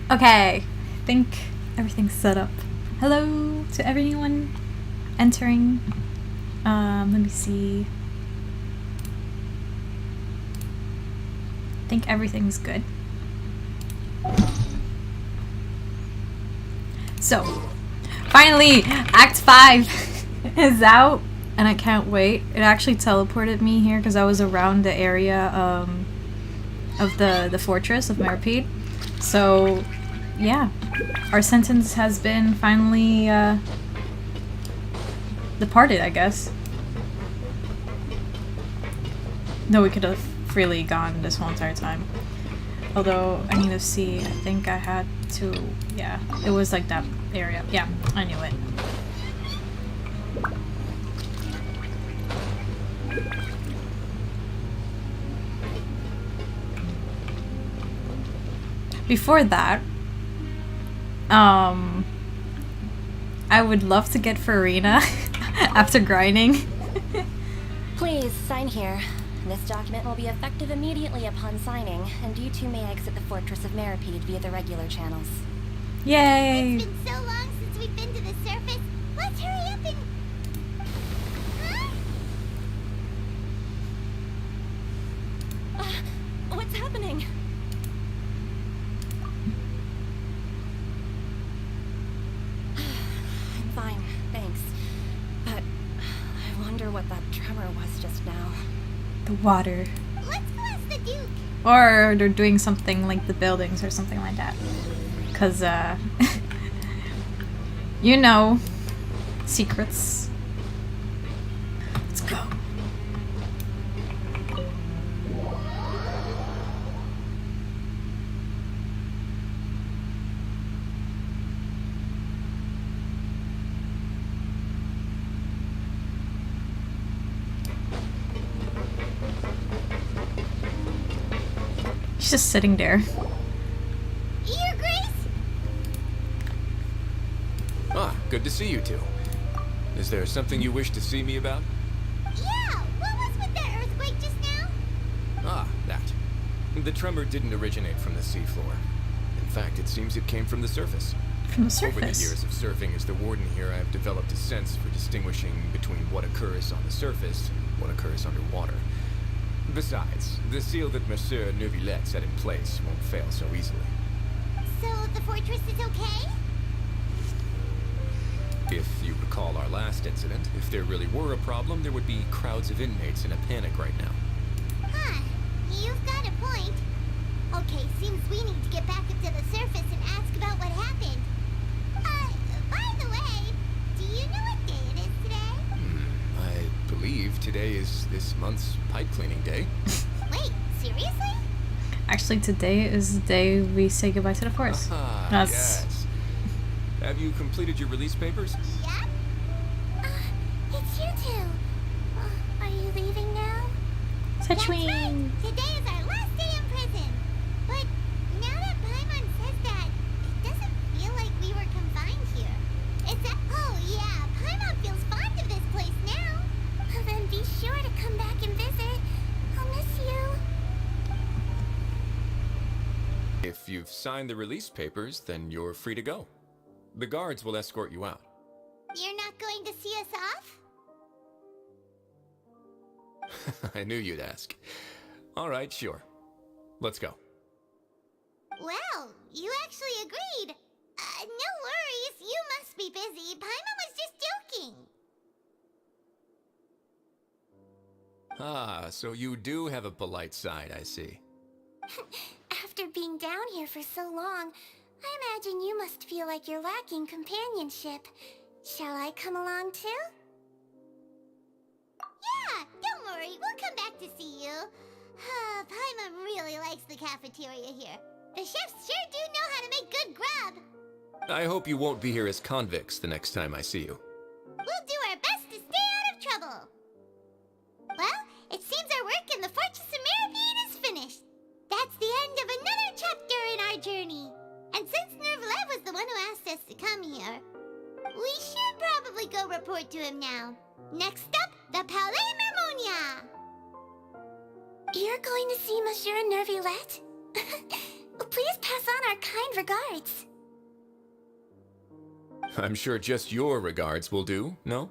Okay, I think everything's set up. Hello to everyone entering. Let me see. I think everything's good. So, finally, Act 5 is out, and I can't wait. It actually teleported me here because I was around the area of the fortress of Meripede. So, yeah, our sentence has been finally departed, I guess. No, we could have freely gone this whole entire time. Although, I need to see, I think I had to, yeah, it was like that area. Yeah, I knew it. Before that, I would love to get FURINA after grinding. Please, sign here. This document will be effective immediately upon signing, and you two may exit the Fortress of Meripede via the regular channels. Yay! It's been so long since we've been to the surface. Let's hurry up and... Huh? What's happening? I'm fine, thanks. But I wonder what that tremor was just now. The water. Let's go ask the Duke. Or they're doing something like the buildings or something like that. Cause, you know, secrets. Let's go. She's just sitting there. Your Grace? Ah, good to see you two. Is there something you wish to see me about? Yeah, what was with that earthquake just now? Ah, that. The tremor didn't originate from the seafloor. In fact, it seems it came from the surface. From the surface? Over the years of surfing as the warden here, I have developed a sense for distinguishing between what occurs on the surface and what occurs underwater. Besides, the seal that Monsieur Neuvillette set in place won't fail so easily. So the fortress is okay? If you recall our last incident, if there really were a problem, there would be crowds of inmates in a panic right now. Huh. You've got a point. Okay, seems we need to get back up to the surface and ask about what happened. By the way, do you know what day it is today? I believe today is this month's pipe cleaning day. Wait, seriously? Actually, today is the day we say goodbye to the forest. Ah, That's... yes. Have you completed your release papers? Yep. It's you two. Are you leaving now? That's right. Today is our last day in prison. But now that Paimon says that, it doesn't feel like we were confined here. Oh yeah, Paimon feels fond of this place now. Then be sure to come back and visit. I'll miss you. If you've signed the release papers, then you're free to go. The guards will escort you out. You're not going to see us off? I knew you'd ask. All right, sure. Let's go. Well, you actually agreed. No worries, you must be busy. Paimon was just joking. Ah, so you do have a polite side, I see. After being down here for so long, I imagine you must feel like you're lacking companionship. Shall I come along too? Yeah, don't worry, we'll come back to see you. Paimon really likes the cafeteria here. The chefs sure do know how to make good grub. I hope you won't be here as convicts the next time I see you. We'll do our best to stay out of trouble. Well, it seems our work in the Fortress of Meripede is finished. That's the end of another chapter in our journey. And since Neuvillette was the one who asked us to come here, we should probably go report to him now. Next up, the Palais Mermonia. You're going to see Monsieur Neuvillette? Please pass on our kind regards. I'm sure just your regards will do, no?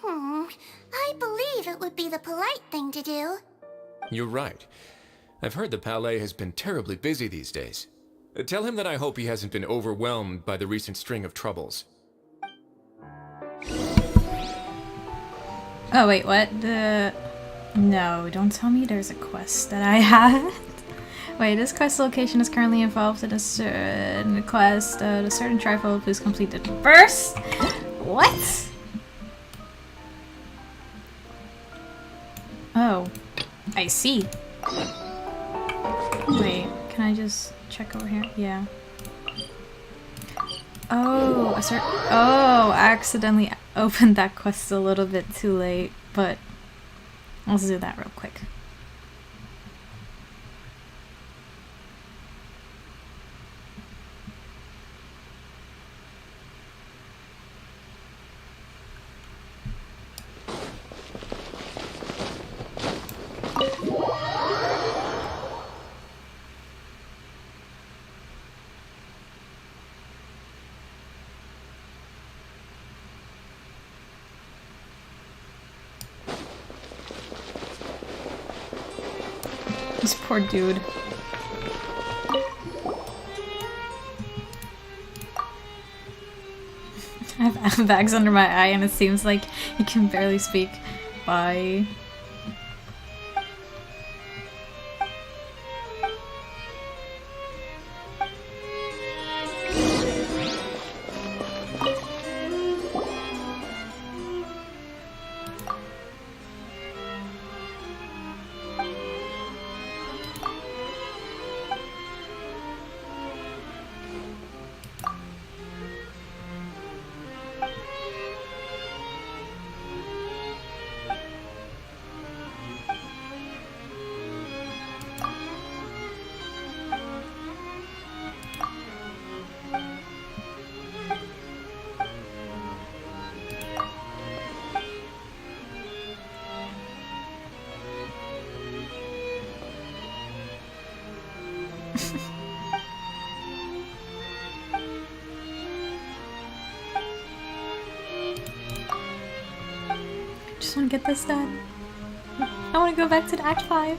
I believe it would be the polite thing to do. You're right. I've heard the Palais has been terribly busy these days. Tell him that I hope he hasn't been overwhelmed by the recent string of troubles. Oh wait, what? No, don't tell me there's a quest that I had. Wait, this quest location is currently involved in a certain quest. The certain trifle, please complete it first. What? Oh, I see. Wait, can I just check over here? Yeah. Oh, I accidentally opened that quest a little bit too late, but let's do that real quick. This poor dude. I have bags under my eye and it seems like he can barely speak. Bye. Just want to get this done. I want to go back to Act 5.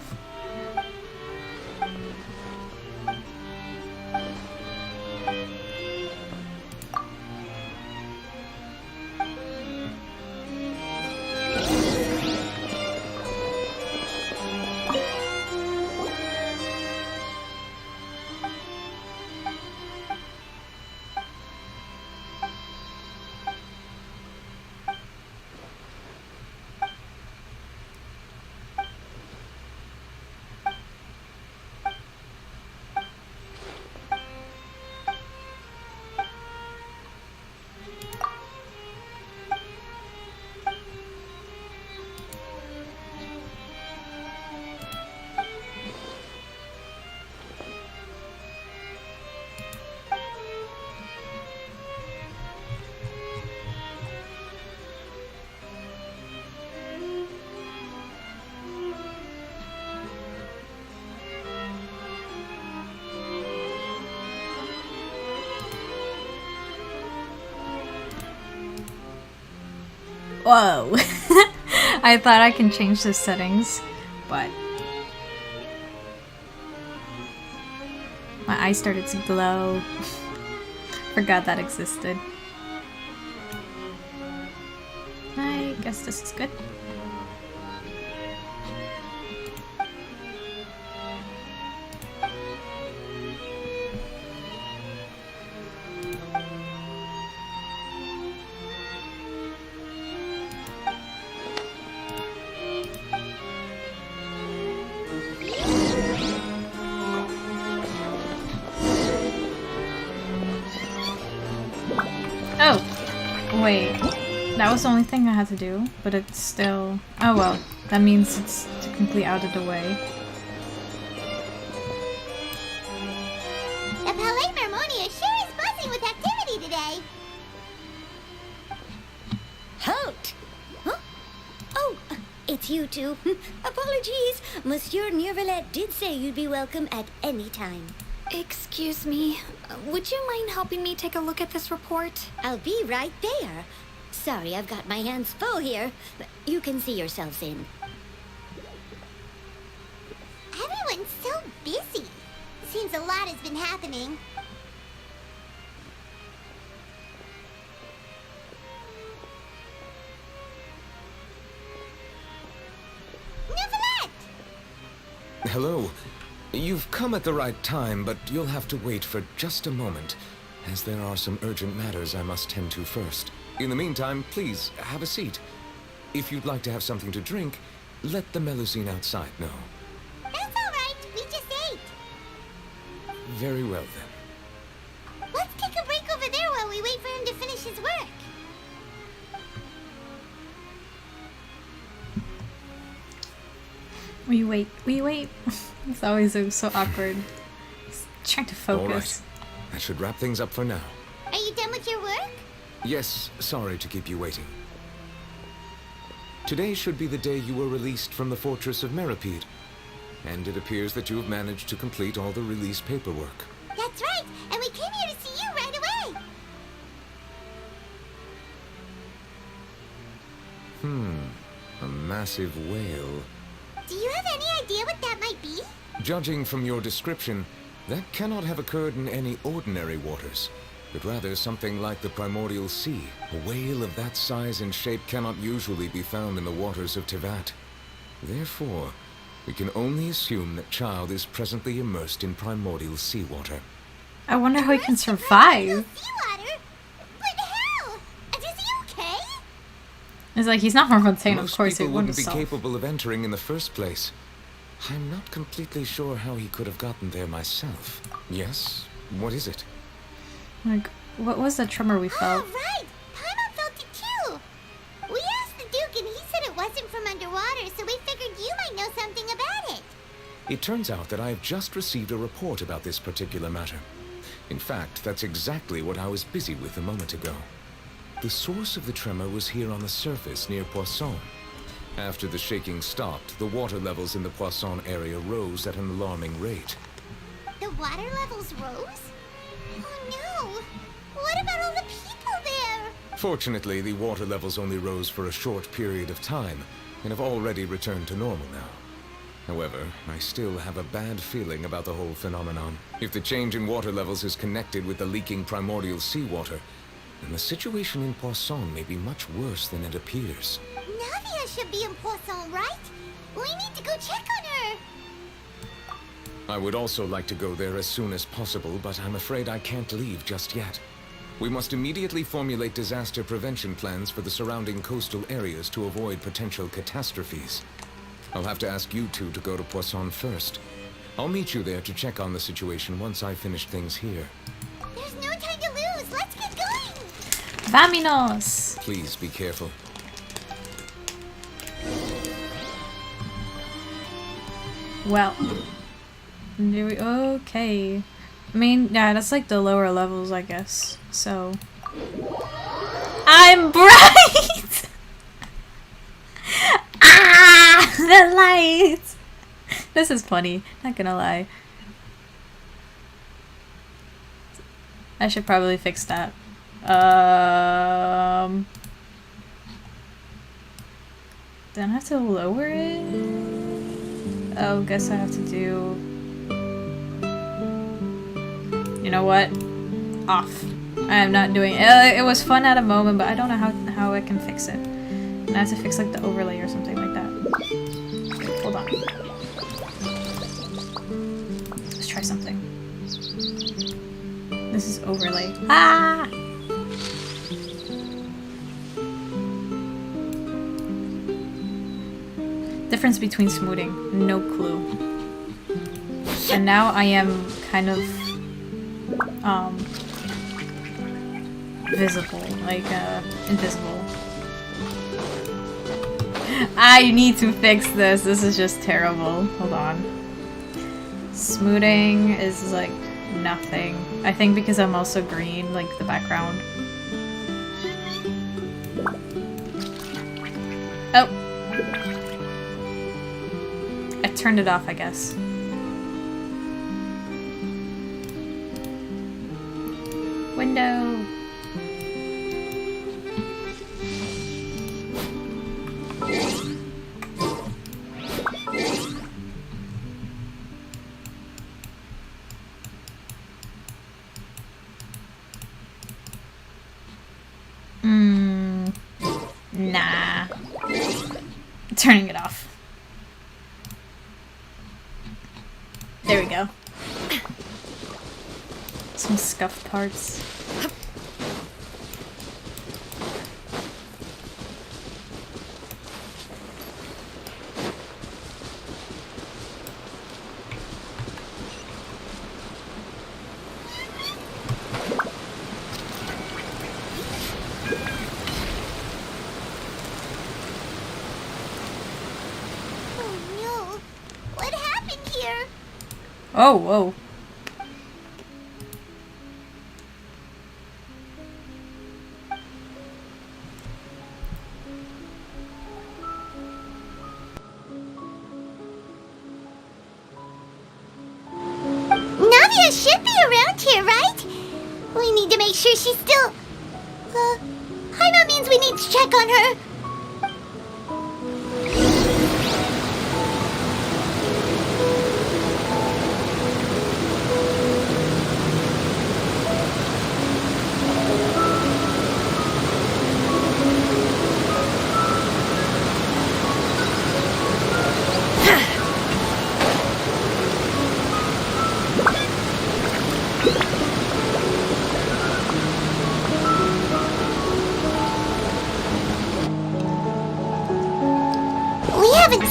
Whoa. I thought I can change the settings, but my eyes started to glow. Forgot that existed. I guess this is good. Wait, that was the only thing I had to do, but it's still... Oh well, that means it's technically out of the way. The Palais Mermonia sure is buzzing with activity today. Halt! Huh? Oh, it's you two. Apologies. Monsieur Neuvillette did say you'd be welcome at any time. Excuse me. Would you mind helping me take a look at this report? I'll be right there. Sorry, I've got my hands full here. You can see yourselves in. Everyone's so busy. Seems a lot has been happening. Hello. You've come at the right time, but you'll have to wait for just a moment, as there are some urgent matters I must tend to first. In the meantime, please, have a seat. If you'd like to have something to drink, let the Melusine outside know. That's alright, we just ate. Very well, then. Let's take a break over there while we wait for him to finish his work. We wait. It's always so awkward. Just trying to focus. All right. That should wrap things up for now. Are you done with your work? Yes, sorry to keep you waiting. Today should be the day you were released from the Fortress of Meripede, and it appears that you have managed to complete all the release paperwork. That's right, and we came here to see you right away. A massive whale. Do you have any idea what that might be? Judging from your description, that cannot have occurred in any ordinary waters, but rather something like the primordial sea. A whale of that size and shape cannot usually be found in the waters of Tevat. Therefore, we can only assume that Child is presently immersed in primordial seawater. I wonder how he can survive. Seawater? What the hell? Is he okay? It's like he's not from Fontaine, of Most course he people wouldn't wouldn't be solve. capable of entering in the first place. I'm not completely sure how he could have gotten there myself. Yes? What is it? Like, what was the tremor we Oh, felt? right. Paimon felt it too. We asked the Duke and he said it wasn't from underwater, so we figured you might know something about it. It turns out that I have just received a report about this particular matter. In fact, that's exactly what I was busy with a moment ago. The source of the tremor was here on the surface near Poisson. After the shaking stopped, the water levels in the Poisson area rose at an alarming rate. The water levels rose? Oh no! What about all the people there? Fortunately, the water levels only rose for a short period of time, and have already returned to normal now. However, I still have a bad feeling about the whole phenomenon. If the change in water levels is connected with the leaking primordial seawater, then the situation in Poisson may be much worse than it appears. Nadia should be in Poisson, right? We need to go check on her! I would also like to go there as soon as possible, but I'm afraid I can't leave just yet. We must immediately formulate disaster prevention plans for the surrounding coastal areas to avoid potential catastrophes. I'll have to ask you two to go to Poisson first. I'll meet you there to check on the situation once I finish things here. There's no time to lose! Let's get going! Vaminos! Please be careful. Well. Okay. I mean, yeah, that's like the lower levels, I guess. So. I'm bright! Ah! The lights! This is funny, not gonna lie. I should probably fix that. Then I have to lower it? Oh, guess I have to do... You know what? Off. I am not doing it. It was fun at a moment, but I don't know how I can fix it. And I have to fix like the overlay or something like that. Hold on. Let's try something. This is overlay. Ah! Difference between smoothing. No clue. And now I am kind of visible, like invisible. I need to fix this. This is just terrible. Hold on. Smoothing is like nothing. I think because I'm also green, like the background. Oh. I turned it off, I guess. Window. Nah. Turning it off. There we go. Some scuffed parts. Oh, whoa. Navia should be around here, right? We need to make sure she's still... Paimon means we need to check on her.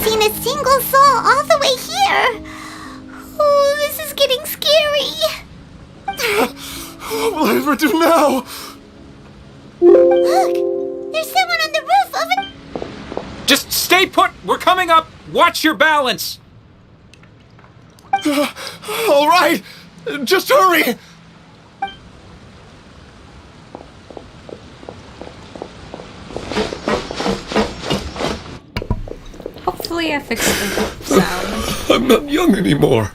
Seen a single soul all the way here. Oh, this is getting scary. What will I ever do now? Look, there's someone on the roof over... Just stay put! We're coming up! Watch your balance! All right, just hurry. Hopefully I fixed the sound. I'm not young anymore.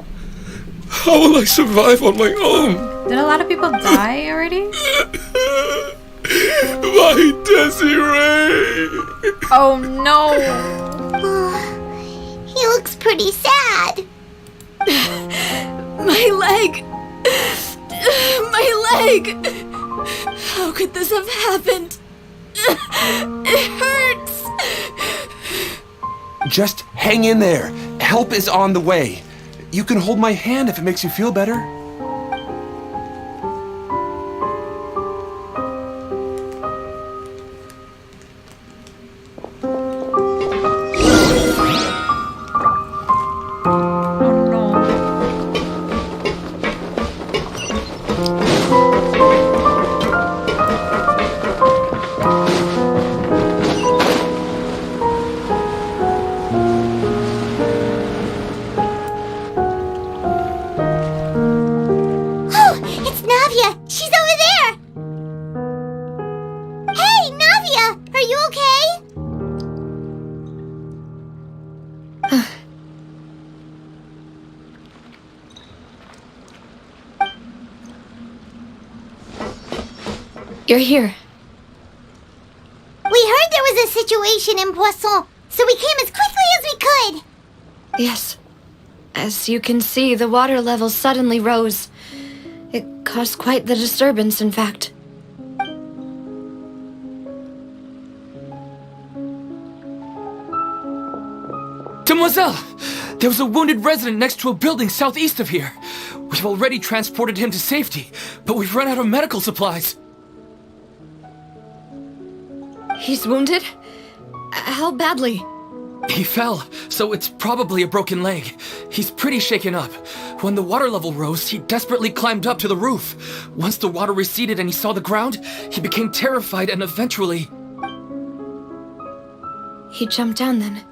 How will I survive on my own? Did a lot of people die already? My Desiree! Oh no! He looks pretty sad. My leg! My leg! How could this have happened? It hurts! Just hang in there. Help is on the way. You can hold my hand if it makes you feel better. You're here. We heard there was a situation in Poisson, so we came as quickly as we could. Yes. As you can see, the water level suddenly rose. It caused quite the disturbance, in fact. Demoiselle! There was a wounded resident next to a building southeast of here. We've already transported him to safety, but we've run out of medical supplies. He's wounded? How badly? He fell, so it's probably a broken leg. He's pretty shaken up. When the water level rose, he desperately climbed up to the roof. Once the water receded and he saw the ground, he became terrified and eventually... He jumped down then.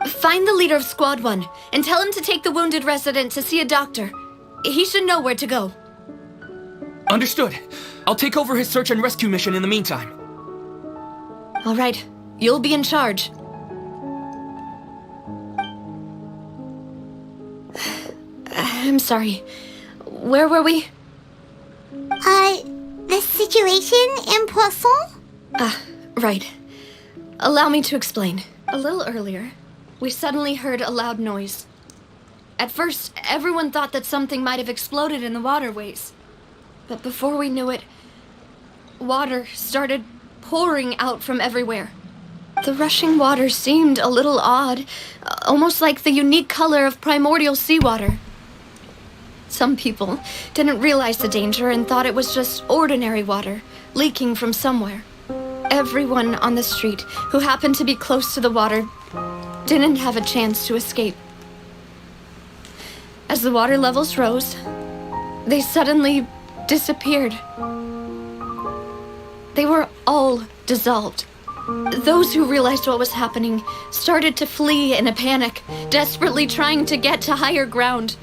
Find the leader of Squad 1 and tell him to take the wounded resident to see a doctor. He should know where to go. Understood. I'll take over his search and rescue mission in the meantime. All right. You'll be in charge. I'm sorry. Where were we? The situation in Poisson? Right. Allow me to explain. A little earlier, we suddenly heard a loud noise. At first, everyone thought that something might have exploded in the waterways. But before we knew it, water started pouring out from everywhere. The rushing water seemed a little odd, almost like the unique color of primordial seawater. Some people didn't realize the danger and thought it was just ordinary water leaking from somewhere. Everyone on the street who happened to be close to the water didn't have a chance to escape. As the water levels rose, they suddenly disappeared. They were all dissolved. Those who realized what was happening started to flee in a panic, desperately trying to get to higher ground.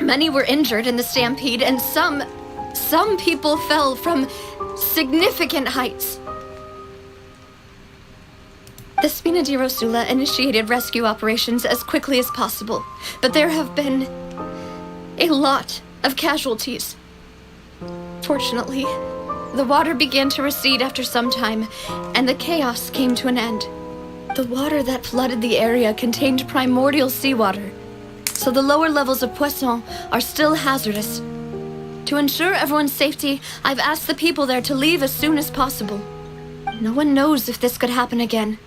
Many were injured in the stampede, and some people fell from significant heights. The Spina di Rosula initiated rescue operations as quickly as possible, but there have been a lot of casualties. Fortunately, the water began to recede after some time, and the chaos came to an end. The water that flooded the area contained primordial seawater, so the lower levels of Poisson are still hazardous. To ensure everyone's safety, I've asked the people there to leave as soon as possible. No one knows if this could happen again.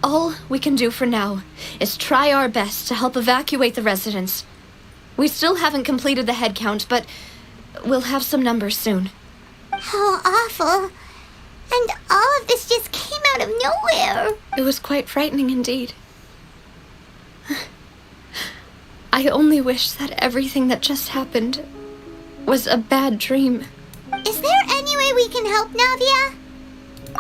All we can do for now is try our best to help evacuate the residents. We still haven't completed the head count, but we'll have some numbers soon. How awful. And all of this just came out of nowhere. It was quite frightening indeed. I only wish that everything that just happened was a bad dream. Is there any way we can help, Navia?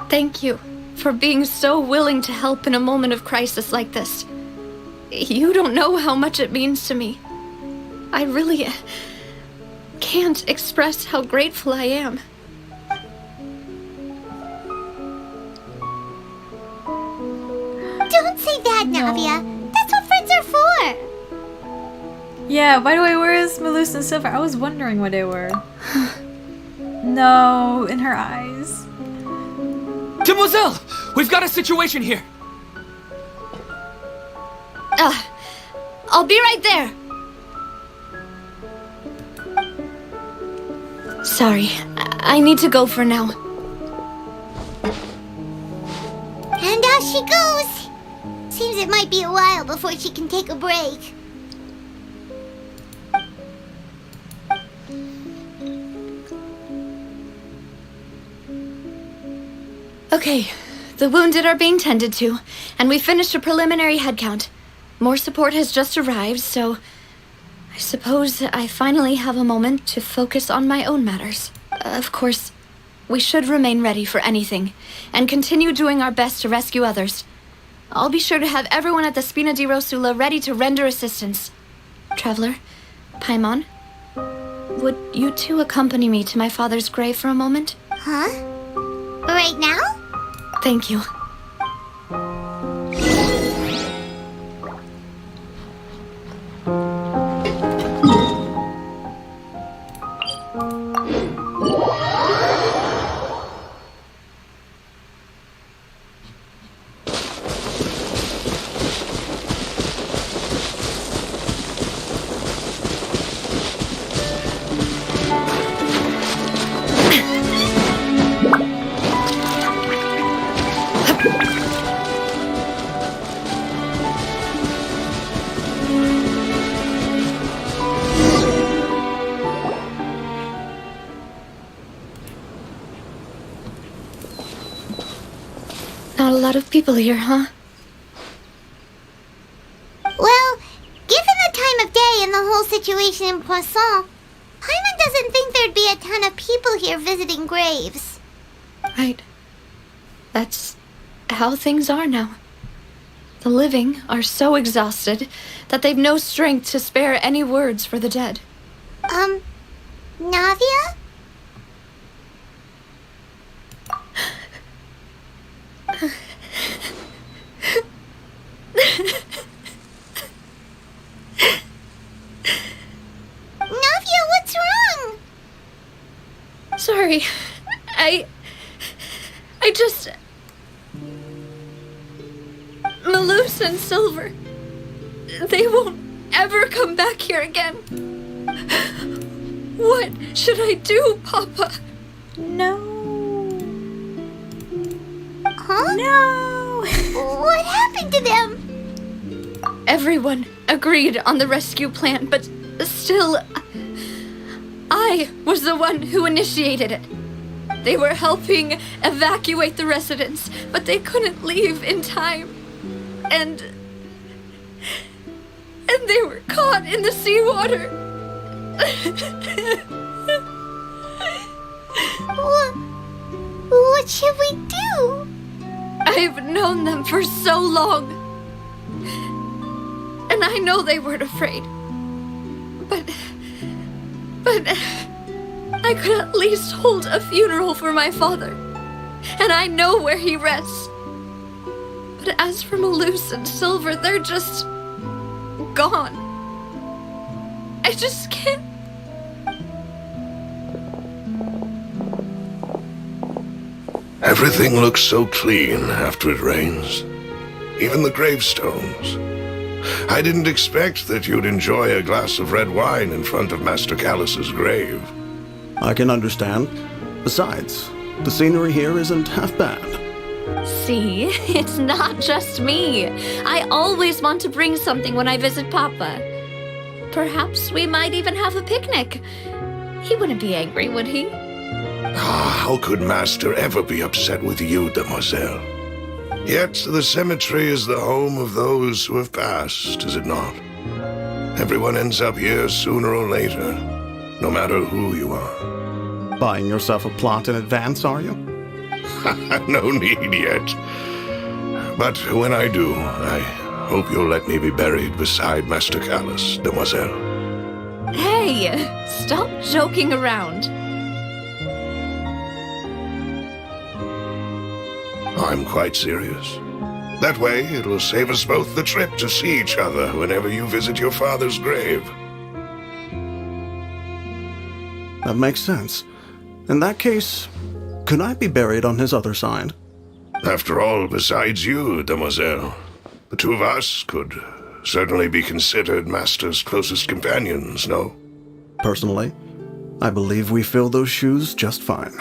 Thank you for being so willing to help in a moment of crisis like this. You don't know how much it means to me. I really can't express how grateful I am. Don't say that, Navia. That's what friends are for. Yeah, by the way, where is Melissa and Silver? I was wondering where they were. No, in her eyes. Demoiselle! We've got a situation here! I'll be right there. Sorry, I need to go for now. And out she goes. Seems it might be a while before she can take a break. Okay, the wounded are being tended to, and we finished a preliminary head count. More support has just arrived, so I suppose I finally have a moment to focus on my own matters. Of course, we should remain ready for anything, and continue doing our best to rescue others. I'll be sure to have everyone at the Spina di Rosula ready to render assistance. Traveler, Paimon, would you two accompany me to my father's grave for a moment? Huh? Right now? Thank you. Not a lot of people here, huh? Well, given the time of day and the whole situation in Poisson, Paimon doesn't think there'd be a ton of people here visiting graves. Right. That's how things are now. The living are so exhausted that they've no strength to spare any words for the dead. Navia? Navia, what's wrong? sorry. I just... Malus and Silver, they won't ever come back here again. What should I do, Papa? No. Huh? No. What happened to them? Everyone agreed on the rescue plan, but still, I was the one who initiated it. They were helping evacuate the residents, but they couldn't leave in time. And they were caught in the seawater. What should we do? I've known them for so long. And I know they weren't afraid. But I could at least hold a funeral for my father. And I know where he rests. But as for Malus and Silver, they're just gone. I just can't. Everything looks so clean after it rains. Even the gravestones. I didn't expect that you'd enjoy a glass of red wine in front of Master Callus's grave. I can understand. Besides, the scenery here isn't half bad. See, it's not just me. I always want to bring something when I visit Papa. Perhaps we might even have a picnic. He wouldn't be angry, would he? How could Master ever be upset with you, demoiselle? Yet the cemetery is the home of those who have passed, is it not? Everyone ends up here sooner or later, no matter who you are. Buying yourself a plot in advance, are you? No need yet. But when I do, I hope you'll let me be buried beside Master Callus, demoiselle. Hey, stop joking around. I'm quite serious. That way, it'll save us both the trip to see each other whenever you visit your father's grave. That makes sense. In that case, could I be buried on his other side? After all, besides you, demoiselle, the two of us could certainly be considered Master's closest companions, no? Personally, I believe we fill those shoes just fine.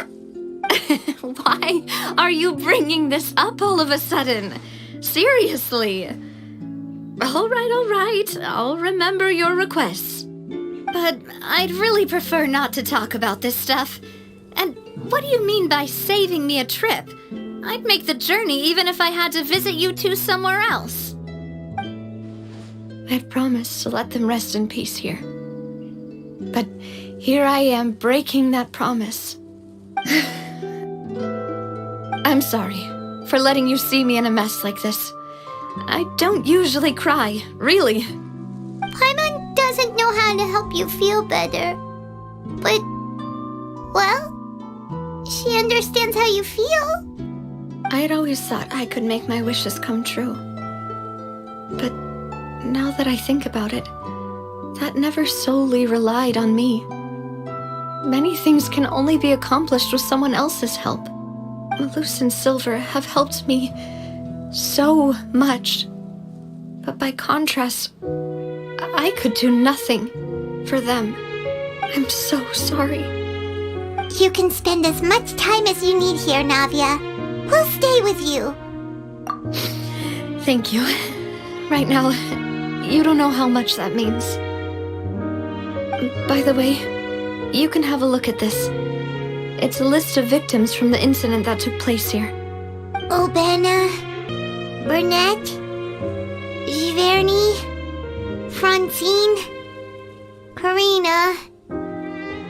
Why are you bringing this up all of a sudden? Seriously. All right. I'll remember your requests. But I'd really prefer not to talk about this stuff. And what do you mean by saving me a trip? I'd make the journey even if I had to visit you two somewhere else. I'd promised to let them rest in peace here. But here I am breaking that promise. I'm sorry for letting you see me in a mess like this. I don't usually cry, really. Paimon doesn't know how to help you feel better. But, well, she understands how you feel. I had always thought I could make my wishes come true. But now that I think about it, that never solely relied on me. Many things can only be accomplished with someone else's help. Malus and Silver have helped me so much. But by contrast, I could do nothing for them. I'm so sorry. You can spend as much time as you need here, Navia. We'll stay with you. Thank you. Right now, you don't know how much that means. By the way, you can have a look at this. It's a list of victims from the incident that took place here. Obana, Burnett, Giverny, Francine, Karina,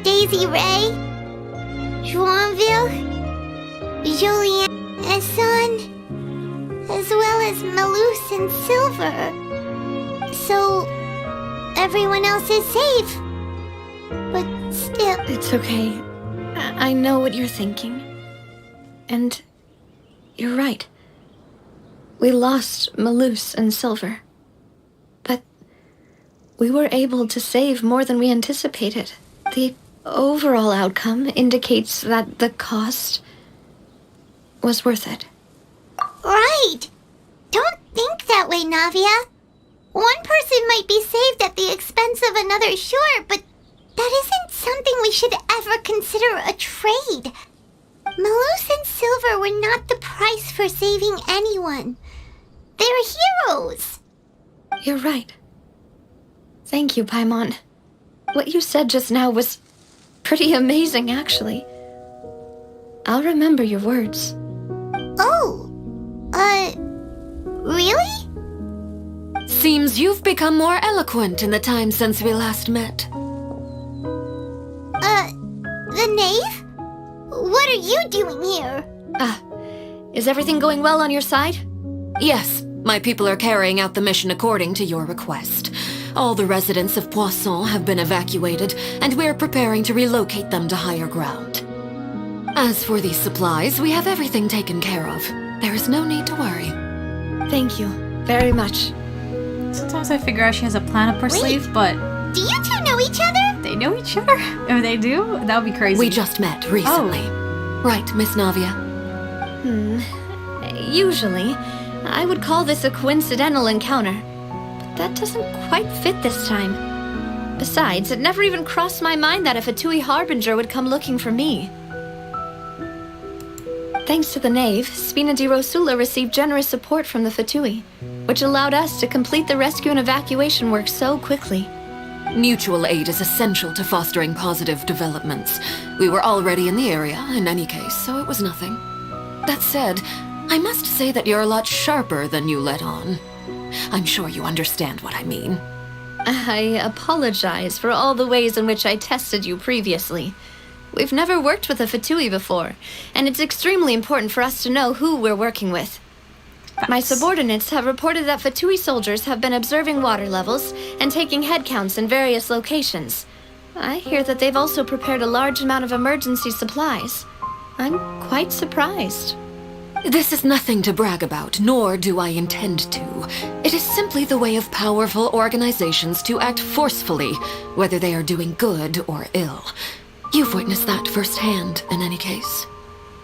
Daisy Ray, Joinville, Jolien Esson, as well as Malus and Silver. So, everyone else is safe. But still... It's okay. I know what you're thinking. And you're right. We lost Malus and Silver. But we were able to save more than we anticipated. The overall outcome indicates that the cost was worth it. Right. Don't think that way, Navia. One person might be saved at the expense of another, sure, but that isn't something we should ever consider a trade. Malus and Silver were not the price for saving anyone. They're heroes. You're right. Thank you, Paimon. What you said just now was pretty amazing, actually. I'll remember your words. Oh, really? Seems you've become more eloquent in the time since we last met. The knave? What are you doing here? Is everything going well on your side? Yes, my people are carrying out the mission according to your request. All the residents of Poisson have been evacuated, and we're preparing to relocate them to higher ground. As for these supplies, we have everything taken care of. There is no need to worry. Thank you very much. Sometimes I figure out she has a plan up her sleeve, but... Do you two know each other? They know each other? If they do, that would be crazy. We just met recently. Right, Miss Navia? Usually, I would call this a coincidental encounter. But that doesn't quite fit this time. Besides, it never even crossed my mind that a Fatui Harbinger would come looking for me. Thanks to the Knave, Spina di Rosula received generous support from the Fatui, which allowed us to complete the rescue and evacuation work so quickly. Mutual aid is essential to fostering positive developments. We were already in the area, in any case, so it was nothing. That said, I must say that you're a lot sharper than you let on. I'm sure you understand what I mean. I apologize for all the ways in which I tested you previously. We've never worked with a Fatui before, and it's extremely important for us to know who we're working with. My subordinates have reported that Fatui soldiers have been observing water levels and taking head counts in various locations. I hear that they've also prepared a large amount of emergency supplies. I'm quite surprised. This is nothing to brag about, nor do I intend to. It is simply the way of powerful organizations to act forcefully, whether they are doing good or ill. You've witnessed that firsthand, in any case.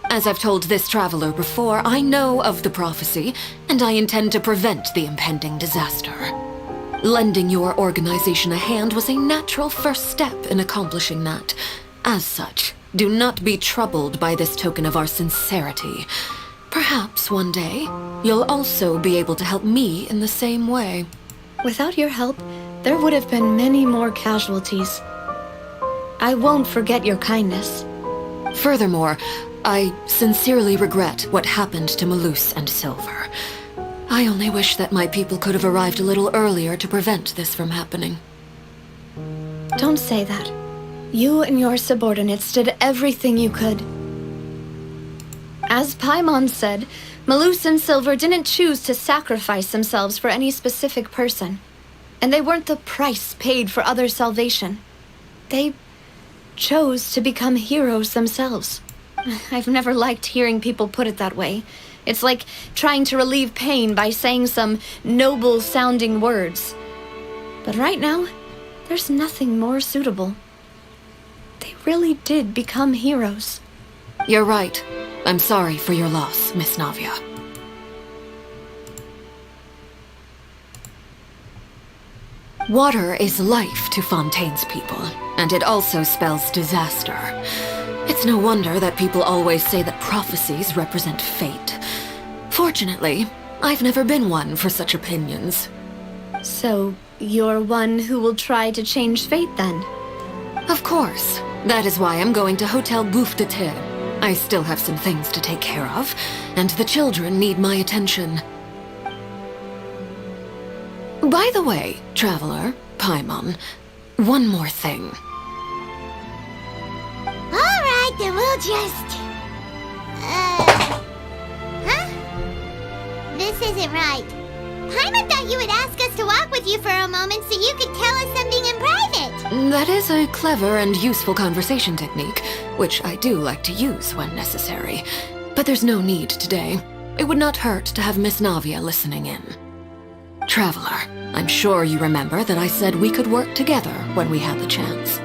As I've told this traveler before, I know of the prophecy, and I intend to prevent the impending disaster. Lending your organization a hand was a natural first step in accomplishing that. As such, do not be troubled by this token of our sincerity. Perhaps one day, you'll also be able to help me in the same way. Without your help, there would have been many more casualties. I won't forget your kindness. Furthermore, I sincerely regret what happened to Malus and Silver. I only wish that my people could have arrived a little earlier to prevent this from happening. Don't say that. You and your subordinates did everything you could. As Paimon said, Malus and Silver didn't choose to sacrifice themselves for any specific person. And they weren't the price paid for others' salvation. They chose to become heroes themselves. I've never liked hearing people put it that way. It's like trying to relieve pain by saying some noble-sounding words. But right now, there's nothing more suitable. They really did become heroes. You're right. I'm sorry for your loss, Miss Navia. Water is life to Fontaine's people, and it also spells disaster. It's no wonder that people always say that prophecies represent fate. Fortunately, I've never been one for such opinions. So, you're one who will try to change fate, then? Of course. That is why I'm going to Hotel Bouffe de Terre. I still have some things to take care of, and the children need my attention. By the way, Traveler, Paimon, one more thing. Alright, then we'll just... Huh? This isn't right. Paimon thought you would ask us to walk with you for a moment so you could tell us something in private. That is a clever and useful conversation technique, which I do like to use when necessary. But there's no need today. It would not hurt to have Miss Navia listening in. Traveler, I'm sure you remember that I said we could work together when we had the chance.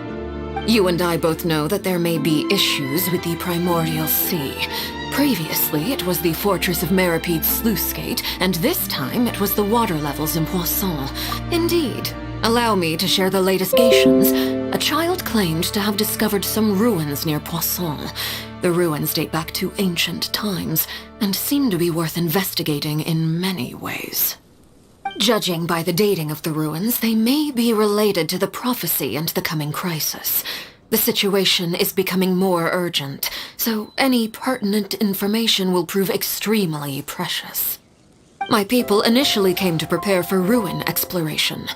You and I both know that there may be issues with the Primordial Sea. Previously, it was the Fortress of Meripede's sluice gate, and this time it was the water levels in Poisson. Indeed. Allow me to share the latest gations. A child claimed to have discovered some ruins near Poisson. The ruins date back to ancient times, and seem to be worth investigating in many ways. Judging by the dating of the ruins, they may be related to the prophecy and the coming crisis. The situation is becoming more urgent, so any pertinent information will prove extremely precious. My people initially came to prepare for ruin exploration.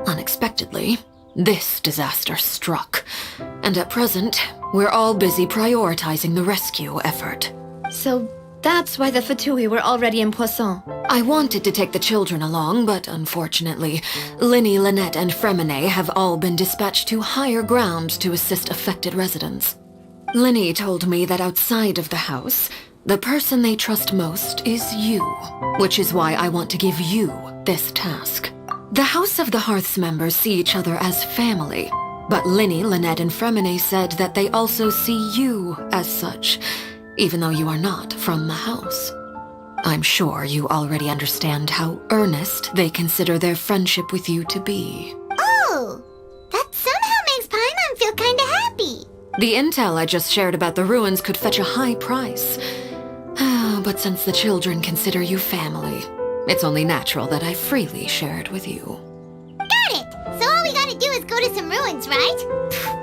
Unexpectedly, this disaster struck, and at present, we're all busy prioritizing the rescue effort. So that's why the Fatui were already in Poisson. I wanted to take the children along, but unfortunately, Linny, Lynette, and Fremine have all been dispatched to higher ground to assist affected residents. Linny told me that outside of the house, the person they trust most is you, which is why I want to give you this task. The House of the Hearth's members see each other as family, but Linny, Lynette, and Fremine said that they also see you as such, even though you are not from the house. I'm sure you already understand how earnest they consider their friendship with you to be. Oh, that somehow makes Paimon feel kinda happy. The intel I just shared about the ruins could fetch a high price. But since the children consider you family, it's only natural that I freely share it with you. Got it! So all we gotta do is go to some ruins, right?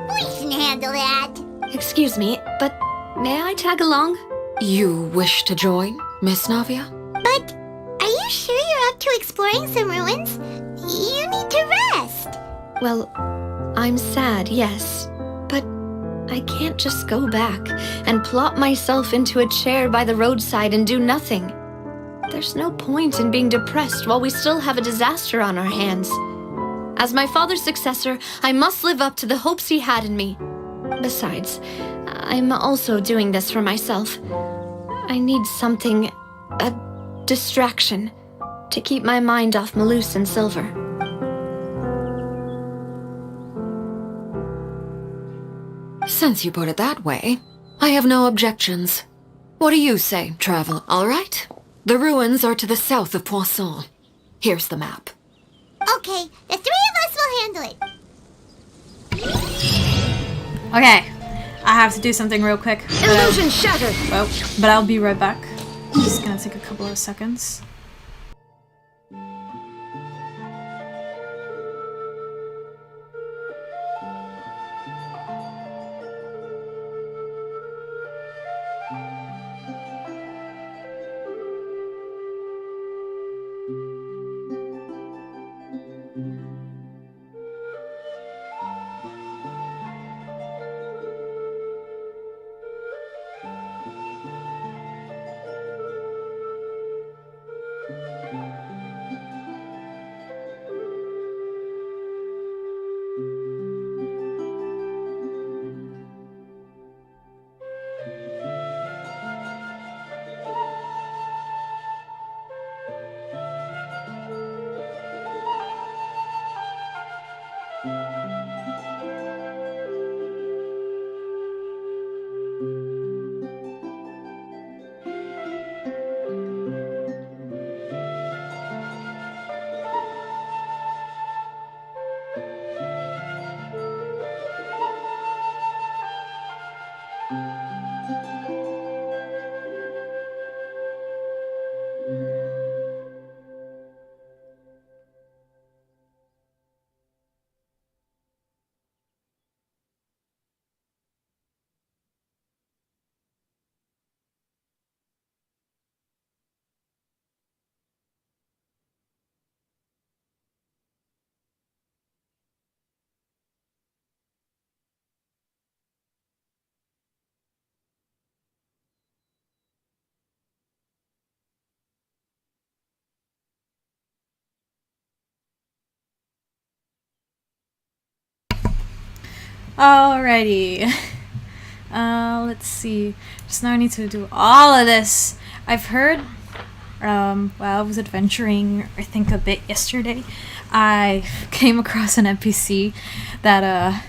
We can handle that. Excuse me, but may I tag along? You wish to join, Miss Navia? But are you sure you're up to exploring some ruins? You need to rest. Well, I'm sad, yes, but I can't just go back and plop myself into a chair by the roadside and do nothing. There's no point in being depressed while we still have a disaster on our hands. As my father's successor, I must live up to the hopes he had in me. Besides, I'm also doing this for myself. I need something, a distraction, to keep my mind off Malus and Silver. Since you put it that way, I have no objections. What do you say, traveler? All right? The ruins are to the south of Poisson. Here's the map. Okay, the three of us will handle it. Okay, I have to do something real quick. Illusion shattered! Well, but I'll be right back. I'm just gonna take a couple of seconds. Alrighty. Let's see. Just now I need to do all of this. I've heard, while I was adventuring, I think a bit yesterday, I came across an NPC that,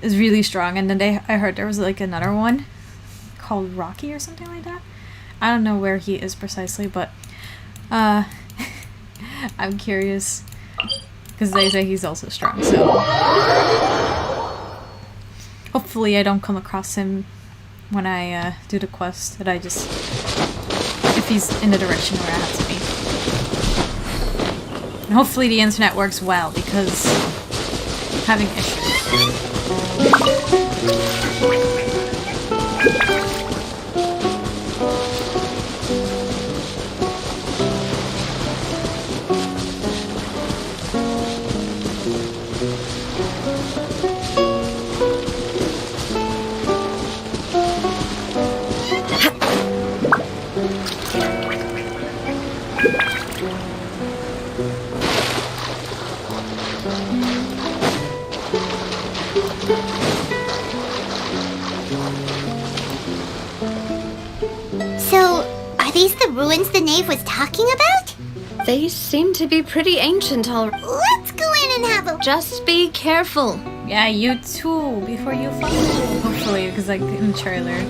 is really strong. And then I heard there was like another one called Rocky or something like that. I don't know where he is precisely, but I'm curious because they say he's also strong. So hopefully I don't come across him when I do the quest. That I just, if he's in the direction where I have to be. And hopefully the internet works well because I'm having issues. Ruins the knave was talking about? They seem to be pretty ancient already. Let's go in and have a... Just be careful. Yeah, you too, before you fall. Hopefully, because like in the trailer.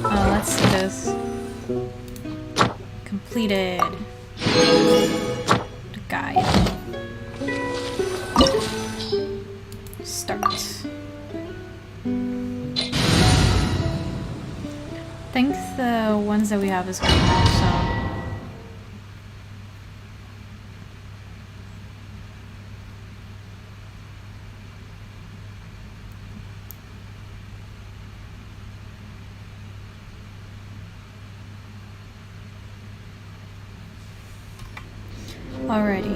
Let's do this. Completed. The guide. Start. I think the ones that we have is good enough, so... Alrighty.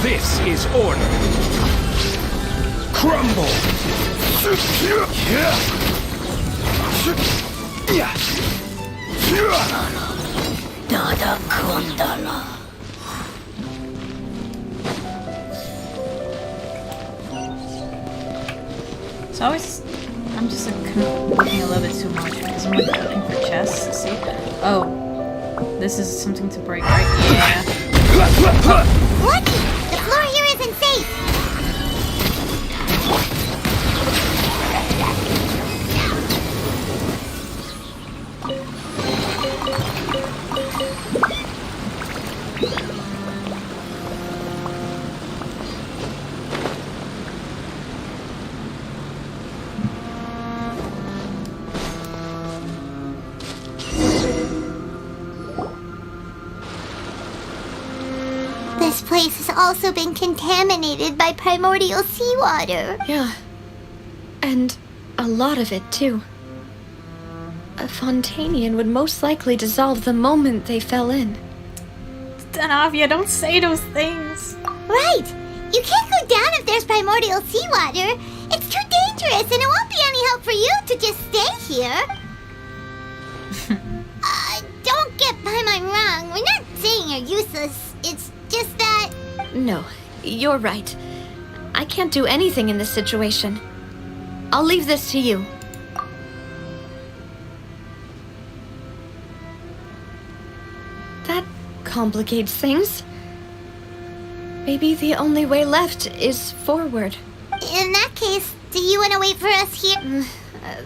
This is order. Crumble. So I'm just looking a little bit too much because I'm like looking for chests to see. Oh, this is something to break, right? Yeah. What? The floor here isn't safe! This place has also been contaminated by primordial seawater. Yeah. And a lot of it, too. A Fontainian would most likely dissolve the moment they fell in. Danavia, don't say those things. Right! You can't go down if there's primordial seawater. It's too dangerous and it won't be any help for you to just stay here. Don't get my mind wrong. We're not saying you're useless. It's just that... No, you're right. I can't do anything in this situation. I'll leave this to you. That complicates things. Maybe the only way left is forward. In that case, do you want to wait for us here?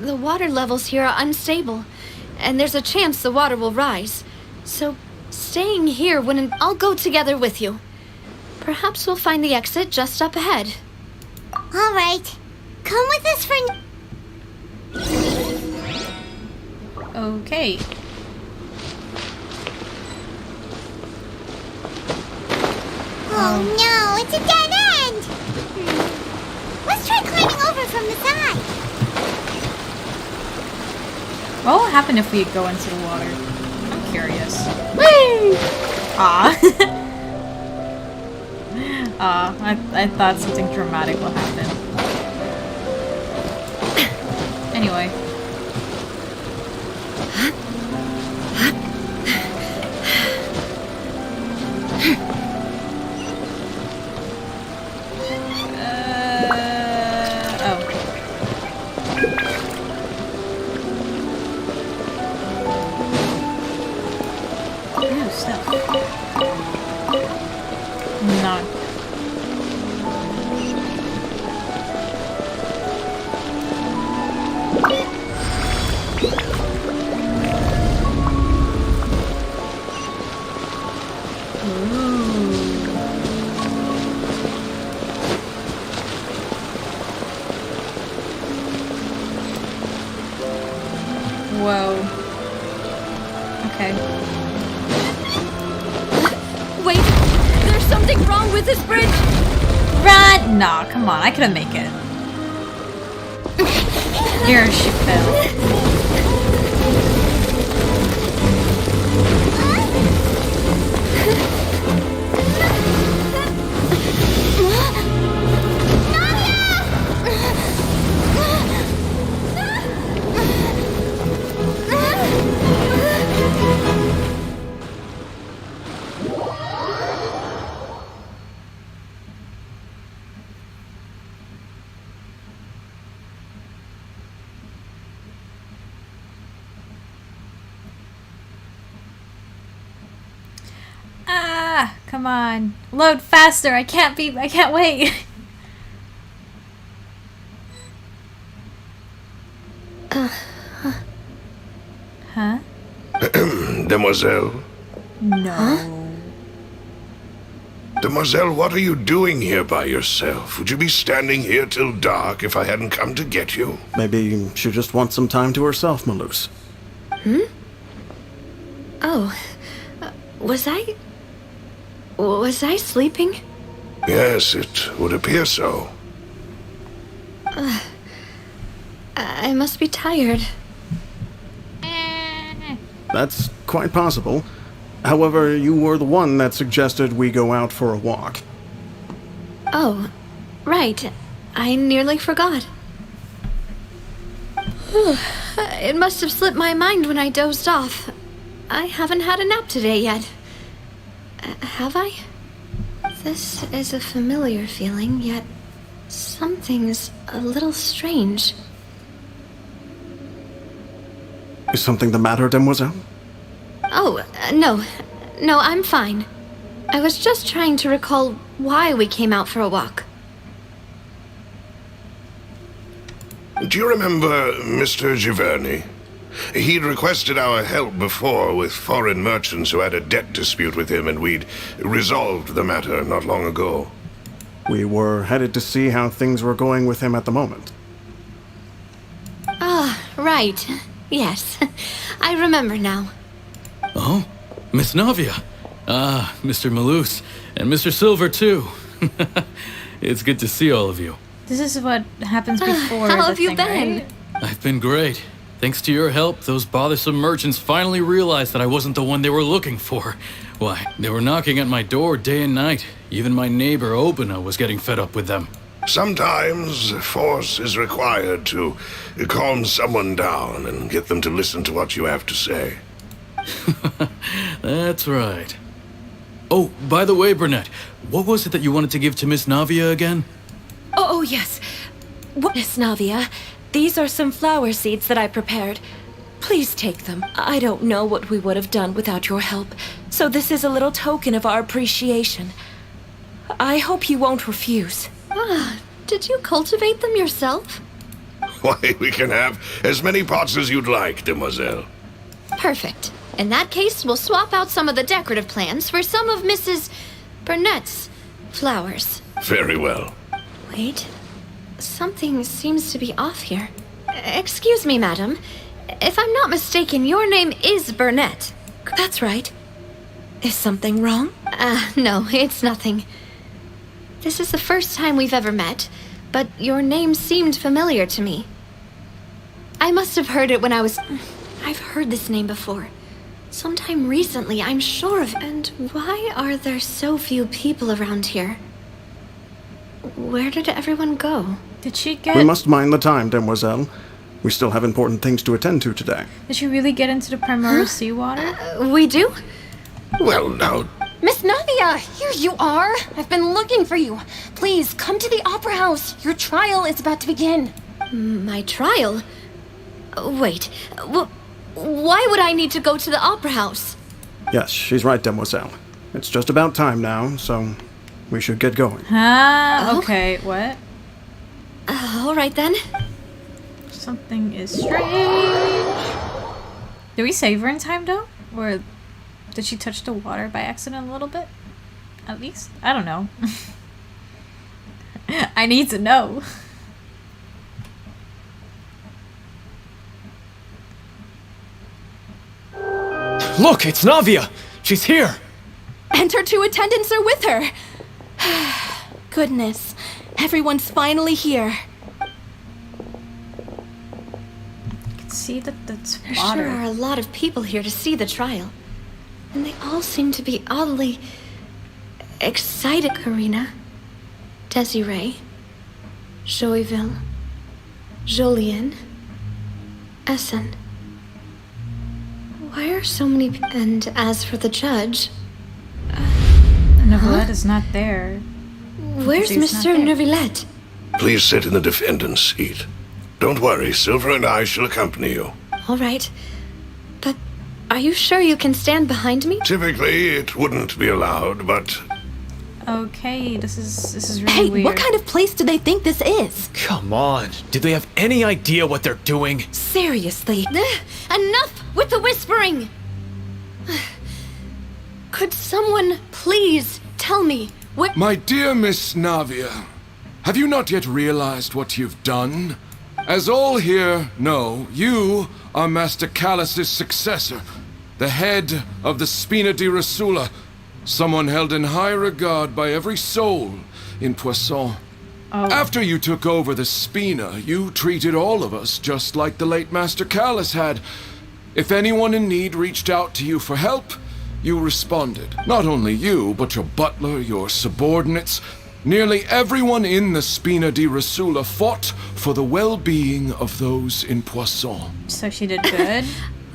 The water levels here are unstable, and there's a chance the water will rise. So staying here wouldn't... I'll go together with you. Perhaps we'll find the exit just up ahead. All right. Come with us for... Okay. Oh no, it's a dead end! Let's try climbing over from the side. What will happen if we go into the water? I'm curious. Whee! Aw. I thought something dramatic will happen. Anyway. Ooh, stuff. No. Whoa. Okay. Wait! There's something wrong with this bridge! Run! Nah, come on, I couldn't make it. Here she fell. Ah, come on. Load faster. I can't wait. Huh? Demoiselle? No. Demoiselle, what are you doing here by yourself? Would you be standing here till dark if I hadn't come to get you? Maybe she just wants some time to herself, Malus. Oh. Was I sleeping? Yes, it would appear so. I must be tired. That's quite possible. However, you were the one that suggested we go out for a walk. Oh, right. I nearly forgot. It must have slipped my mind when I dozed off. I haven't had a nap today yet. Have I? This is a familiar feeling, yet something's a little strange. Is something the matter, Demoiselle? Oh, no. No, I'm fine. I was just trying to recall why we came out for a walk. Do you remember Mr. Giverny? He'd requested our help before with foreign merchants who had a debt dispute with him, and we'd resolved the matter not long ago. We were headed to see how things were going with him at the moment. Ah, right. Yes. I remember now. Oh, Miss Navia. Ah, Mr. Malus. And Mr. Silver, too. It's good to see all of you. This is what happens before. How the have you thing, been? right? I've been great. Thanks to your help, those bothersome merchants finally realized that I wasn't the one they were looking for. Why, they were knocking at my door day and night. Even my neighbor, Obina, was getting fed up with them. Sometimes force is required to calm someone down and get them to listen to what you have to say. That's right. Oh, by the way, Burnett, what was it that you wanted to give to Miss Navia again? Oh, yes. Miss Navia, these are some flower seeds that I prepared. Please take them. I don't know what we would have done without your help, so this is a little token of our appreciation. I hope you won't refuse. Ah, did you cultivate them yourself? Why, we can have as many pots as you'd like, demoiselle. Perfect. In that case, we'll swap out some of the decorative plants for some of Mrs. Burnett's flowers. Very well. Wait. Something seems to be off here. Excuse me, madam. If I'm not mistaken, your name is Burnett. That's right. Is something wrong? No, it's nothing. This is the first time we've ever met, but your name seemed familiar to me. I must have heard it when I was... I've heard this name before. Sometime recently, I'm sure of it. And why are there so few people around here? Where did everyone go? Did she get... We must mind the time, demoiselle. We still have important things to attend to today. Did she really get into the primordial seawater? We do? Well, now, Miss Navia, here you are. I've been looking for you. Please, come to the Opera House. Your trial is about to begin. My trial? Wait, why would I need to go to the Opera House? Yes, she's right, demoiselle. It's just about time now, so we should get going. Okay, what? All right then. Something is strange. Did we save her in time though? Or did she touch the water by accident a little bit? At least? I don't know. I need to know. Look, it's Navia! She's here! And her 2 attendants are with her. Goodness, everyone's finally here. You can see that that's There water. sure are a lot of people here to see the trial. And they all seem to be oddly excited. Karina, Desiree, Joyville, Jolien, Essen. Why are so many And as for the judge... Neuvillette is not there. Where's Mr. Neuvillette? please sit in the defendant's seat. Don't worry, Silver and I shall accompany you. All right. But are you sure you can stand behind me? Typically, it wouldn't be allowed, but... Okay, this is really weird. What kind of place do they think this is? Come on, do they have any idea what they're doing? Seriously. Enough with the whispering! Could someone please tell me what... My dear Miss Navia, have you not yet realized what you've done? As all here know, you are Master Callus's successor, the head of the Spina di Rosula, someone held in high regard by every soul in Poisson. After you took over the Spina, you treated all of us just like the late Master Callus had. If anyone in need reached out to you for help, you responded. Not only you, but your butler, your subordinates, nearly everyone in the Spina di Rosula fought for the well-being of those in Poisson. So she did good?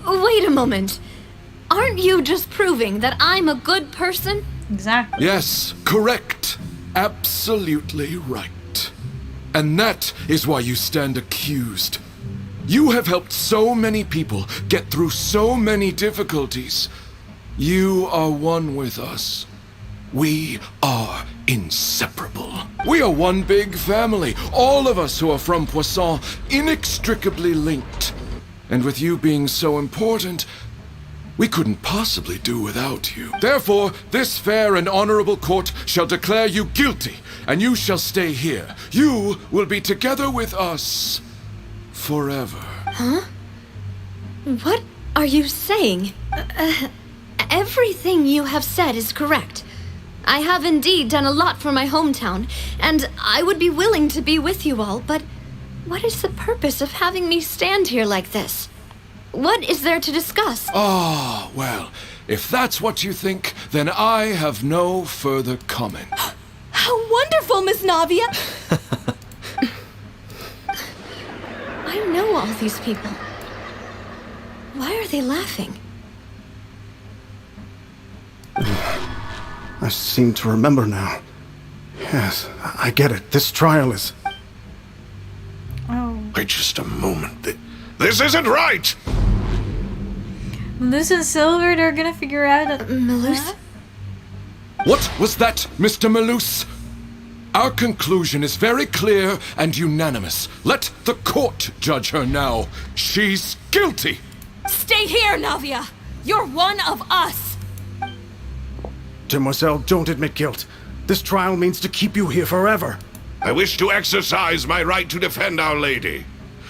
Wait a moment. Aren't you just proving that I'm a good person? Exactly. Yes, correct. Absolutely right. And that is why you stand accused. You have helped so many people get through so many difficulties. You are one with us. We are inseparable. We are one big family, all of us who are from Poisson, inextricably linked. And with you being so important, we couldn't possibly do without you. Therefore, this fair and honorable court shall declare you guilty, and you shall stay here. You will be together with us forever. Huh? What are you saying? Everything you have said is correct. I have indeed done a lot for my hometown, and I would be willing to be with you all, but what is the purpose of having me stand here like this? What is there to discuss? Ah, well, if that's what you think, then I have no further comment. How wonderful, Miss Navia! I know all these people. Why are they laughing? I seem to remember now. Yes, I get it. This trial is... Oh. Wait just a moment. This isn't right! Melus and Silver, they're gonna figure out that... Melus? What was that, Mr. Melus? Our conclusion is very clear and unanimous. Let the court judge her now. She's guilty! Stay here, Navia! You're one of us! Demoiselle, don't admit guilt. This trial means to keep you here forever. I wish to exercise my right to defend Our Lady.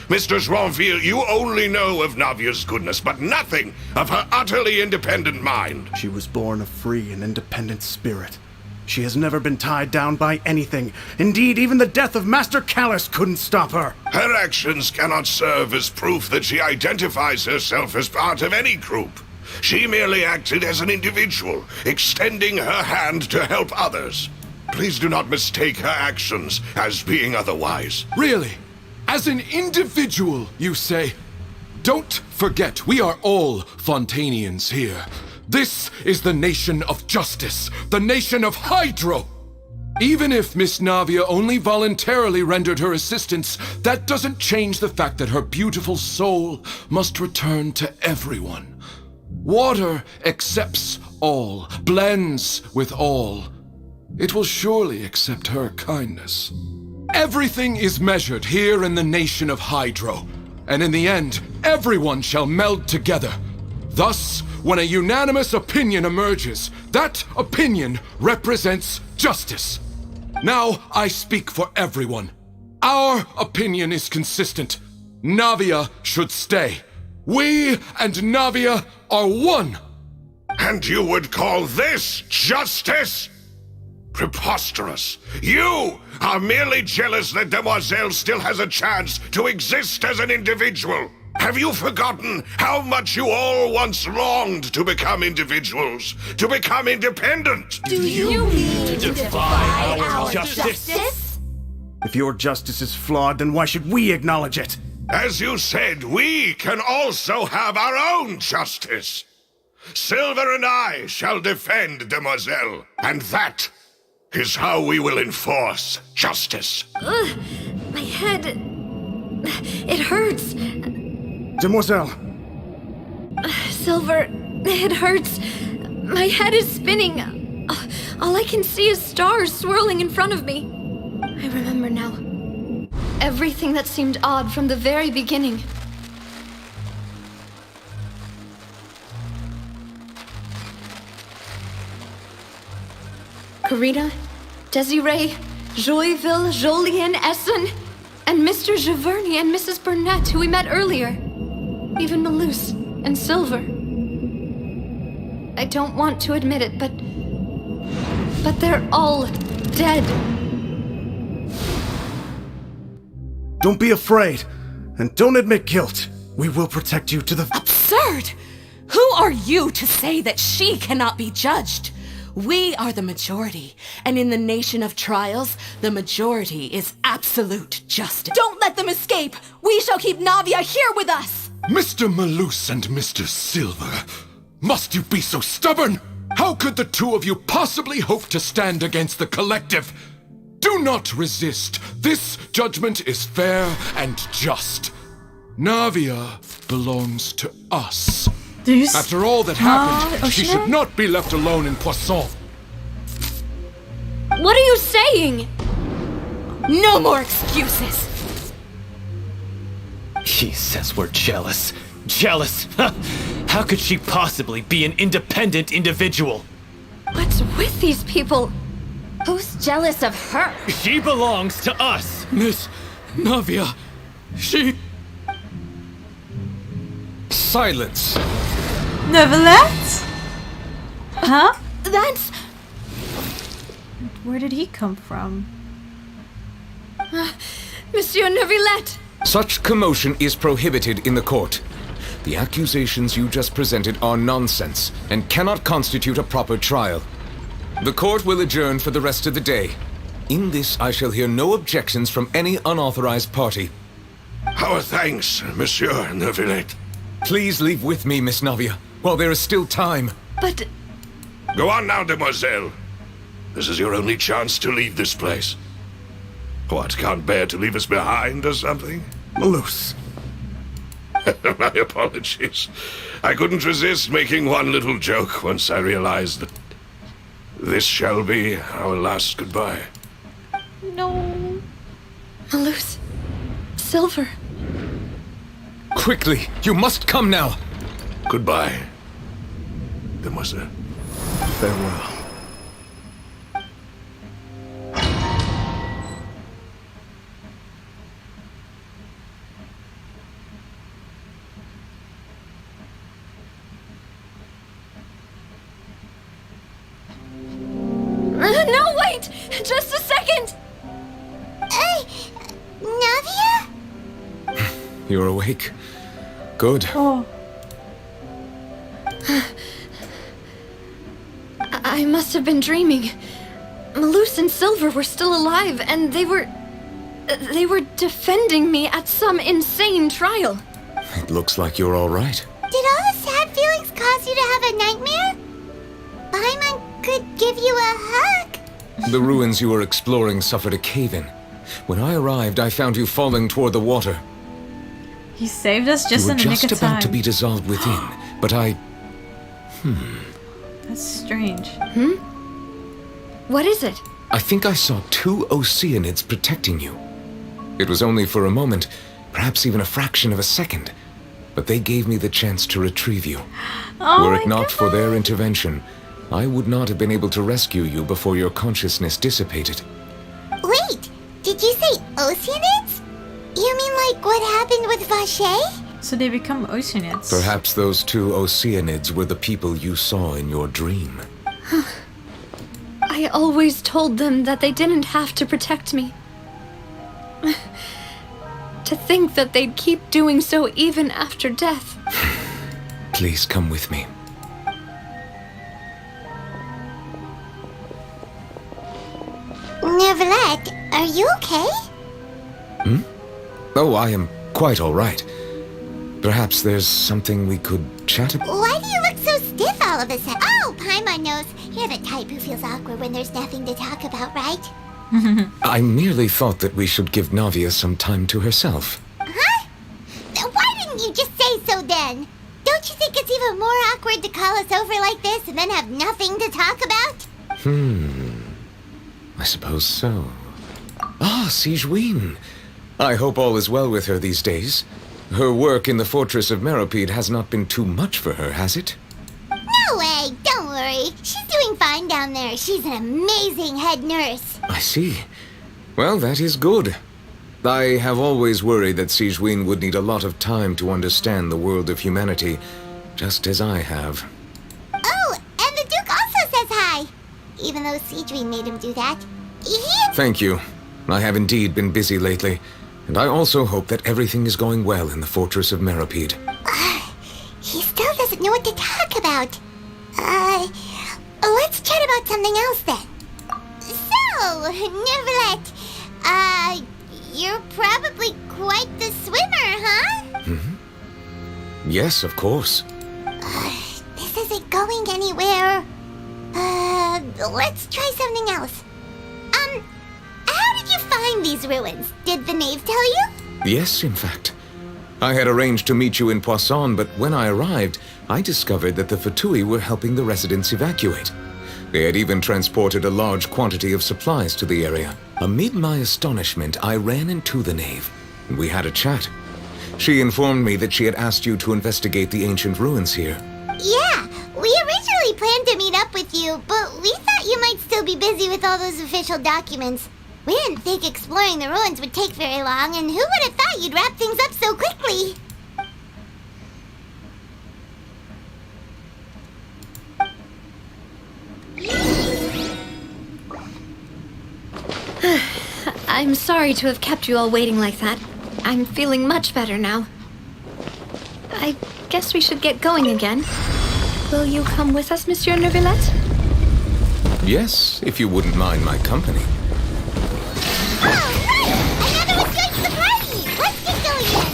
Mr. Joinville, you only know of Navia's goodness, but nothing of her utterly independent mind. She was born a free and independent spirit. She has never been tied down by anything. Indeed, even the death of Master Callus couldn't stop her. Her actions cannot serve as proof that she identifies herself as part of any group. She merely acted as an individual, extending her hand to help others. Please do not mistake her actions as being otherwise. Really? As an individual, you say? Don't forget, we are all Fontainians here. This is the nation of justice, the nation of Hydro. Even if Miss Navia only voluntarily rendered her assistance, that doesn't change the fact that her beautiful soul must return to everyone. Water accepts all, blends with all. It will surely accept her kindness. Everything is measured here in the nation of Hydro, and in the end, everyone shall meld together. Thus, when a unanimous opinion emerges, that opinion represents justice. Now I speak for everyone. Our opinion is consistent. Navia should stay. We and Navia are one. And you would call this justice? Preposterous. You are merely jealous that Demoiselle still has a chance to exist as an individual. Have you forgotten how much you all once longed to become individuals, to become independent? Do you mean to defy our justice? If your justice is flawed, then why should we acknowledge it? As you said, we can also have our own justice. Silver and I shall defend Demoiselle, and that is how we will enforce justice. Ugh, my head... It hurts. Demoiselle! Silver, it hurts. My head is spinning. All I can see is stars swirling in front of me. I remember now. Everything that seemed odd from the very beginning. Karina, Desiree, Joyville, Jolien, Essen, and Mr. Giverny and Mrs. Burnett, who we met earlier. Even Malus and Silver. I don't want to admit it, but they're all dead. Don't be afraid, and don't admit guilt. We will protect you to the... Absurd! Who are you to say that she cannot be judged? We are the majority, and in the nation of trials, the majority is absolute justice. Don't let them escape! We shall keep Navia here with us! Mr. Malus and Mr. Silver, must you be so stubborn? How could the two of you possibly hope to stand against the collective? Do not resist. This judgment is fair and just. Navia belongs to us. After all that happened, she should not be left alone in Poisson. What are you saying? No more excuses. He says we're jealous. Jealous? How could she possibly be an independent individual? What's with these people? Who's jealous of her? She belongs to us. Miss Navia, she... Silence. Neverlet? Huh? That's... Where did he come from? Monsieur Neuvillette! Such commotion is prohibited in the court. The accusations you just presented are nonsense and cannot constitute a proper trial. The court will adjourn for the rest of the day. In this, I shall hear no objections from any unauthorized party. Our thanks, Monsieur Neuvillette. Please leave with me, Miss Navia, while there is still time. But... Go on now, Demoiselle. This is your only chance to leave this place. What, can't bear to leave us behind or something? Malus. My apologies. I couldn't resist making one little joke once I realized that this shall be our last goodbye. No. Malus. Silver. Quickly, you must come now. Goodbye, Demoiselle. Farewell. No, wait! Just a second! Hey, Navia? You're awake. Good. Oh. I must have been dreaming. Malus and Silver were still alive, and they were defending me at some insane trial. It looks like you're all right. Did all the sad feelings cause you to have a nightmare? Paimon could give you a hug. The ruins you were exploring suffered a cave-in. When I arrived, I found you falling toward the water. He saved us just in the nick of time. You were just about to be dissolved within, but I... That's strange. What is it? I think I saw 2 Oceanids protecting you. It was only for a moment, perhaps even a fraction of a second, but they gave me the chance to retrieve you. Were it not for their intervention, I would not have been able to rescue you before your consciousness dissipated. Wait, did you say Oceanids? You mean like what happened with Vache? So they become Oceanids. Perhaps those 2 Oceanids were the people you saw in your dream. I always told them that they didn't have to protect me. To think that they'd keep doing so even after death. Please come with me. Neverlet, are you okay? Oh, I am quite all right. Perhaps there's something we could chat about? Why do you look so stiff all of a sudden? Oh, Paimon knows. You're the type who feels awkward when there's nothing to talk about, right? I merely thought that we should give Navia some time to herself. Huh? Why didn't you just say so then? Don't you think it's even more awkward to call us over like this and then have nothing to talk about? I suppose so. Ah, Sigewinne. I hope all is well with her these days. Her work in the Fortress of Meropide has not been too much for her, has it? No way, don't worry. She's doing fine down there. She's an amazing head nurse. I see. Well, that is good. I have always worried that Sigewinne would need a lot of time to understand the world of humanity, just as I have. Oh, and the Duke also says hi. Even though Sigewinne made him do that. Thank you. I have indeed been busy lately, and I also hope that everything is going well in the Fortress of Meropide. He still doesn't know what to talk about. Let's chat about something else then. So, Neverlet, you're probably quite the swimmer, huh? Yes, of course. This isn't going anywhere. Let's try something else. How did you find these ruins? Did the knave tell you? Yes, in fact. I had arranged to meet you in Poisson, but when I arrived, I discovered that the Fatui were helping the residents evacuate. They had even transported a large quantity of supplies to the area. Amid my astonishment, I ran into the knave, and we had a chat. She informed me that she had asked you to investigate the ancient ruins here. Yeah, we originally planned to meet up with you, but we thought you might still be busy with all those official documents. We didn't think exploring the ruins would take very long, and who would have thought you'd wrap things up so quickly? I'm sorry to have kept you all waiting like that. I'm feeling much better now. I guess we should get going again. Will you come with us, Monsieur Neuvillette? Yes, if you wouldn't mind my company. Another one joins the party! Let's get going then!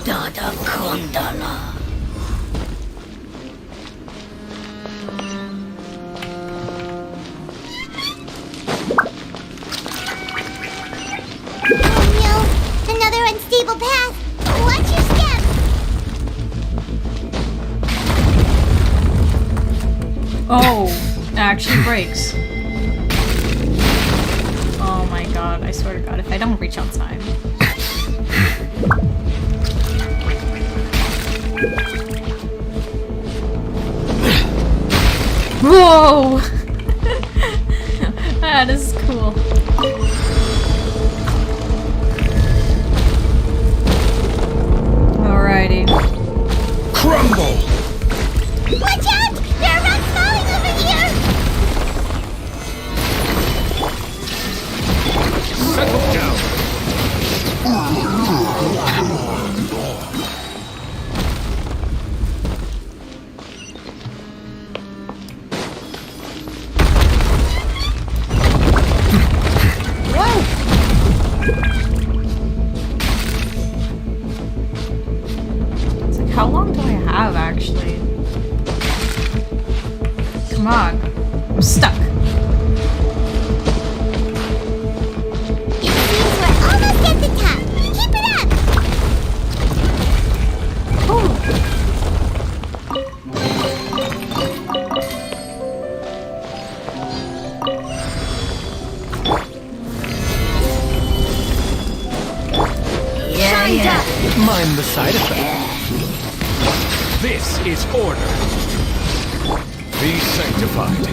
Dada Kondala. Oh no! Another unstable path! Watch your step! Oh, it actually breaks. Oh my god, I swear to god, if I don't reach on time. Whoa! That is cool. Alrighty. Crumble! Watch out! There are rocks falling over here! Settle down! on. I'm stuck. It seems we're almost at the top. Keep it up! Mind the side effect. This is order. Be sanctified.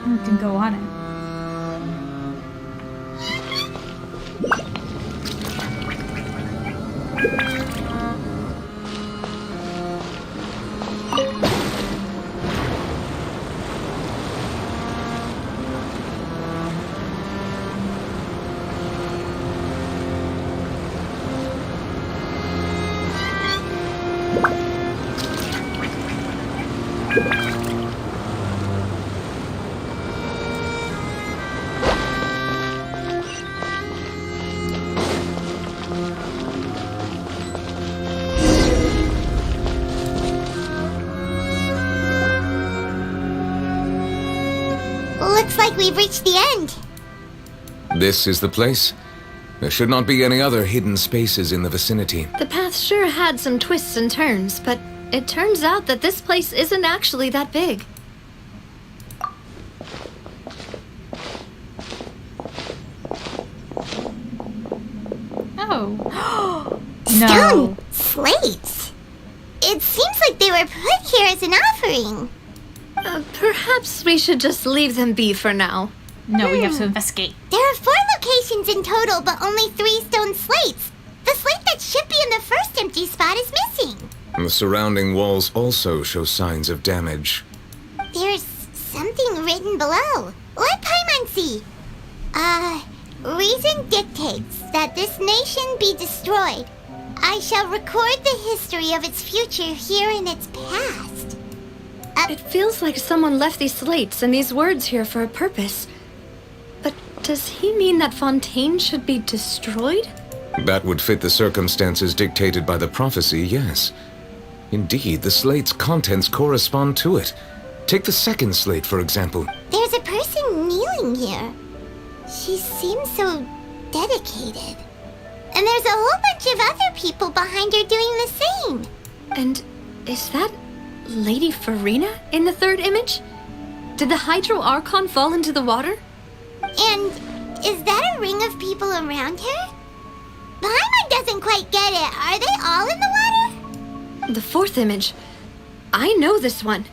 We can go on it. Looks like we've reached the end. This is the place? There should not be any other hidden spaces in the vicinity. The path sure had some twists and turns, but it turns out that this place isn't actually that big. Oh. Stone slates. It seems like they were put here as an offering. Perhaps we should just leave them be for now. No, we have to investigate. There are 4 locations in total, but only 3 stone slates. The slate that should be in the first empty spot is missing. The surrounding walls also show signs of damage. There's something written below. Let Paimon see. Reason dictates that this nation be destroyed. I shall record the history of its future here in its past. It feels like someone left these slates and these words here for a purpose. But does he mean that Fontaine should be destroyed? That would fit the circumstances dictated by the prophecy, yes. Indeed, the slate's contents correspond to it. Take the second slate, for example. There's a person kneeling here. She seems so dedicated. And there's a whole bunch of other people behind her doing the same. And is that Lady FURINA in the third image? Did the Hydro Archon fall into the water? And is that a ring of people around her? Paimon doesn't quite get it. Are they all in the water? The fourth image. I know this one.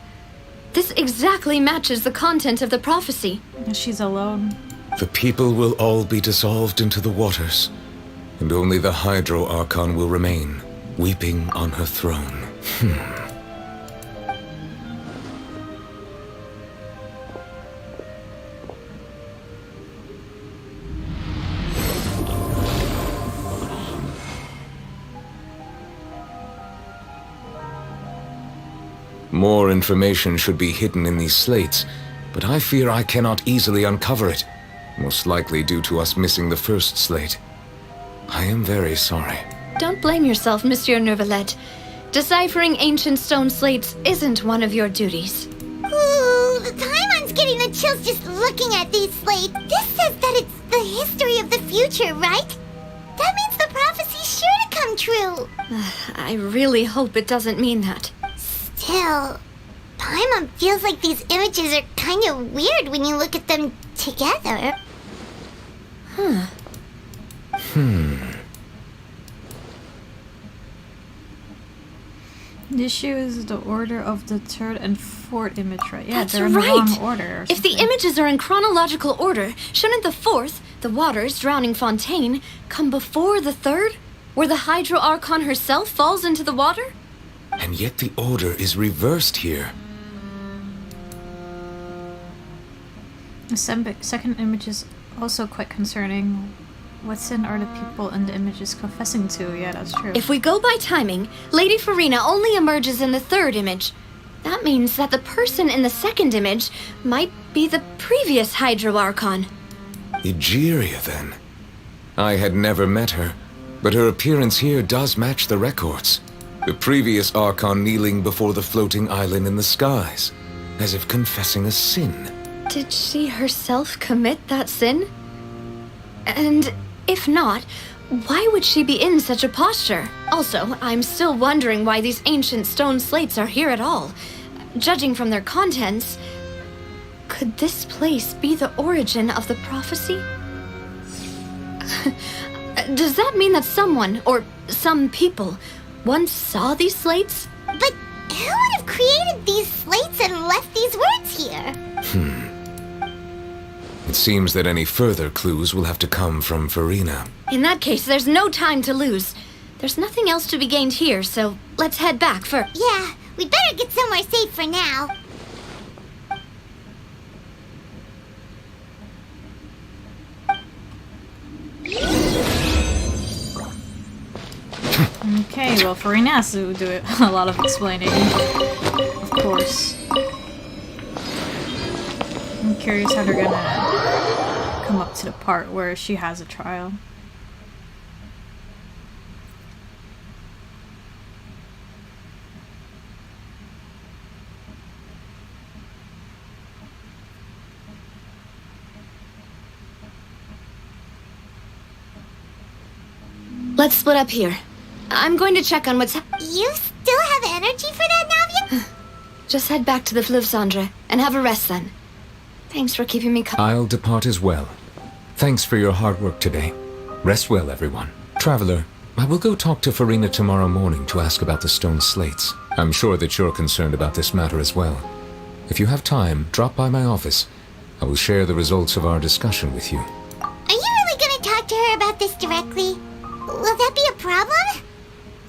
This exactly matches the content of the prophecy. She's alone. The people will all be dissolved into the waters, and only the Hydro Archon will remain, weeping on her throne. More information should be hidden in these slates, but I fear I cannot easily uncover it, most likely due to us missing the first slate. I am very sorry. Don't blame yourself, Monsieur Neuvillette. Deciphering ancient stone slates isn't one of your duties. Ooh, Paimon's getting the chills just looking at these slates. This says that it's the history of the future, right? That means the prophecy's sure to come true. I really hope it doesn't mean that. Still, Paimon feels like these images are kind of weird when you look at them together. The issue is the order of the third and fourth image, right? Yeah, That's they're in the right. wrong order. If the images are in chronological order, shouldn't the fourth, the waters drowning Fontaine, come before the third, where the Hydro Archon herself falls into the water? And yet the order is reversed here. The second image is also quite concerning. What sin are the people in the images confessing to? Yeah, that's true. If we go by timing, Lady FURINA only emerges in the third image. That means that the person in the second image might be the previous Hydro Archon. Egeria, then. I had never met her, but her appearance here does match the records. The previous Archon kneeling before the floating island in the skies, as if confessing a sin. Did she herself commit that sin? And if not, why would she be in such a posture? Also, I'm still wondering why these ancient stone slates are here at all. Judging from their contents, could this place be the origin of the prophecy? Does that mean that someone, or some people, once saw these slates? But who would have created these slates and left these words here? It seems that any further clues will have to come from FURINA. In that case, there's no time to lose. There's nothing else to be gained here, so let's head back first. Yeah, we'd better get somewhere safe for now. Okay, well, FURINA has to do a lot of explaining, of course. I'm curious how they're gonna come up to the part where she has a trial. Let's split up here. I'm going to check on what's You still have energy for that, Navia? Just head back to the Fleuve Cendre and have a rest then. Thanks for keeping me I'll depart as well. Thanks for your hard work today. Rest well, everyone. Traveler, I will go talk to FURINA tomorrow morning to ask about the stone slates. I'm sure that you're concerned about this matter as well. If you have time, drop by my office. I will share the results of our discussion with you. Are you really gonna talk to her about this directly? Will that be a problem?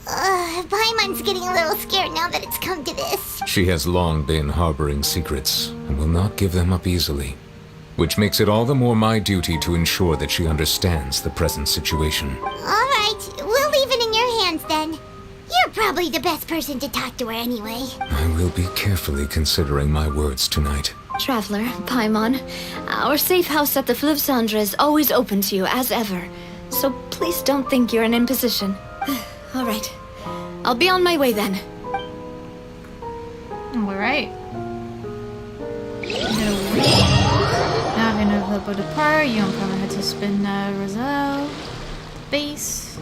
Paimon's getting a little scared now that it's come to this. She has long been harboring secrets and will not give them up easily, which makes it all the more my duty to ensure that she understands the present situation. Alright, we'll leave it in your hands then. You're probably the best person to talk to her anyway. I will be carefully considering my words tonight. Traveler, Paimon, our safe house at the Fleuve Cendre is always open to you as ever, so please don't think you're an imposition. All right, I'll be on my way then. All right. Now in a little depart, you don't probably have to spin Roselle base.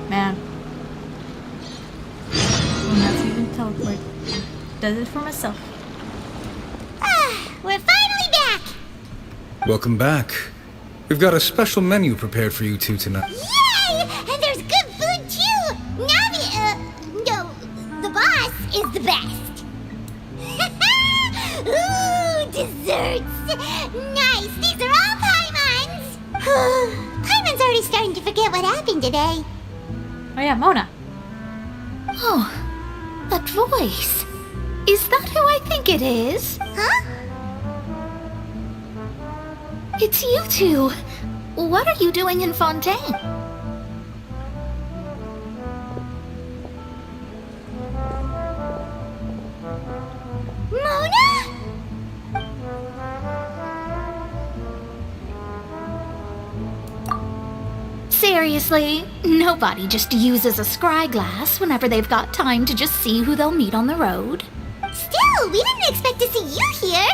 Man. I'm not even teleport. Does it for myself. We're finally back! Welcome back. We've got a special menu prepared for you two tonight. Yay! And there's good food too! No, the boss is the best. Ooh, desserts! Nice! These are all Paimon's! Paimon's already starting to forget what happened today. Oh yeah, Mona. Oh, that voice. Is that who I think it is? Huh? It's you two. What are you doing in Fontaine? Mona? Seriously, nobody just uses a scry glass whenever they've got time to just see who they'll meet on the road. Still, we didn't expect to see you here.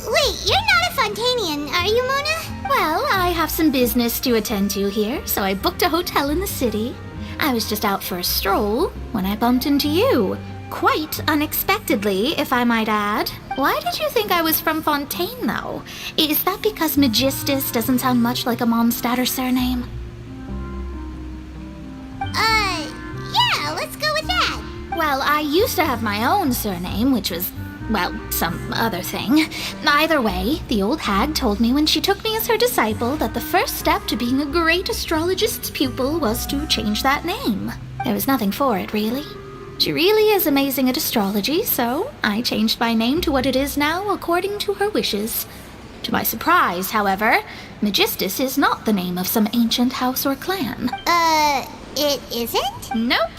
Wait, you're not a Fontainian, are you, Mona? Well, I have some business to attend to here, so I booked a hotel in the city. I was just out for a stroll when I bumped into you. Quite unexpectedly, if I might add. Why did you think I was from Fontaine, though? Is that because Magistus doesn't sound much like a Mondstadt surname? Yeah, let's go with that. Well, I used to have my own surname, which was, well, some other thing. Either way, the old hag told me when she took me as her disciple that the first step to being a great astrologist's pupil was to change that name. There was nothing for it, really. She really is amazing at astrology, so I changed my name to what it is now according to her wishes. To my surprise, however, Megistus is not the name of some ancient house or clan. It isn't? Nope.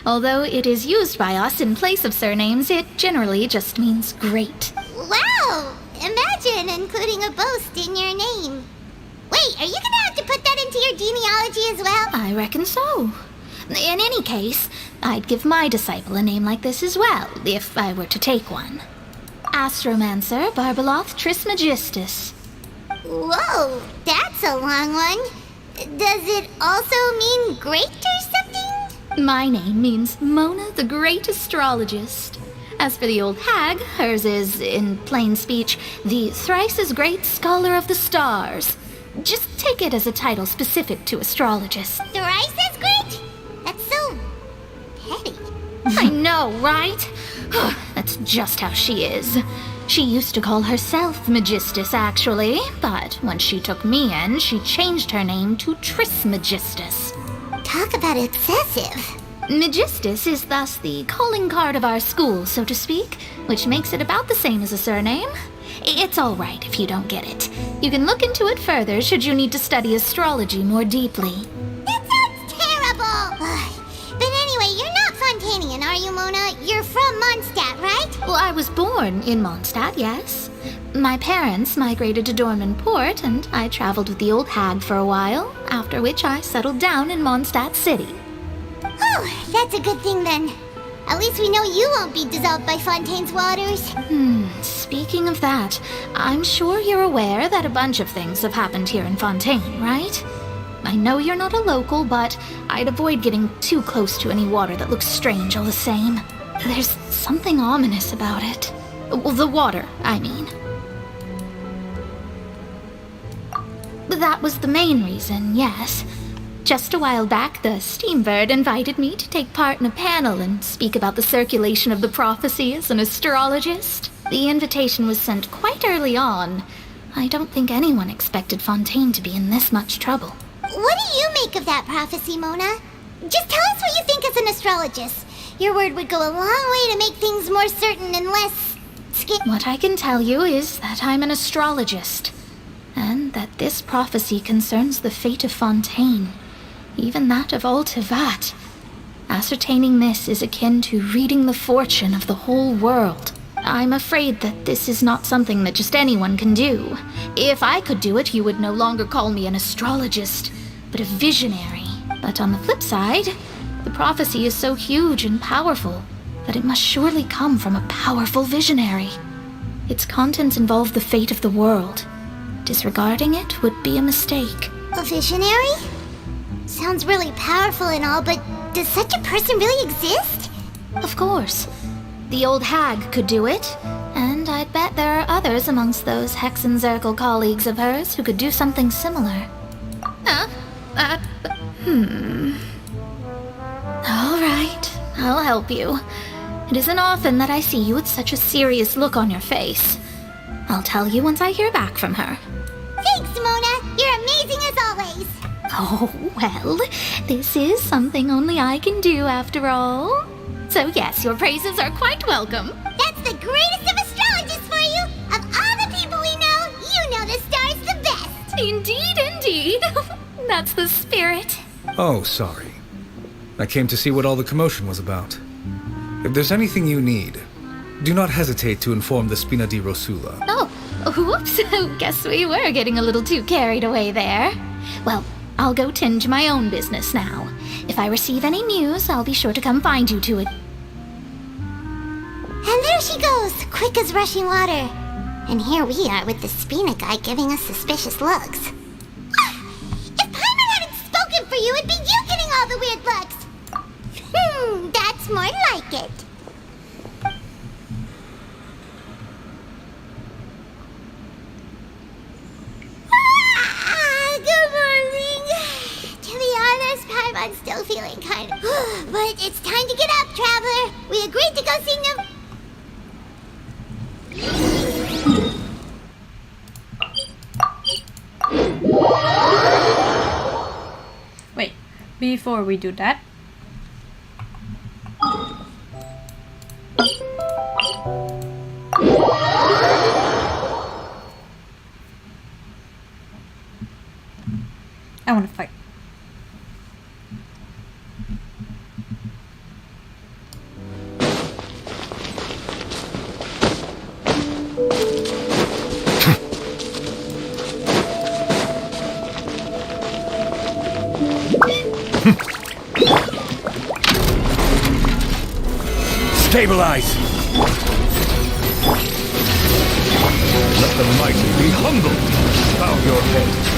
Although it is used by us in place of surnames, it generally just means great. Wow! Imagine including a boast in your name. Wait, are you gonna have to put that into your genealogy as well? I reckon so. In any case, I'd give my disciple a name like this as well, if I were to take one. Astromancer Barbeloth Trismegistus. Whoa, that's a long one. Does it also mean great or something? My name means Mona the Great Astrologist. As for the old hag, hers is, in plain speech, the thrice as great scholar of the stars. Just take it as a title specific to astrologists. Thrice as great? That's so petty. I know, right? That's just how she is. She used to call herself Megistus, actually, but when she took me in, she changed her name to Trismegistus. Talk about excessive. Megistus is thus the calling card of our school, so to speak, which makes it about the same as a surname. It's all right if you don't get it. You can look into it further should you need to study astrology more deeply. That sounds terrible! But anyway, you're not Fontainian, are you, Mona? You're from Mondstadt, right? Well, I was born in Mondstadt, yes. My parents migrated to Dorman Port, and I traveled with the old hag for a while, after which I settled down in Mondstadt City. Oh, that's a good thing then. At least we know you won't be dissolved by Fontaine's waters. Speaking of that, I'm sure you're aware that a bunch of things have happened here in Fontaine, right? I know you're not a local, but I'd avoid getting too close to any water that looks strange all the same. There's something ominous about it. Well, the water, I mean. That was the main reason, yes. Just a while back, the Steambird invited me to take part in a panel and speak about the circulation of the prophecy as an astrologist. The invitation was sent quite early on. I don't think anyone expected Fontaine to be in this much trouble. What do you make of that prophecy, Mona? Just tell us what you think as an astrologist. Your word would go a long way to make things more certain and less... What I can tell you is that I'm an astrologist, and that this prophecy concerns the fate of Fontaine, even that of all Tevat. Ascertaining this is akin to reading the fortune of the whole world. I'm afraid that this is not something that just anyone can do. If I could do it, you would no longer call me an astrologist, but a visionary. But on the flip side, the prophecy is so huge and powerful that it must surely come from a powerful visionary. Its contents involve the fate of the world. Disregarding it would be a mistake. A visionary? Sounds really powerful and all, but does such a person really exist? Of course. The old hag could do it, and I'd bet there are others amongst those Hexenzirkel colleagues of hers who could do something similar. All right, I'll help you. It isn't often that I see you with such a serious look on your face. I'll tell you once I hear back from her. Thanks, Mona. You're amazing as always. Oh, well, this is something only I can do after all. So yes, your praises are quite welcome. That's the greatest of astrologists for you! Of all the people we know, you know the star's the best! Indeed, indeed. That's the spirit. Oh, sorry. I came to see what all the commotion was about. If there's anything you need, do not hesitate to inform the Spina di Rosula. Oh, whoops. Guess we were getting a little too carried away there. Well, I'll go tend to my own business now. If I receive any news, I'll be sure to come find you to it. And there she goes, quick as rushing water. And here we are with the Spina guy giving us suspicious looks. If Paimon hadn't spoken for you, it'd be you getting all the weird looks. That's more like it. Good morning. To be honest, Paimon's still feeling kind of... But it's time to get up, traveler. We agreed to go see Wait, before we do that, I want to fight. Stabilize! Let the mighty be humble! Bow your head.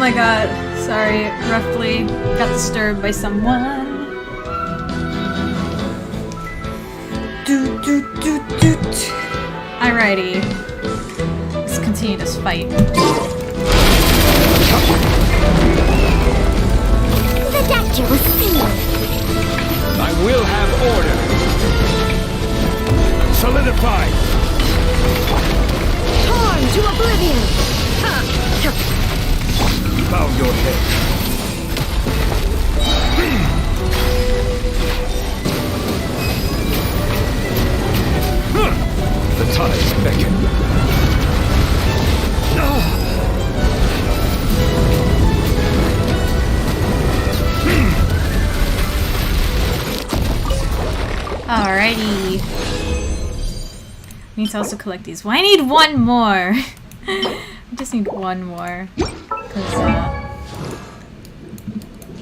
my god. Sorry, roughly got disturbed by someone. Alrighty. Let's continue this fight. The doctor was sealed. I will have order. Solidify. Torn to oblivion! Bow your head. The tides beckon. Alrighty. Need to also collect these. Well, I need one more. I just need one more. Because,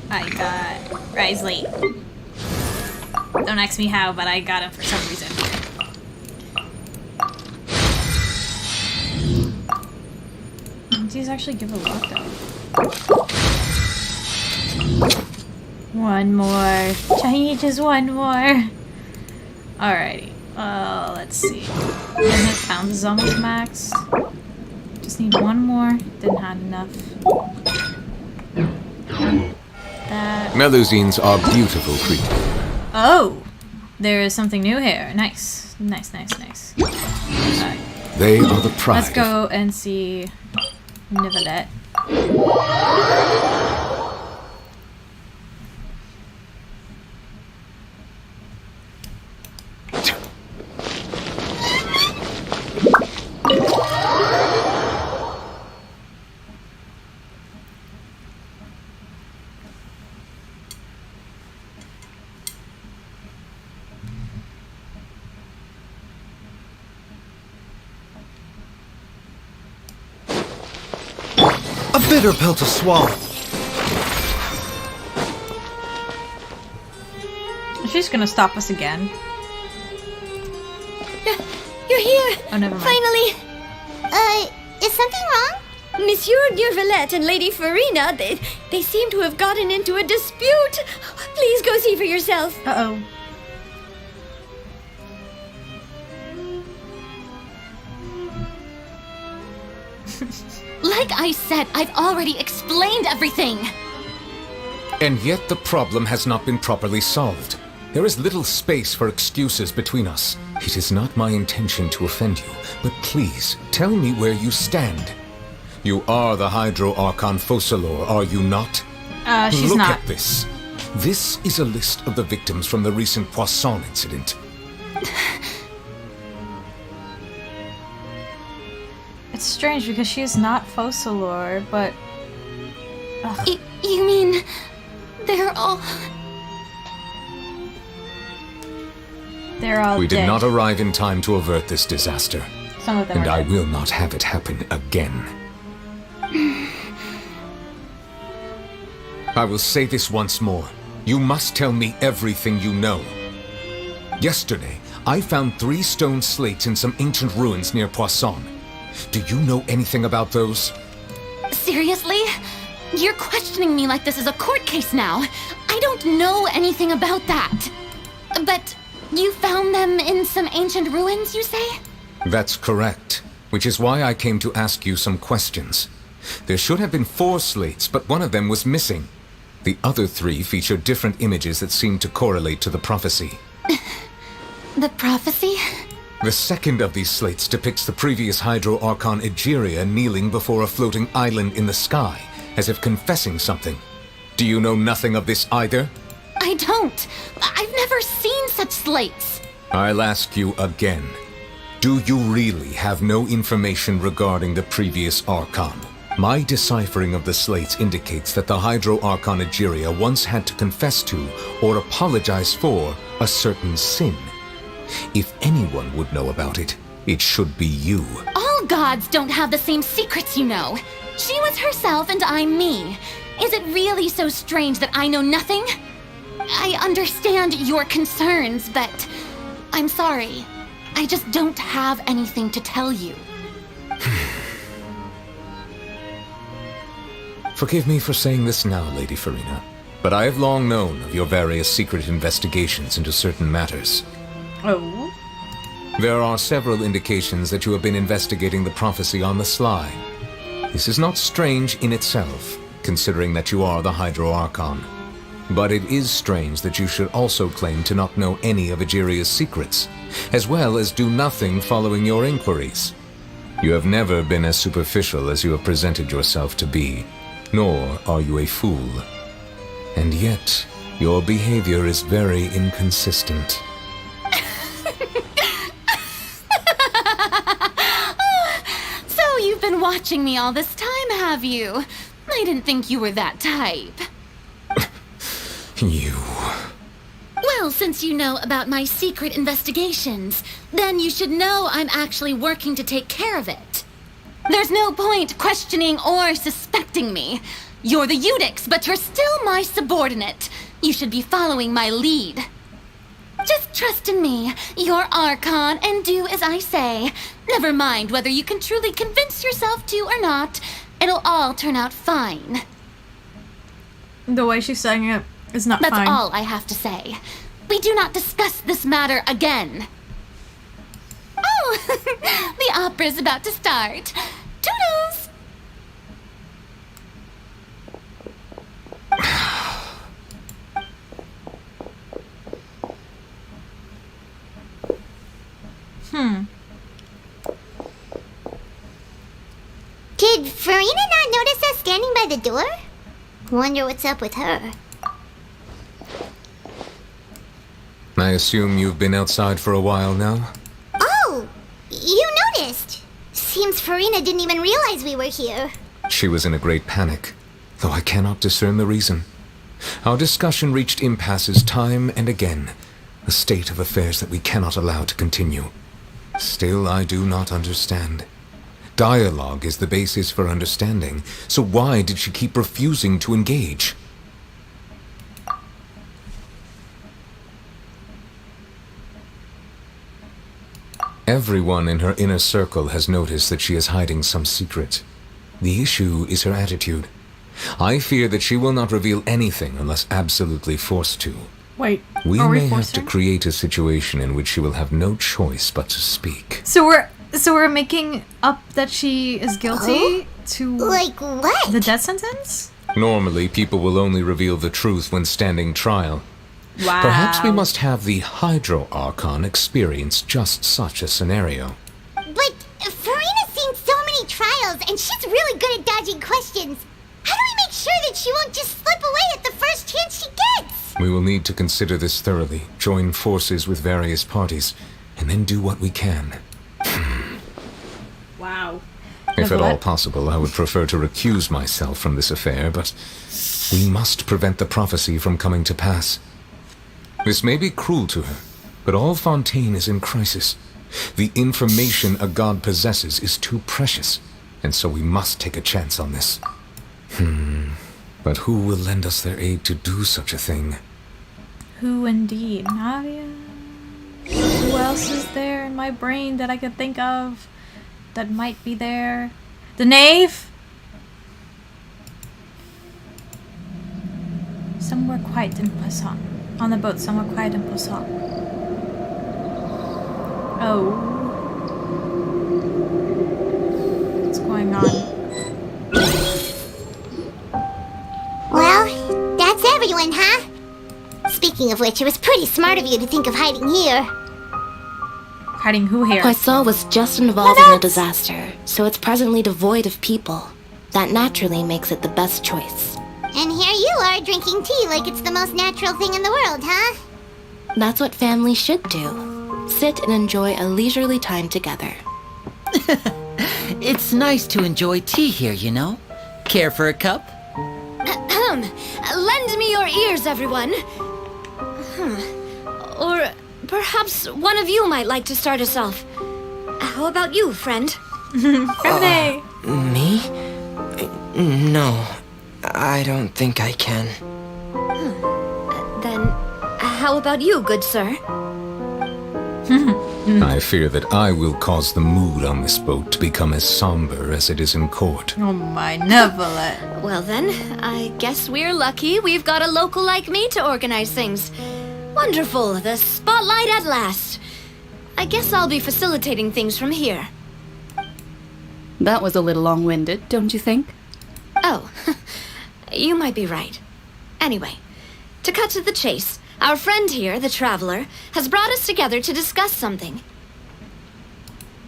I got Rise late. Don't ask me how, but I got him for some reason. These actually give a lot, though. One more. Shiny, just one more. Alrighty. Let's see. Internet pounds is almost maxed. Just need one more. Didn't have enough. That. Melusines are beautiful creatures. Oh! There is something new here. Nice. Nice, nice, nice. Alright. They are the pride. Let's go and see Nivelette. A bitter pill to swallow. She's gonna stop us again. You're here! Oh, never mind. Finally! Is something wrong? Monsieur Neuvillette and Lady FURINA, they seem to have gotten into a dispute. Please go see for yourself. Uh-oh. Like I said, I've already explained everything. And yet the problem has not been properly solved. There is little space for excuses between us. It is not my intention to offend you, but please, tell me where you stand. You are the Hydro Archon Focalor, are you not? She's Look not. at this. This is a list of the victims from the recent Poisson incident. It's strange because she is not Focalor, but... You mean... they're all... They're all We dead. did not arrive in time to avert this disaster. Some of them And are I dead. will not have it happen again. I will say this once more. You must tell me everything you know. Yesterday, I found 3 stone slates in some ancient ruins near Poisson. Do you know anything about those? Seriously? You're questioning me like this is a court case now. I don't know anything about that. But you found them in some ancient ruins, you say? That's correct, which is why I came to ask you some questions. There should have been 4 slates, but one of them was missing. The other 3 feature different images that seem to correlate to the prophecy. The prophecy? The second of these slates depicts the previous Hydro Archon Egeria kneeling before a floating island in the sky, as if confessing something. Do you know nothing of this either? I don't. I've never seen such slates. I'll ask you again. Do you really have no information regarding the previous Archon? My deciphering of the slates indicates that the Hydro Archon Egeria once had to confess to, or apologize for, a certain sin. If anyone would know about it, it should be you. All gods don't have the same secrets, you know. She was herself and I'm me. Is it really so strange that I know nothing? I understand your concerns, but I'm sorry. I just don't have anything to tell you. Forgive me for saying this now, Lady FURINA, but I have long known of your various secret investigations into certain matters. Oh? There are several indications that you have been investigating the prophecy on the sly. This is not strange in itself, considering that you are the Hydro Archon. But it is strange that you should also claim to not know any of Egeria's secrets, as well as do nothing following your inquiries. You have never been as superficial as you have presented yourself to be, nor are you a fool. And yet, your behavior is very inconsistent. So you've been watching me all this time, have you? I didn't think you were that type. You... Well, since you know about my secret investigations, then you should know I'm actually working to take care of it. There's no point questioning or suspecting me. You're the Eudex, but you're still my subordinate. You should be following my lead. Just trust in me, you're Archon, and do as I say. Never mind whether you can truly convince yourself to or not. It'll all turn out fine. The way she's saying it is not fine. That's all I have to say. We do not discuss this matter again. Oh, the opera's about to start. Toodles! Did FURINA not notice us standing by the door? Wonder what's up with her. I assume you've been outside for a while now? Oh! You noticed! Seems FURINA didn't even realize we were here. She was in a great panic, though I cannot discern the reason. Our discussion reached impasses time and again, a state of affairs that we cannot allow to continue. Still, I do not understand. Dialogue is the basis for understanding, so why did she keep refusing to engage? Everyone in her inner circle has noticed that she is hiding some secret. The issue is her attitude. I fear that she will not reveal anything unless absolutely forced to. Wait, we are we may have forcing? to create a situation in which she will have no choice but to speak. So we're making up that she is guilty to Like what? the death sentence? Normally, people will only reveal the truth when standing trial. Wow. Perhaps we must have the Hydro Archon experience just such a scenario. But FURINA's seen so many trials, and she's really good at dodging questions. How do we make sure that she won't just slip away at the first chance she gets? We will need to consider this thoroughly, join forces with various parties, and then do what we can. Wow. If at all possible, I would prefer to recuse myself from this affair, but we must prevent the prophecy from coming to pass. This may be cruel to her, but all Fontaine is in crisis. The information a god possesses is too precious, and so we must take a chance on this. But who will lend us their aid to do such a thing? Who indeed? Navia? Who else is there in my brain that I could think of that might be there? The knave? Somewhere quiet in Poisson. On the boat, somewhere quiet in Poisson. Oh. What's going on? Well, that's everyone, huh? Speaking of which, it was pretty smart of you to think of hiding here. Hiding who here? Poisson was just involved in a disaster, so it's presently devoid of people. That naturally makes it the best choice. And here you are drinking tea like it's the most natural thing in the world, huh? That's what families should do. Sit and enjoy a leisurely time together. It's nice to enjoy tea here, you know? Care for a cup? Lend me your ears, everyone. Or perhaps one of you might like to start us off. How about you, friend? Me? No, I don't think I can. Then, how about you, good sir? I fear that I will cause the mood on this boat to become as somber as it is in court. Oh my Neverlet. Well then, I guess we're lucky we've got a local like me to organize things. Wonderful, the spotlight at last. I guess I'll be facilitating things from here. That was a little long-winded, don't you think? Oh, you might be right. Anyway, to cut to the chase, our friend here, the Traveler, has brought us together to discuss something.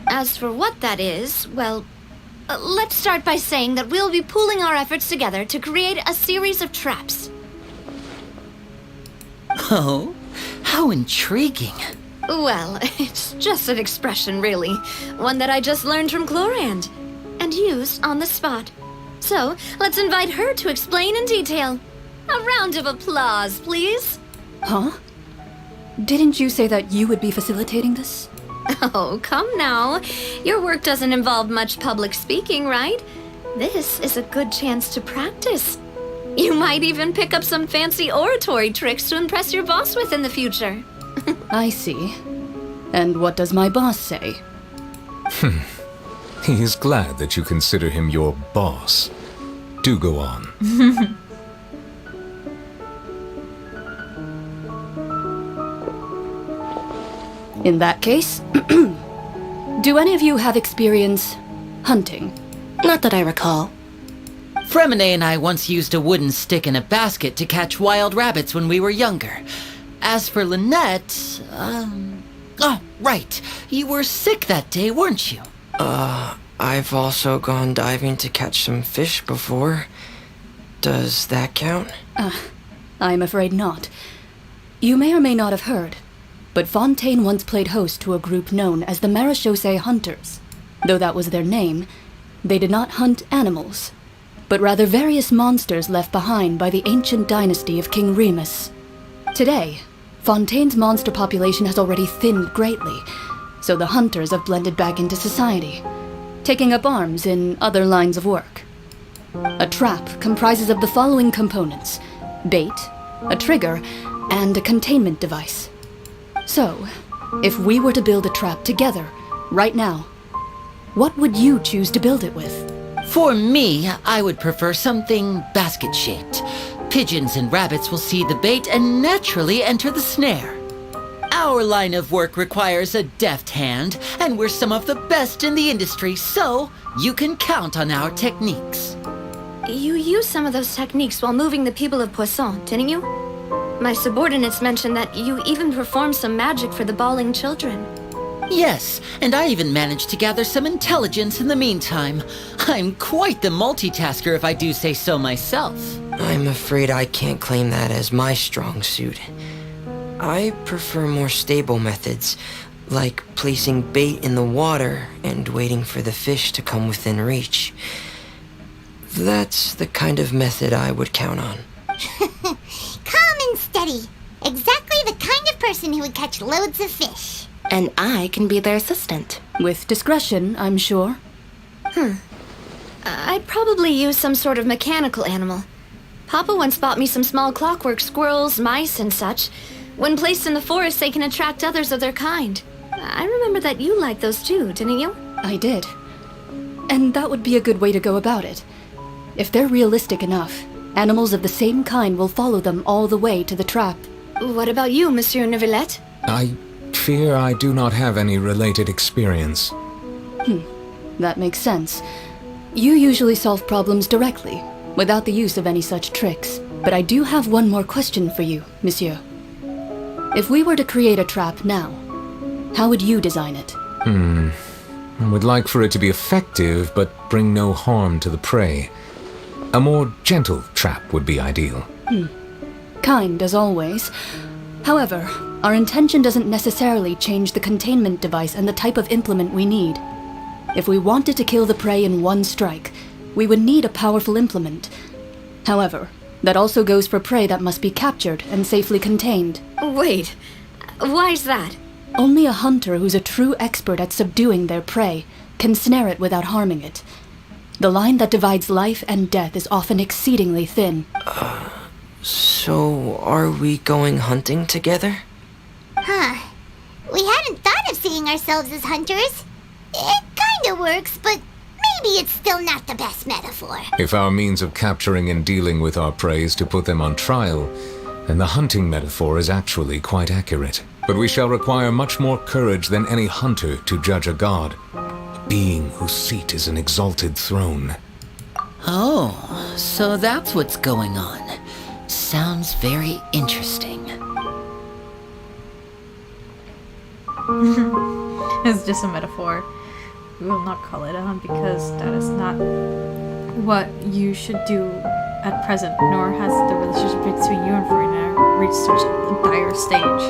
As for what that is, well, let's start by saying that we'll be pooling our efforts together to create a series of traps. Oh, how intriguing. Well, it's just an expression, really. One that I just learned from Chlorand, and used on the spot. So, let's invite her to explain in detail. A round of applause, please. Huh? Didn't you say that you would be facilitating this? Oh, come now. Your work doesn't involve much public speaking, right? This is a good chance to practice. You might even pick up some fancy oratory tricks to impress your boss with in the future. I see. And what does my boss say? He is glad that you consider him your boss. Do go on. In that case, do any of you have experience hunting? Not that I recall. Fremine and I once used a wooden stick in a basket to catch wild rabbits when we were younger. As for Lynette, oh, right. You were sick that day, weren't you? I've also gone diving to catch some fish before. Does that count? I'm afraid not. You may or may not have heard, but Fontaine once played host to a group known as the Marechaussee Hunters. Though that was their name, they did not hunt animals, but rather various monsters left behind by the ancient dynasty of King Remus. Today, Fontaine's monster population has already thinned greatly, so the hunters have blended back into society, taking up arms in other lines of work. A trap comprises of the following components: bait, a trigger, and a containment device. So, if we were to build a trap together, right now, what would you choose to build it with? For me, I would prefer something basket-shaped. Pigeons and rabbits will see the bait and naturally enter the snare. Our line of work requires a deft hand, and we're some of the best in the industry, so you can count on our techniques. You used some of those techniques while moving the people of Poisson, didn't you? My subordinates mentioned that you even performed some magic for the bawling children. Yes, and I even managed to gather some intelligence in the meantime. I'm quite the multitasker if I do say so myself. I'm afraid I can't claim that as my strong suit. I prefer more stable methods, like placing bait in the water and waiting for the fish to come within reach. That's the kind of method I would count on. Calm and steady. Exactly the kind of person who would catch loads of fish. And I can be their assistant. With discretion, I'm sure. I'd probably use some sort of mechanical animal. Papa once bought me some small clockwork squirrels, mice, and such. When placed in the forest, they can attract others of their kind. I remember that you liked those too, didn't you? I did. And that would be a good way to go about it. If they're realistic enough, animals of the same kind will follow them all the way to the trap. What about you, Monsieur Neuvillette? I fear I do not have any related experience. That makes sense. You usually solve problems directly, without the use of any such tricks. But I do have one more question for you, Monsieur. If we were to create a trap now, how would you design it? I would like for it to be effective, but bring no harm to the prey. A more gentle trap would be ideal. Kind, as always. However, our intention doesn't necessarily change the containment device and the type of implement we need. If we wanted to kill the prey in one strike, we would need a powerful implement. However, that also goes for prey that must be captured and safely contained. Wait, why's that? Only a hunter who's a true expert at subduing their prey can snare it without harming it. The line that divides life and death is often exceedingly thin. So are we going hunting together? Huh. We hadn't thought of seeing ourselves as hunters. It kinda works, but maybe it's still not the best metaphor. If our means of capturing and dealing with our prey is to put them on trial, then the hunting metaphor is actually quite accurate. But we shall require much more courage than any hunter to judge a god, a being whose seat is an exalted throne. Oh, so that's what's going on. Sounds very interesting. It's just a metaphor. We will not call it a hunt because that is not what you should do at present, nor has the relationship between you and FURINA reached such a dire stage.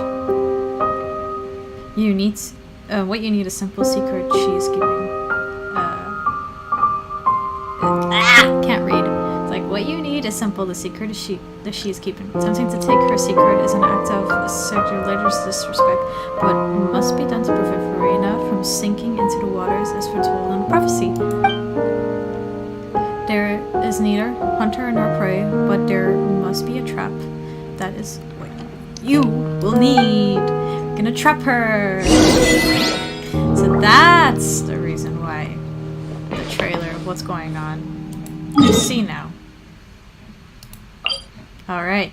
You need, what you need is simple secret she is keeping. Can't read. It's like, what you need is simple, the secret that she is keeping. Attempting to take her secret is an act of sacrilegious disrespect, but must be done to prevent FURINA from sinking into the waters as foretold in the prophecy. There is neither hunter nor prey, but there must be a trap. That is what you will need. We're gonna trap her. So that's the reason why the trailer of what's going on. You see now. Alright.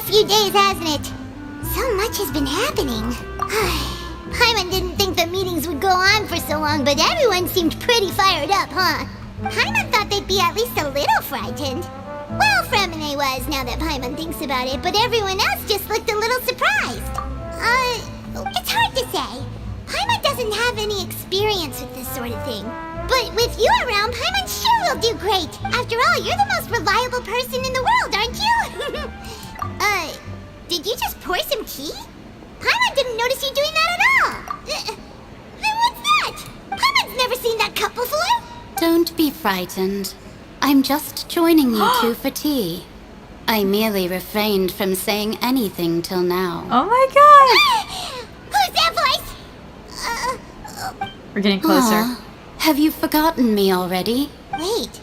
Few days, hasn't it? So much has been happening. Paimon didn't think the meetings would go on for so long, but everyone seemed pretty fired up, huh? Paimon thought they'd be at least a little frightened. Well, Fremine was, now that Paimon thinks about it, but everyone else just looked a little surprised. It's hard to say. Paimon doesn't have any experience with this sort of thing. But with you around, Paimon sure will do great. After all, you're the most reliable person in the world, aren't you? Did you just pour some tea? Paimon didn't notice you doing that at all. What's that? Paimon's never seen that cup before. Don't be frightened. I'm just joining you two for tea. I merely refrained from saying anything till now. Oh my god! Who's that voice? We're getting closer. Have you forgotten me already? Wait.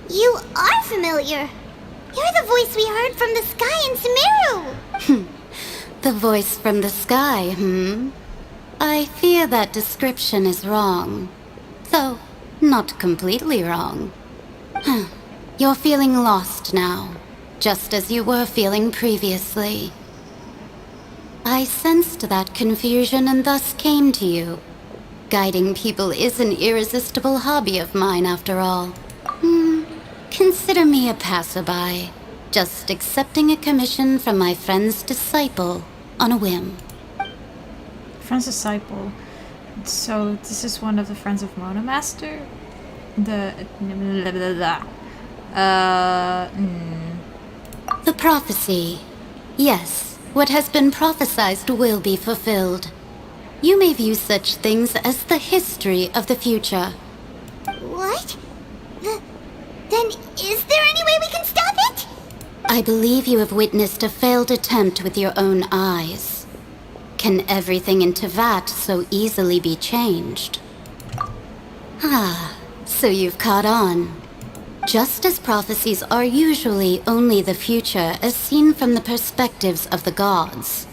You are familiar. You're the voice we heard from the sky in Sumeru. The voice from the sky, I fear that description is wrong. Though, not completely wrong. You're feeling lost now, just as you were feeling previously. I sensed that confusion and thus came to you. Guiding people is an irresistible hobby of mine, after all. Consider me a passerby, just accepting a commission from my friend's disciple on a whim. Friend's disciple. So this is one of the friends of Mona Master? The prophecy. Yes, what has been prophesied will be fulfilled. You may view such things as the history of the future. What? Then is there any way we can stop it? I believe you have witnessed a failed attempt with your own eyes. Can everything in Tevat so easily be changed? So you've caught on. Just as prophecies are usually only the future as seen from the perspectives of the gods,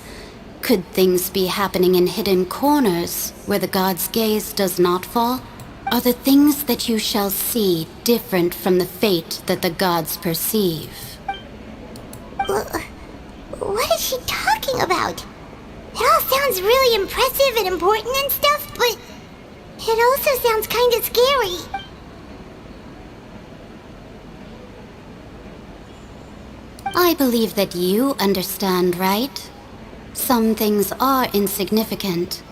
could things be happening in hidden corners where the god's gaze does not fall? Are the things that you shall see different from the fate that the gods perceive? What is she talking about? It all sounds really impressive and important and stuff, but it also sounds kind of scary. I believe that you understand, right? Some things are insignificant,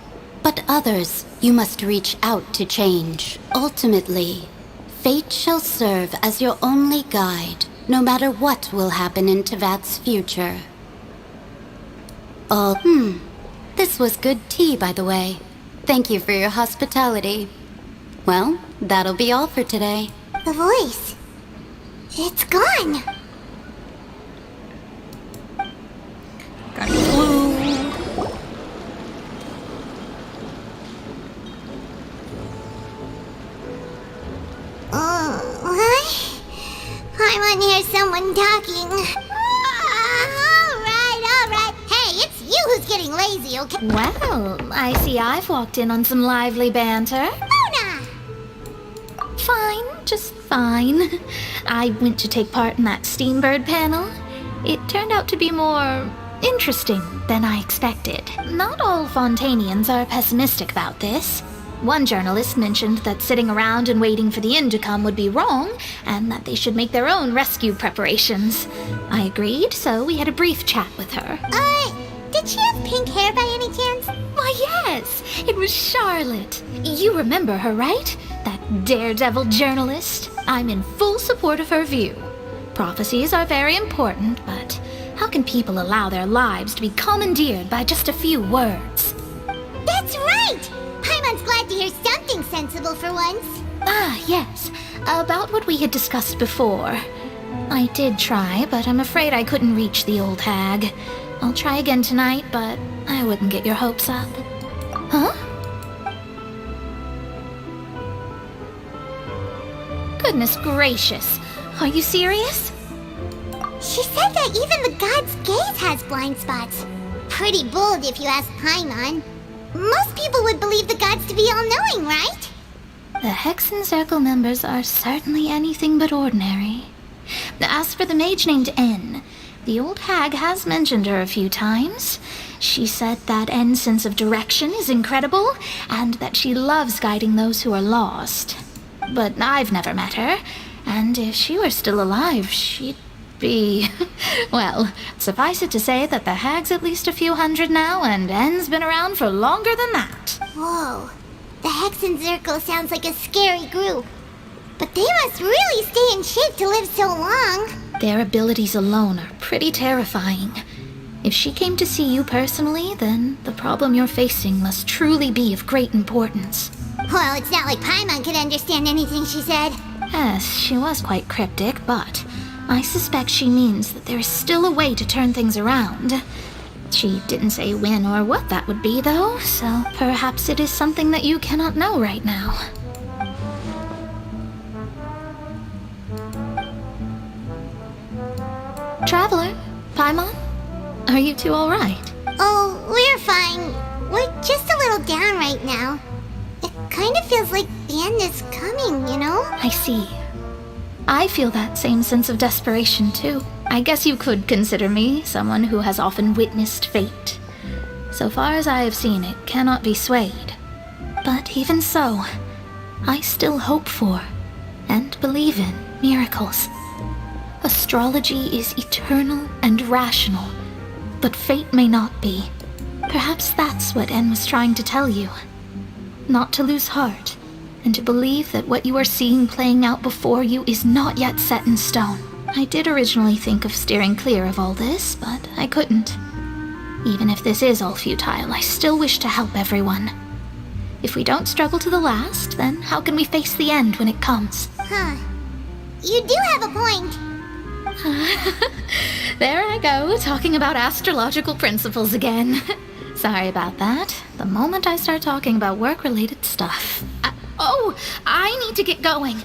But others you must reach out to change. Ultimately, fate shall serve as your only guide, no matter what will happen in Tevat's future. Oh, this was good tea, by the way. Thank you for your hospitality. Well, that'll be all for today. The voice. It's gone. Got blue. What? I want to hear someone talking. Alright. Hey, it's you who's getting lazy, okay? Well, I see I've walked in on some lively banter. Mona! Fine, just fine. I went to take part in that Steambird panel. It turned out to be more interesting than I expected. Not all Fontainians are pessimistic about this. One journalist mentioned that sitting around and waiting for the end to come would be wrong, and that they should make their own rescue preparations. I agreed, so we had a brief chat with her. Did she have pink hair by any chance? Why, yes! It was Charlotte. You remember her, right? That daredevil journalist. I'm in full support of her view. Prophecies are very important, but how can people allow their lives to be commandeered by just a few words? That's right! Paimon's glad to hear something sensible for once. Ah, yes. About what we had discussed before. I did try, but I'm afraid I couldn't reach the old hag. I'll try again tonight, but I wouldn't get your hopes up. Huh? Goodness gracious. Are you serious? She said that even the god's gaze has blind spots. Pretty bold if you ask Paimon. Most people would believe the gods to be all-knowing, right? The Hexen Circle members are certainly anything but ordinary. As for the mage named N, the old hag has mentioned her a few times. She said that N's sense of direction is incredible, and that she loves guiding those who are lost. But I've never met her, and if she were still alive, she'd be... Well, suffice it to say that the hag's at least a few hundred now, and N's been around for longer than that. Whoa. The Hexen Circle sounds like a scary group. But they must really stay in shape to live so long. Their abilities alone are pretty terrifying. If she came to see you personally, then the problem you're facing must truly be of great importance. Well, it's not like Paimon could understand anything she said. Yes, she was quite cryptic, but I suspect she means that there is still a way to turn things around. She didn't say when or what that would be, though, so perhaps it is something that you cannot know right now. Traveler, Paimon, are you two all right? Oh, we're fine. We're just a little down right now. It kind of feels like the end is coming, you know? I see. I feel that same sense of desperation, too. I guess you could consider me someone who has often witnessed fate. So far as I have seen, it cannot be swayed. But even so, I still hope for, and believe in, miracles. Astrology is eternal and rational, but fate may not be. Perhaps that's what En was trying to tell you. Not to lose heart, and to believe that what you are seeing playing out before you is not yet set in stone. I did originally think of steering clear of all this, but I couldn't. Even if this is all futile, I still wish to help everyone. If we don't struggle to the last, then how can we face the end when it comes? Huh. You do have a point. There I go, talking about astrological principles again. Sorry about that. The moment I start talking about work-related stuff... I need to get going.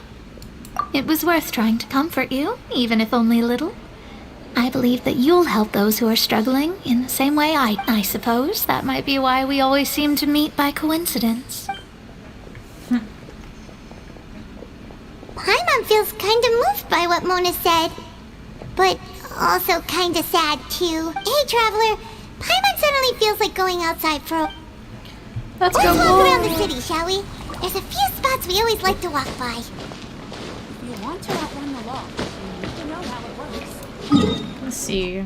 It was worth trying to comfort you, even if only a little. I believe that you'll help those who are struggling in the same way I suppose that might be why we always seem to meet by coincidence. Paimon feels kind of moved by what Mona said. But also kind of sad, too. Hey, Traveler. Paimon suddenly feels like going outside for a... Let's walk go. around the city, shall we? There's a few spots we always like to walk by. If you want to outrun the law, you need to know how it works. Let's see.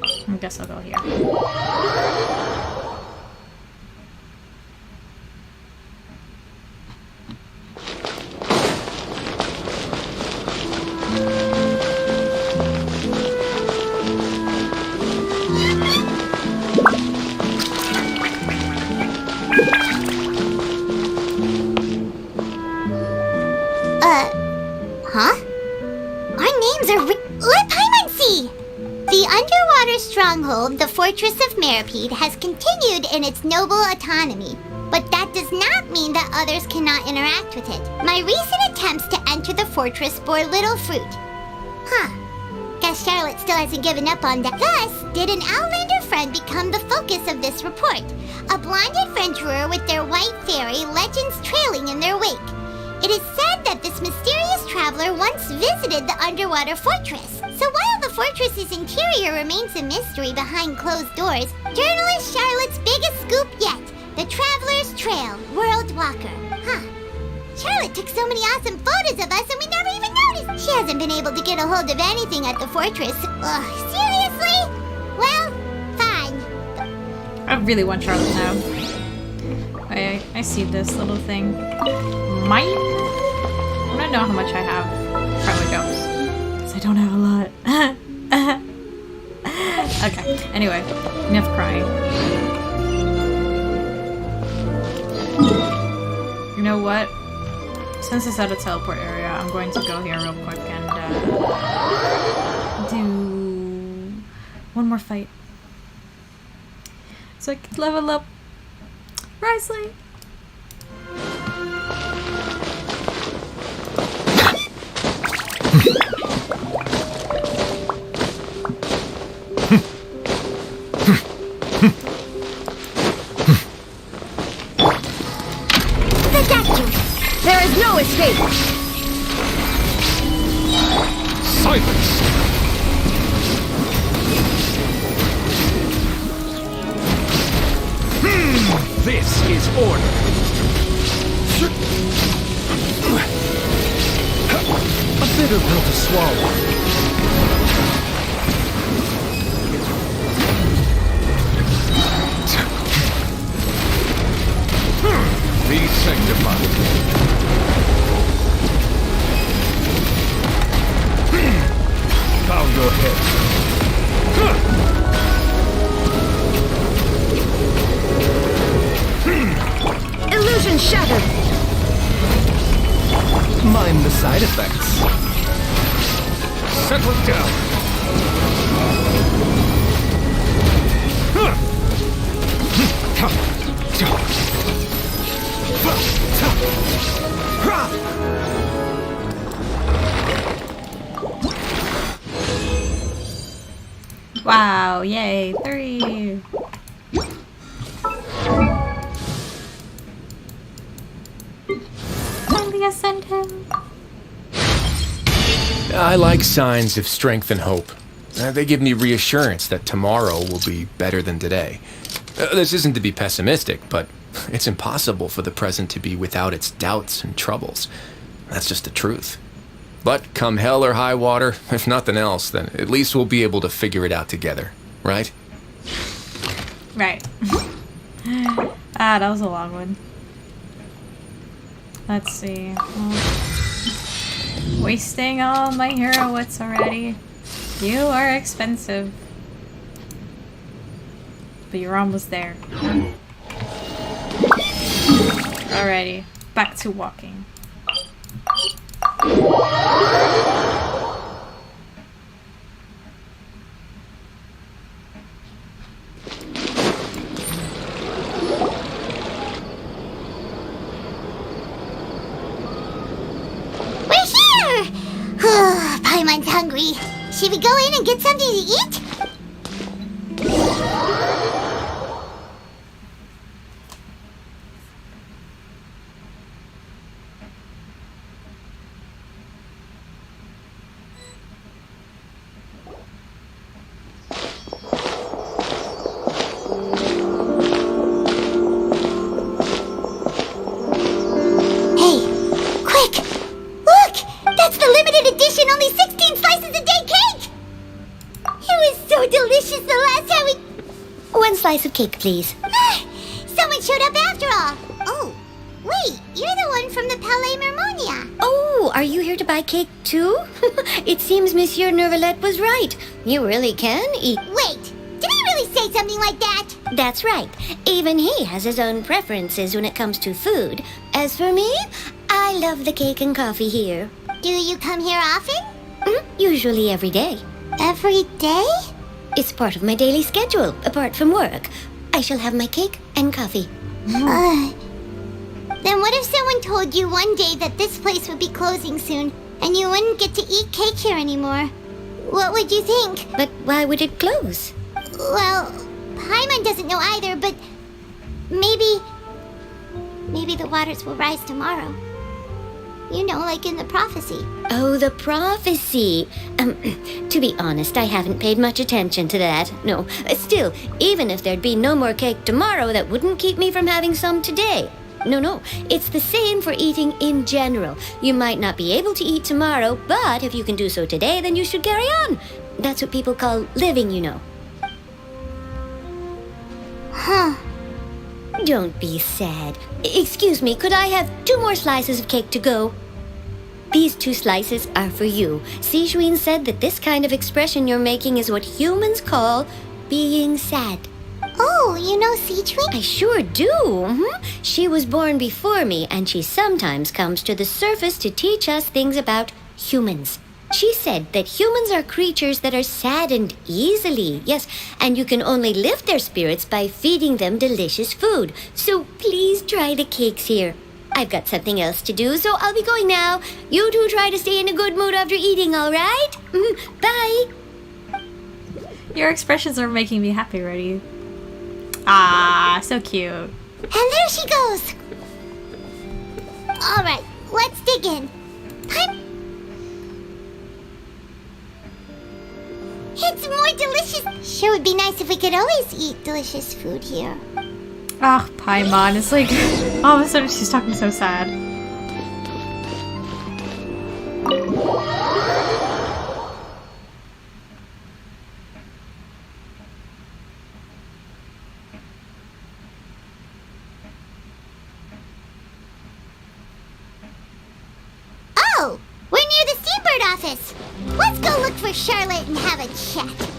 I guess I'll go here. underwater stronghold, the Fortress of Meripede, has continued in its noble autonomy. But that does not mean that others cannot interact with it. My recent attempts to enter the fortress bore little fruit. Guess Charlotte still hasn't given up on that. Thus, did an Outlander friend become the focus of this report? A blind adventurer with their white fairy, legends trailing in their wake. It is said that this mysterious traveler once visited the underwater fortress. So while the fortress's interior remains a mystery behind closed doors, journalist Charlotte's biggest scoop yet, the Traveler's Trail, World Walker. Charlotte took so many awesome photos of us and we never even noticed. She hasn't been able to get a hold of anything at the fortress. Ugh, seriously? Well, fine. I really want Charlotte now. I see this little thing. Mine? I don't know how much I have. Probably don't. Because I don't have a lot. Okay, anyway. Enough crying. You know what? Since it's at a teleport area, I'm going to go here real quick and do one more fight. So I can level up Risley. There is no escape! Silence! This is order! A bitter pill to swallow. Be sanctified. Bow your head. Illusion shattered! Mind the side effects. Settle down. Wow, yay, 3. Finally ascend him. I like signs of strength and hope. They give me reassurance that tomorrow will be better than today. This isn't to be pessimistic, but it's impossible for the present to be without its doubts and troubles. That's just the truth. But come hell or high water, if nothing else, then at least we'll be able to figure it out together, right? Right. That was a long one. Let's see. Wasting all my hero wits already. You are expensive. But you're almost there. Alrighty, back to walking. Paimon's hungry. Should we go in and get something to eat? Only 16 slices a day cake! It was so delicious the last time we... 1 slice of cake, please. Someone showed up after all. Oh, wait, you're the one from the Palais Mermonia. Oh, are you here to buy cake too? It seems Monsieur Neuvillette was right. You really can eat... Wait, did I really say something like that? That's right. Even he has his own preferences when it comes to food. As for me, I love the cake and coffee here. Do you come here often? Usually every day. Every day? It's part of my daily schedule, apart from work. I shall have my cake and coffee. Then what if someone told you one day that this place would be closing soon, and you wouldn't get to eat cake here anymore? What would you think? But why would it close? Well, Paimon doesn't know either, but maybe the waters will rise tomorrow. You know, like in the prophecy. Oh, the prophecy. To be honest, I haven't paid much attention to that. No, still, even if there'd be no more cake tomorrow, that wouldn't keep me from having some today. No, it's the same for eating in general. You might not be able to eat tomorrow, but if you can do so today, then you should carry on. That's what people call living, you know. Huh. Don't be sad. Excuse me, could I have 2 more slices of cake to go? These 2 slices are for you. Sijuin said that this kind of expression you're making is what humans call being sad. Oh, you know Sijuin? I sure do. She was born before me, and she sometimes comes to the surface to teach us things about humans. She said that humans are creatures that are saddened easily, yes, and you can only lift their spirits by feeding them delicious food. So please try the cakes here. I've got something else to do, so I'll be going now. You 2 try to stay in a good mood after eating, all right? Bye. Your expressions are making me happy already. Ah, so cute. And there she goes. All right, let's dig in. It's more delicious. Sure would be nice if we could always eat delicious food here. Oh, Paimon. It's like, all of a sudden she's talking so sad. Oh, we're near the Seabird office. Let's go look for Charlotte and have a chat.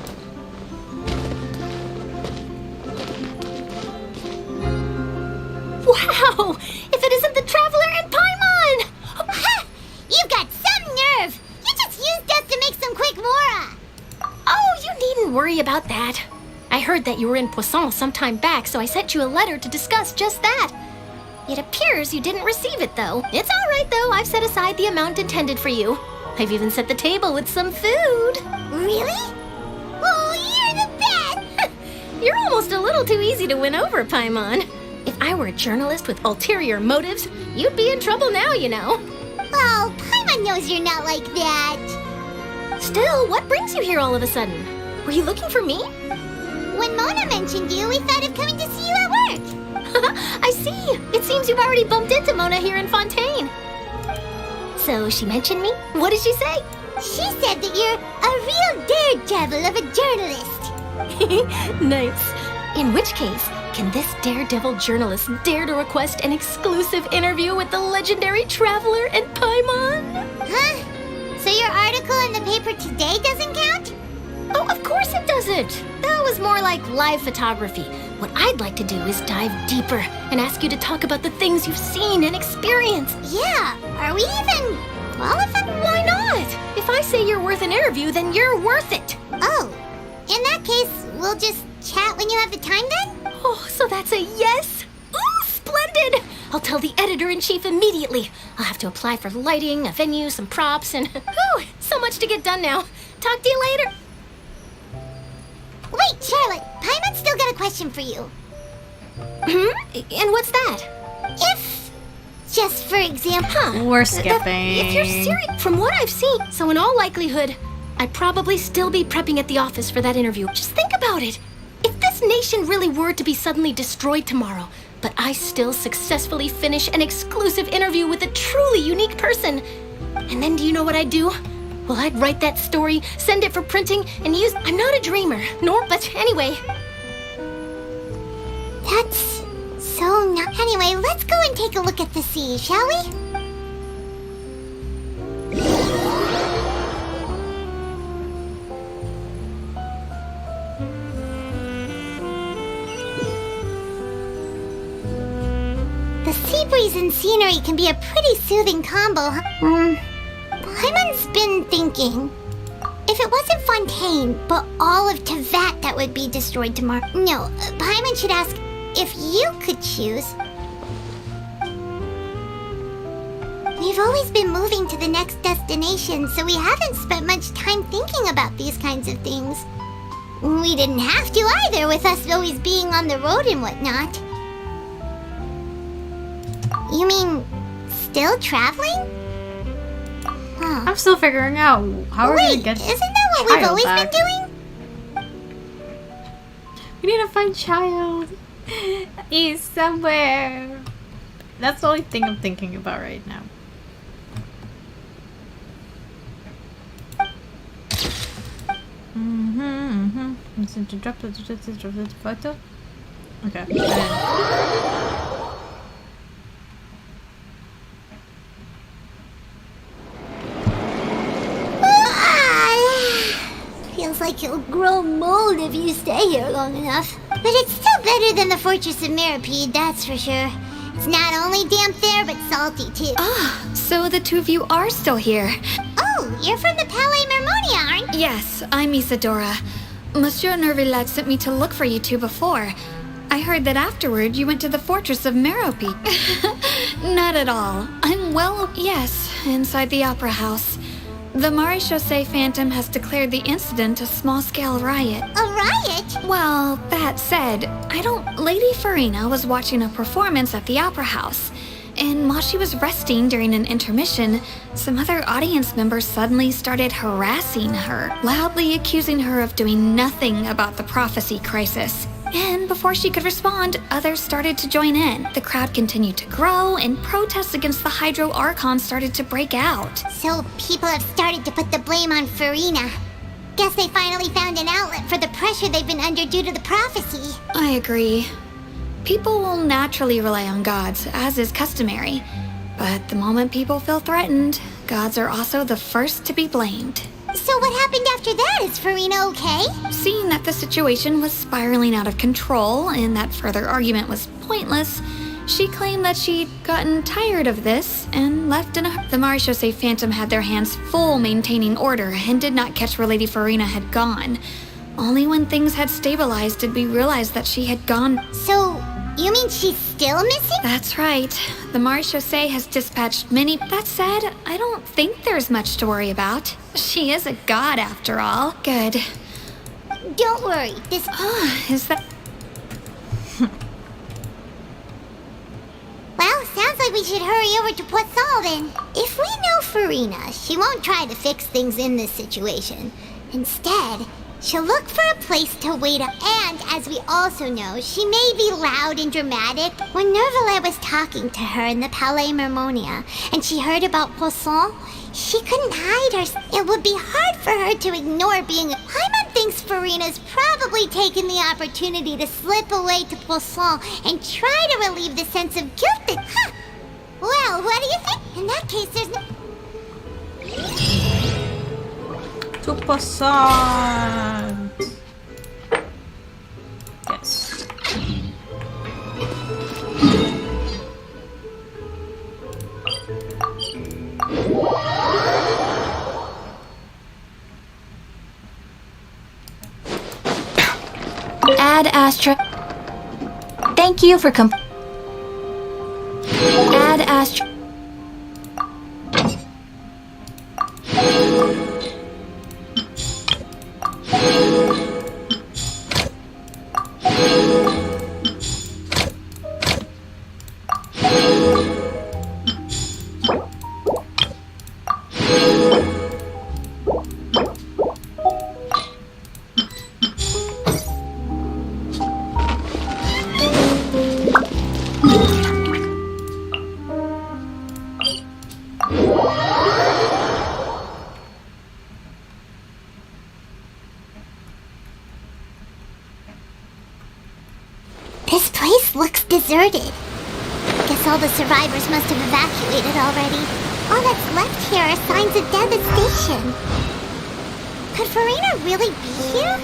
Wow! If it isn't the Traveler and Paimon! Ha! You've got some nerve! You just used us to make some quick mora! Oh, you needn't worry about that. I heard that you were in Poisson some time back, so I sent you a letter to discuss just that. It appears you didn't receive it, though. It's all right, though. I've set aside the amount intended for you. I've even set the table with some food. Really? Oh, you're the best! You're almost a little too easy to win over, Paimon. If I were a journalist with ulterior motives, you'd be in trouble now, you know. Oh, Paimon knows you're not like that. Still, what brings you here all of a sudden? Were you looking for me? When Mona mentioned you, we thought of coming to see you at work. I see. It seems you've already bumped into Mona here in Fontaine. So she mentioned me? What did she say? She said that you're a real daredevil of a journalist. Nice. In which case, can this daredevil journalist dare to request an exclusive interview with the legendary Traveler and Paimon? Huh? So your article in the paper today doesn't count? Oh, of course it doesn't. That was more like live photography. What I'd like to do is dive deeper and ask you to talk about the things you've seen and experienced. Yeah, are we even qualified? Why not? If I say you're worth an interview, then you're worth it. Oh, in that case, we'll just chat when you have the time then? Oh, so that's a yes? Ooh, splendid! I'll tell the editor-in-chief immediately. I'll have to apply for lighting, a venue, some props, and whew, so much to get done now. Talk to you later. Wait, Charlotte, Paimon's still got a question for you. And what's that? If, just for example... We're skipping. If you're serious, from what I've seen, so in all likelihood, I'd probably still be prepping at the office for that interview. Just think about it. If this nation really were to be suddenly destroyed tomorrow, but I still successfully finish an exclusive interview with a truly unique person, and then do you know what I'd do? Well, I'd write that story, send it for printing, and use... I'm not a dreamer, but anyway. That's so not... Anyway, let's go and take a look at the sea, shall we? The sea breeze and scenery can be a pretty soothing combo, huh? Paimon's been thinking, if it it wasn't Fontaine, but all of Tevat that would be destroyed tomorrow. No, Paimon should ask if you could choose. We've always been moving to the next destination, so we haven't spent much time thinking about these kinds of things. We didn't have to either, with us always being on the road and whatnot. You mean, still traveling? Huh. I'm still figuring out how we're gonna get. Isn't that what we've always been doing? We need to find Child. He's somewhere. That's the only thing I'm thinking about right now. Listen to drop the photo. Okay. Feels like you'll grow mold if you stay here long enough. But it's still better than the Fortress of Meripede, that's for sure. It's not only damp there, but salty too. Ah, so the two of you are still here. Oh, you're from the Palais Mermonia, aren't you? Yes, I'm Isadora. Monsieur Nervilat sent me to look for you two before. I heard that afterward you went to the Fortress of Meripede. Not at all. Yes, inside the Opera House. The Maréchaussée Phantom has declared the incident a small-scale riot. A riot? Well, that said, Lady FURINA was watching a performance at the Opera House, and while she was resting during an intermission, some other audience members suddenly started harassing her, loudly accusing her of doing nothing about the prophecy crisis. And before she could respond, others started to join in. The crowd continued to grow, and protests against the Hydro Archon started to break out. So people have started to put the blame on FURINA. Guess they finally found an outlet for the pressure they've been under due to the prophecy. I agree. People will naturally rely on gods, as is customary. But the moment people feel threatened, gods are also the first to be blamed. So what happened after that? Is FURINA okay? Seeing that the situation was spiraling out of control and that further argument was pointless, she claimed that she'd gotten tired of this and left in a hurry. The Maréchaussée Phantom had their hands full maintaining order and did not catch where Lady FURINA had gone. Only when things had stabilized did we realize that she had gone. So, you mean she's still missing? That's right. The Maréchaussée has dispatched many. That said, I don't think there's much to worry about. She is a god after all. Good. Don't worry, this... is that... Well, sounds like we should hurry over to Poisson then. If we know FURINA, she won't try to fix things in this situation. Instead, she'll look for a place to wait up. And, as we also know, she may be loud and dramatic. When Nervalet was talking to her in the Palais Mermonia, and she heard about Poisson, she couldn't hide her. It would be hard for her to ignore being... Paimon thinks FURINA's probably taken the opportunity to slip away to Poisson and try to relieve the sense of guilt that... Huh. Well, what do you think? In that case, there's no... To Poisson. Yes. Add Astra. Thank you for Add Astra. This place looks deserted. Guess all the survivors must have evacuated already. All that's left here are signs of devastation. Could FURINA really be here?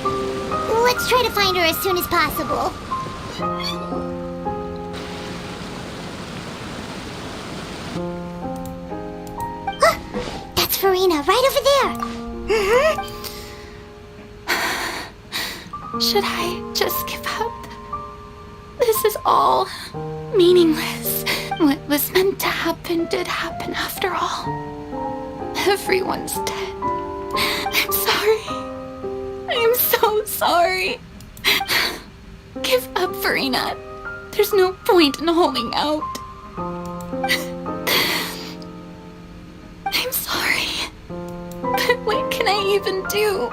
Let's try to find her as soon as possible. That's FURINA, right over there. Should I just give up? This is all meaningless. What was meant to happen did happen after all. Everyone's dead. I'm sorry. I'm so sorry. Give up, FURINA. There's no point in holding out. I'm sorry. But what can I even do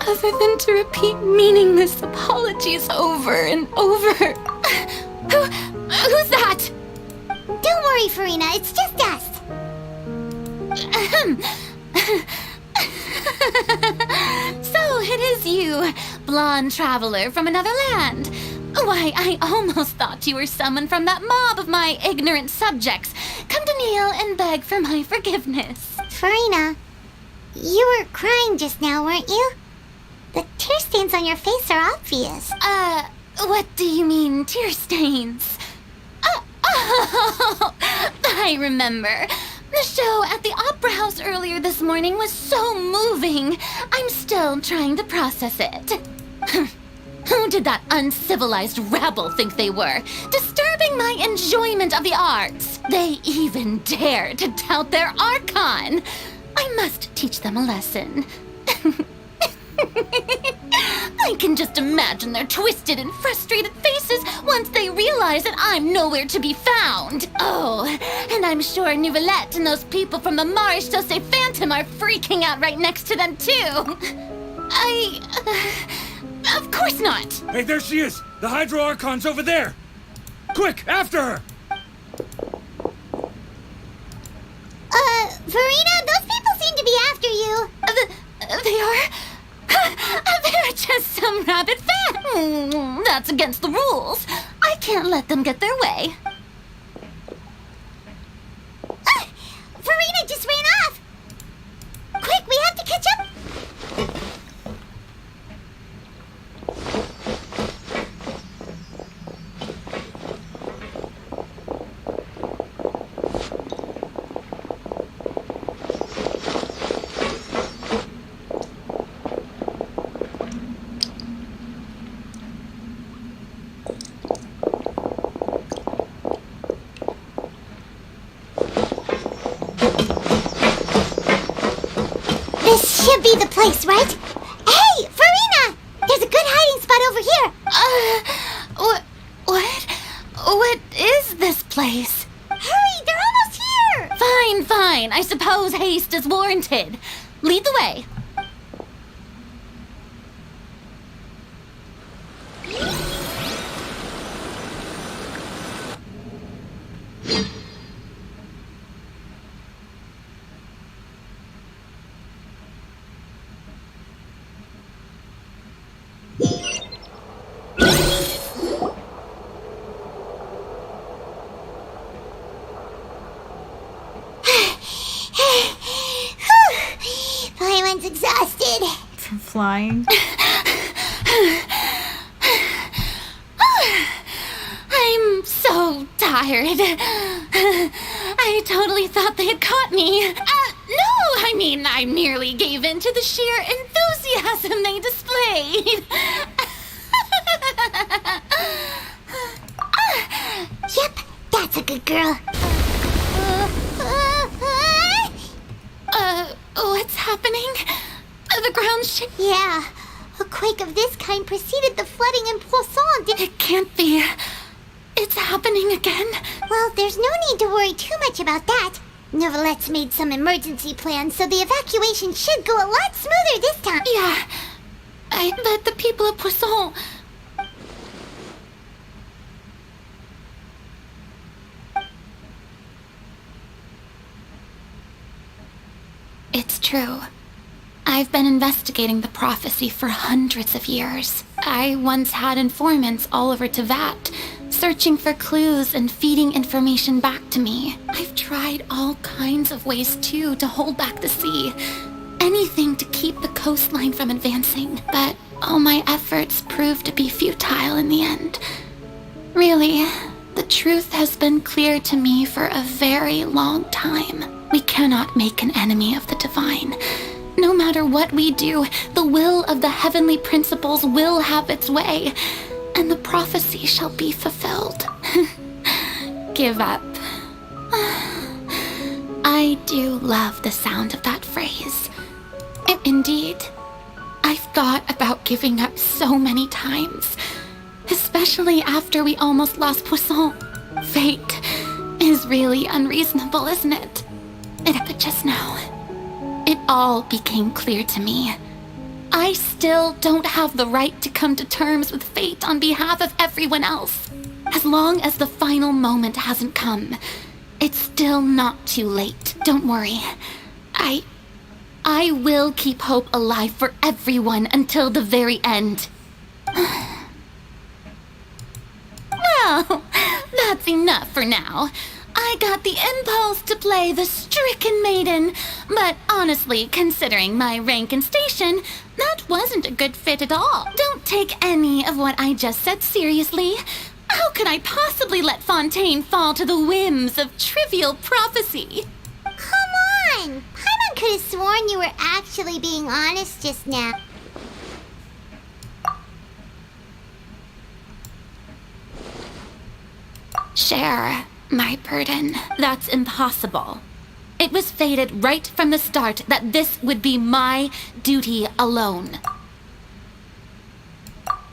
other than to repeat meaningless apologies over and over? Who's that? Don't worry, FURINA. It's just us. So it is you, blonde traveler from another land. Why, I almost thought you were someone from that mob of my ignorant subjects, come to kneel and beg for my forgiveness. FURINA, you were crying just now, weren't you? The tear stains on your face are obvious. What do you mean, tear stains? Oh, I remember. The show at the Opera House earlier this morning was so moving. I'm still trying to process it. Who did that uncivilized rabble think they were? Disturbing my enjoyment of the arts. They even dared to tout their Archon. I must teach them a lesson. I can just imagine their twisted and frustrated faces once they realize that I'm nowhere to be found. Oh, and I'm sure Nouvellette and those people from the Maréchaussée Phantom are freaking out right next to them, too. Of course not. Hey, there she is! The Hydro Archon's over there! Quick, after her! FURINA, those people seem to be after you. They are? They're just some rabid fans. That's against the rules. I can't let them get their way. FURINA just ran off! Quick, we have to catch up! This should be the place, right? Hey, FURINA! There's a good hiding spot over here. What is this place? Hurry, they're almost here! Fine. I suppose haste is warranted. Lead the way. Paimon's exhausted. From flying. I'm so tired. I totally thought they had caught me. No, I mean, I merely gave in to the sheer enthusiasm they displayed. Yep, that's a good girl. What's happening? The ground's shaking. Yeah, a quake of this kind preceded the flooding in Poisson. It can't be. It's happening again. Well, there's no need to worry too much about that. Nouvellette's made some emergency plans, so the evacuation should go a lot smoother this time. Yeah, but the people of Poisson... It's true. I've been investigating the prophecy for hundreds of years. I once had informants all over Tevat, searching for clues and feeding information back to me. I've tried all kinds of ways, too, to hold back the sea. Anything to keep the coastline from advancing. But all my efforts proved to be futile in the end. Really, the truth has been clear to me for a very long time. We cannot make an enemy of the divine. No matter what we do, the will of the heavenly principles will have its way, and the prophecy shall be fulfilled. Give up. I do love the sound of that phrase. Indeed, I've thought about giving up so many times, especially after we almost lost Poisson. Fate is really unreasonable, isn't it? But just now, it all became clear to me. I still don't have the right to come to terms with fate on behalf of everyone else. As long as the final moment hasn't come, it's still not too late. Don't worry. I will keep hope alive for everyone until the very end. Well, that's enough for now. I got the impulse to play the stricken maiden, but honestly, considering my rank and station, that wasn't a good fit at all. Don't take any of what I just said seriously. How could I possibly let Fontaine fall to the whims of trivial prophecy? Come on! Paimon could have sworn you were actually being honest just now. Share my burden. That's impossible. It was fated right from the start that this would be my duty alone.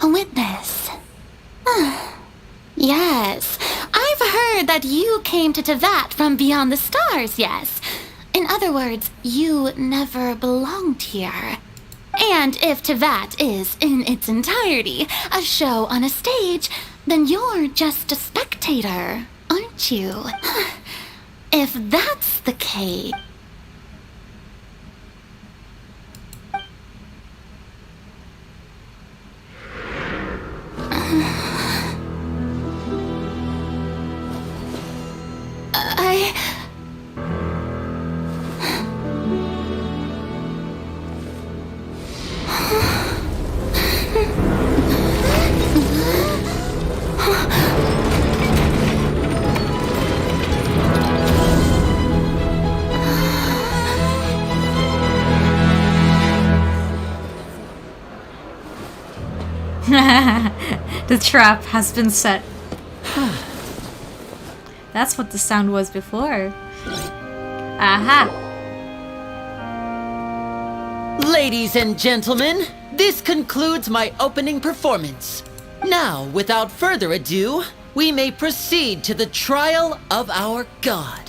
A witness. Yes, I've heard that you came to Tevat from beyond the stars, yes. In other words, you never belonged here. And if Tevat is, in its entirety, a show on a stage, then you're just a spectator, aren't you? If that's the case... The trap has been set. That's what the sound was before. Aha! Ladies and gentlemen, this concludes my opening performance. Now, without further ado, we may proceed to the trial of our god.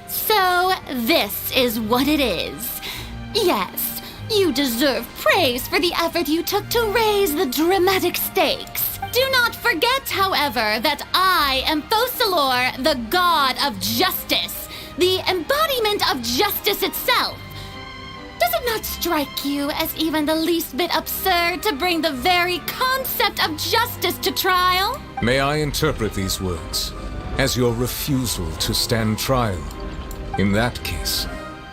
So this is what it is. Yes, you deserve praise for the effort you took to raise the dramatic stakes. Do not forget, however, that I am Focalor, the god of justice, the embodiment of justice itself. Does it not strike you as even the least bit absurd to bring the very concept of justice to trial? May I interpret these words as your refusal to stand trial? In that case,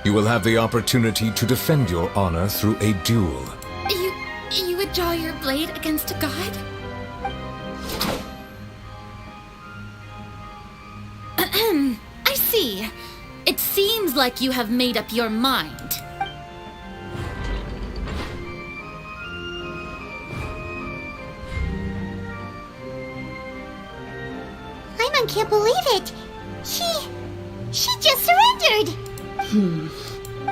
you will have the opportunity to defend your honor through a duel. You would draw your blade against a god? I see. It seems like you have made up your mind. Paimon can't believe it. She just surrendered.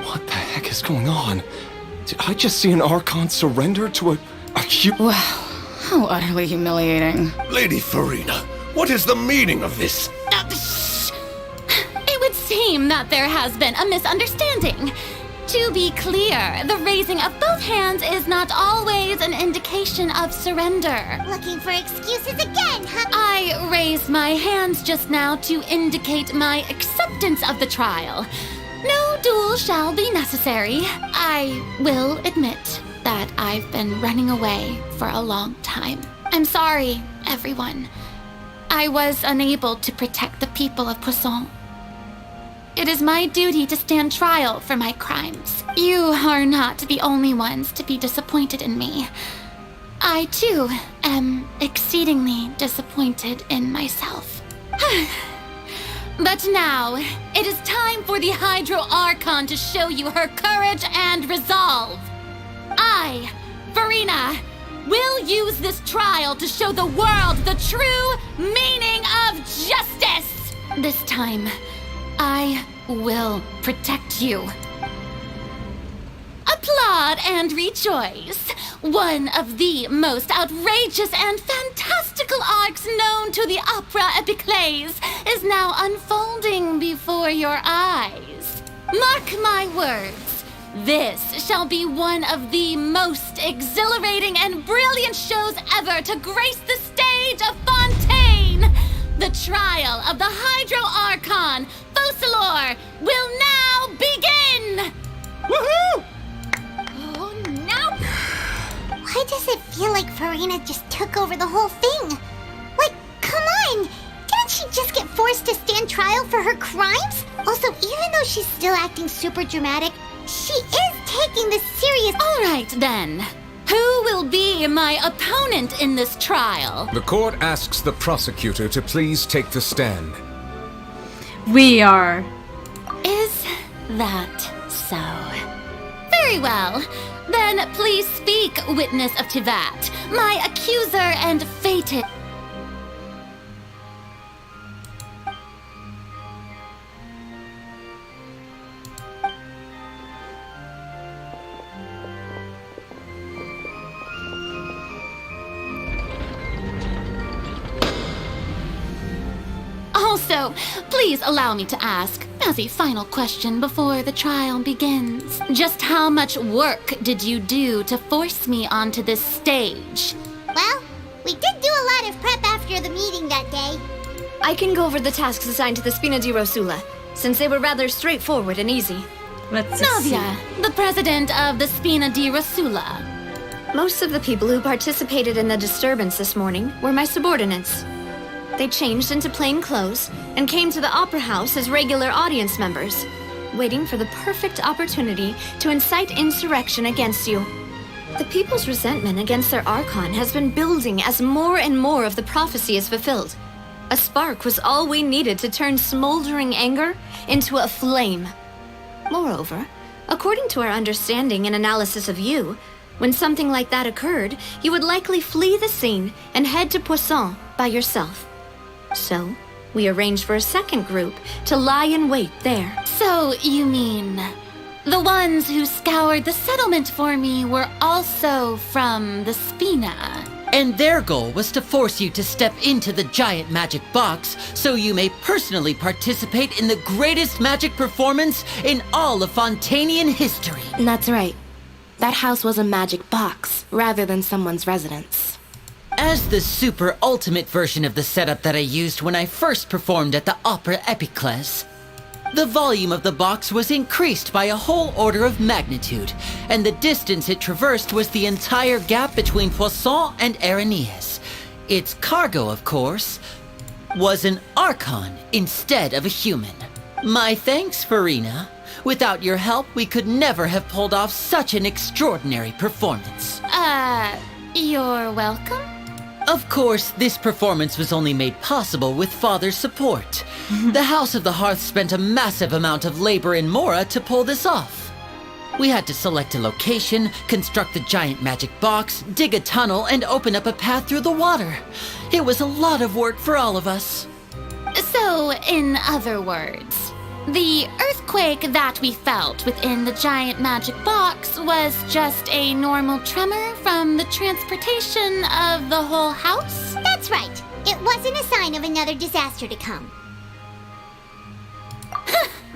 What the heck is going on? Did I just see an Archon surrender to a Wow, how utterly humiliating. Lady FURINA, what is the meaning of this? It would seem that there has been a misunderstanding. To be clear, the raising of both hands is not always an indication of surrender. Looking for excuses again, huh? I raised my hands just now to indicate my acceptance of the trial. No duel shall be necessary. I will admit that I've been running away for a long time. I'm sorry, everyone. I was unable to protect the people of Poisson. It is my duty to stand trial for my crimes. You are not the only ones to be disappointed in me. I, too, am exceedingly disappointed in myself. But now, it is time for the Hydro Archon to show you her courage and resolve. I, FURINA, will use this trial to show the world the true meaning of justice. This time, I will protect you. Applaud and rejoice. One of the most outrageous and fantastical arcs known to the opera epiclese is now unfolding before your eyes. Mark my words, this shall be one of the most exhilarating and brilliant shows ever to grace the stage of Fontaine. The trial of the Hydro Archon, Focalor, will now begin! Woohoo! Oh, no! Why does it feel like FURINA just took over the whole thing? Like, come on! Didn't she just get forced to stand trial for her crimes? Also, even though she's still acting super dramatic, she is taking this serious. All right, then. Who will be my opponent in this trial? The court asks the prosecutor to please take the stand. We are. Is that so? Very well. Then please speak, witness of Tivat, my accuser and fated. Also, please allow me to ask, as a final question before the trial begins, just how much work did you do to force me onto this stage? Well, we did do a lot of prep after the meeting that day. I can go over the tasks assigned to the Spina di Rosula, since they were rather straightforward and easy. Let's Navia, the president of the Spina di Rosula. Most of the people who participated in the disturbance this morning were my subordinates. They changed into plain clothes and came to the Opera House as regular audience members, waiting for the perfect opportunity to incite insurrection against you. The people's resentment against their Archon has been building as more and more of the prophecy is fulfilled. A spark was all we needed to turn smoldering anger into a flame. Moreover, according to our understanding and analysis of you, when something like that occurred, you would likely flee the scene and head to Poisson by yourself. So, we arranged for a second group to lie in wait there. So, you mean, the ones who scoured the settlement for me were also from the Spina? And their goal was to force you to step into the giant magic box so you may personally participate in the greatest magic performance in all of Fontainian history. That's right. That house was a magic box rather than someone's residence. As the super ultimate version of the setup that I used when I first performed at the Opera Epiclese, the volume of the box was increased by a whole order of magnitude, and the distance it traversed was the entire gap between Poisson and Araneas. Its cargo, of course, was an Archon instead of a human. My thanks, FURINA. Without your help, we could never have pulled off such an extraordinary performance. You're welcome? Of course, this performance was only made possible with Father's support. The House of the Hearth spent a massive amount of labor in Mora to pull this off. We had to select a location, construct the giant magic box, dig a tunnel, and open up a path through the water. It was a lot of work for all of us. So, in other words, the earthquake that we felt within the giant magic box was just a normal tremor from the transportation of the whole house? That's right. It wasn't a sign of another disaster to come.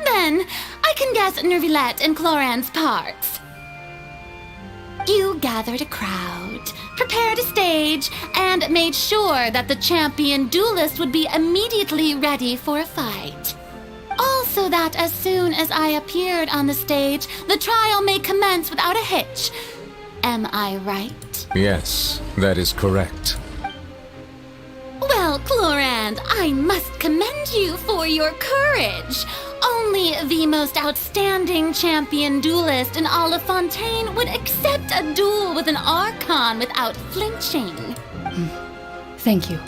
Then, I can guess Nervilette and Cloran's parts. You gathered a crowd, prepared a stage, and made sure that the champion duelist would be immediately ready for a fight. Also that as soon as I appeared on the stage, the trial may commence without a hitch. Am I right? Yes, that is correct. Well, Clorand, I must commend you for your courage. Only the most outstanding champion duelist in all of Fontaine would accept a duel with an Archon without flinching. Thank you.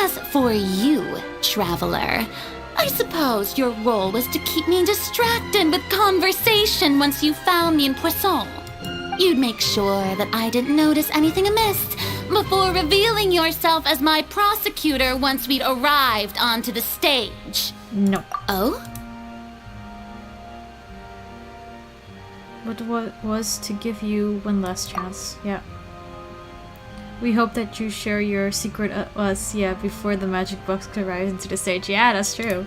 As for you, traveler, I suppose your role was to keep me distracted with conversation once you found me in Poisson. You'd make sure that I didn't notice anything amiss before revealing yourself as my prosecutor once we'd arrived onto the stage. No. Oh? What was to give you one last chance. Yeah. We hope that you share your secret us, before the magic box could rise into the stage. Yeah, that's true. Is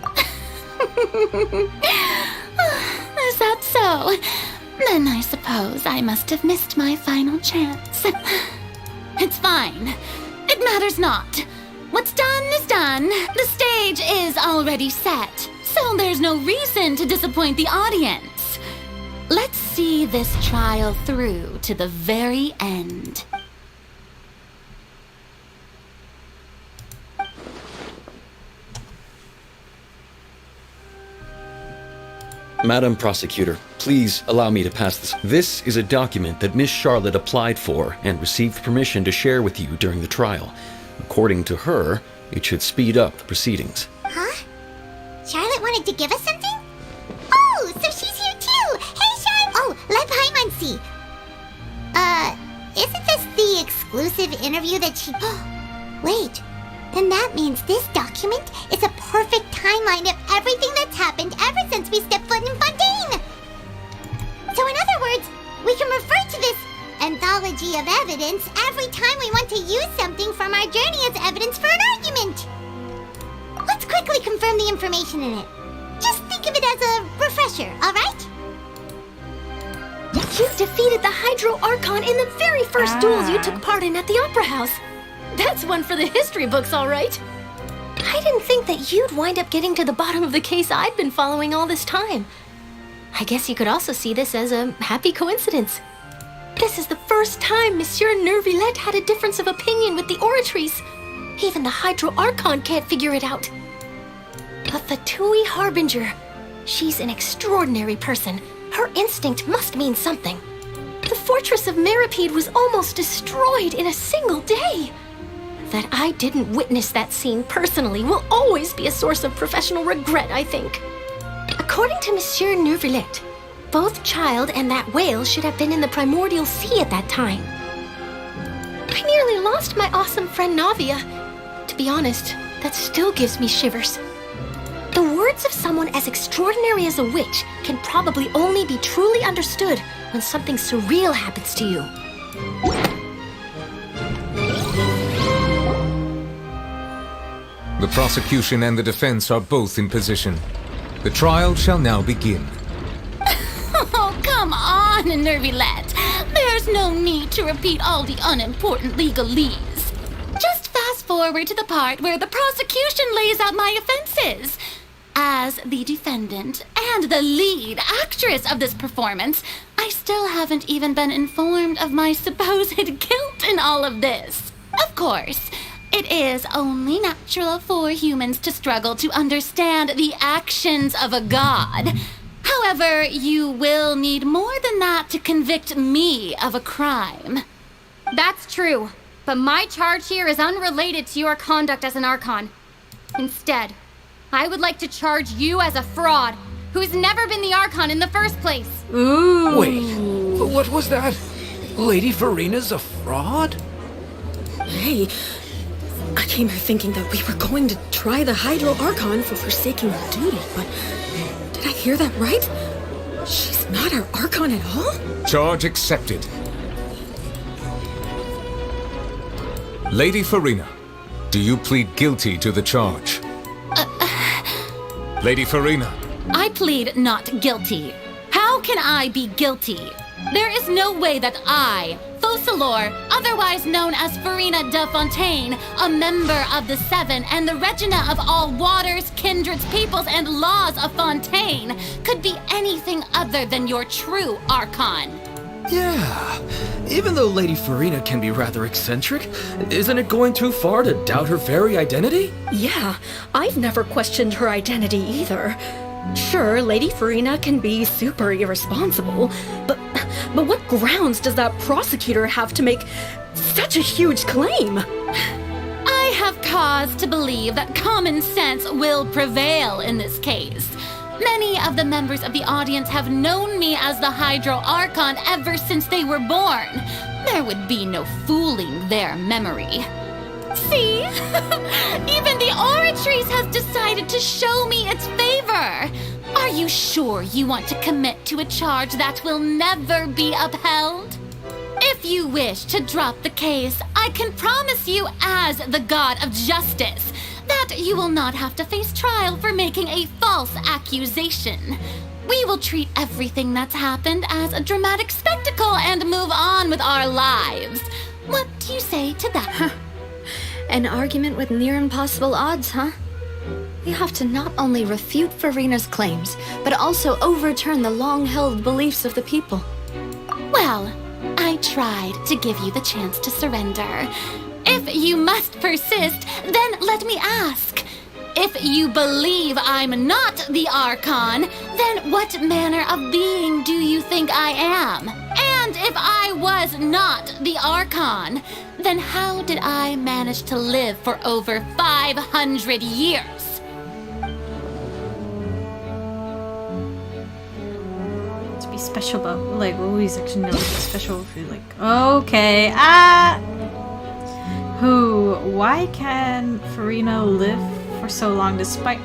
that so? Then I suppose I must have missed my final chance. It's fine. It matters not. What's done is done. The stage is already set, so there's no reason to disappoint the audience. Let's see this trial through to the very end. Madam Prosecutor, please allow me to pass this. This is a document that Miss Charlotte applied for and received permission to share with you during the trial. According to her, it should speed up the proceedings. Huh? Charlotte wanted to give us something? Oh, so she's here too! Hey, Charlotte! Oh, let Paimon see. Isn't this the exclusive interview that she... Wait, then that means this document is a perfect timeline of everything that's happened ever since we stepped foot in Fontaine! So in other words, we can refer to this anthology of evidence every time we want to use something from our journey as evidence for an argument! Let's quickly confirm the information in it. Just think of it as a refresher, alright? You defeated the Hydro Archon in the very first duels you took part in at the Opera House. That's one for the history books, all right. I didn't think that you'd wind up getting to the bottom of the case I'd been following all this time. I guess you could also see this as a happy coincidence. This is the first time Monsieur Neuvillette had a difference of opinion with the Oratrice. Even the Hydro Archon can't figure it out. The Fatui Harbinger. She's an extraordinary person. Her instinct must mean something. The fortress of Meripede was almost destroyed in a single day. That I didn't witness that scene personally will always be a source of professional regret, I think. According to Monsieur Neuvillette, both Child and that whale should have been in the primordial sea at that time. I nearly lost my awesome friend Navia. To be honest, that still gives me shivers. The words of someone as extraordinary as a witch can probably only be truly understood when something surreal happens to you. The prosecution and the defense are both in position. The trial shall now begin. Oh, come on, Neuvillette. There's no need to repeat all the unimportant legalese. Just fast forward to the part where the prosecution lays out my offenses. As the defendant and the lead actress of this performance, I still haven't even been informed of my supposed guilt in all of this. Of course, it is only natural for humans to struggle to understand the actions of a god. However, you will need more than that to convict me of a crime. That's true, but my charge here is unrelated to your conduct as an Archon. Instead, I would like to charge you as a fraud who's never been the Archon in the first place. Ooh. Wait, what was that? Lady FURINA's a fraud? Hey, I came here thinking that we were going to try the Hydro Archon for forsaking her duty, but did I hear that right? She's not our Archon at all? Charge accepted. Lady FURINA, do you plead guilty to the charge? Lady FURINA. I plead not guilty. How can I be guilty? There is no way that I, Focalor, otherwise known as FURINA de Fontaine, a member of the Seven and the Regina of all waters, kindreds, peoples, and laws of Fontaine, could be anything other than your true Archon. Yeah, even though Lady FURINA can be rather eccentric, isn't it going too far to doubt her very identity? Yeah, I've never questioned her identity either. Sure, Lady FURINA can be super irresponsible, but what grounds does that prosecutor have to make such a huge claim? I have cause to believe that common sense will prevail in this case. Many of the members of the audience have known me as the Hydro Archon ever since they were born. There would be no fooling their memory. See? Even the Oratrice has decided to show me its favor. Are you sure you want to commit to a charge that will never be upheld? If you wish to drop the case, I can promise you as the God of Justice that you will not have to face trial for making a false accusation. We will treat everything that's happened as a dramatic spectacle and move on with our lives. What do you say to that? An argument with near impossible odds, huh? We have to not only refute FURINA's claims, but also overturn the long-held beliefs of the people. Well, I tried to give you the chance to surrender. If you must persist, then let me ask. If you believe I'm not the Archon, then what manner of being do you think I am? And if I was not the Archon, then how did I manage to live for over 500 years? To be special about, like, what we actually know is special for, like, okay, why can FURINA live for so long despite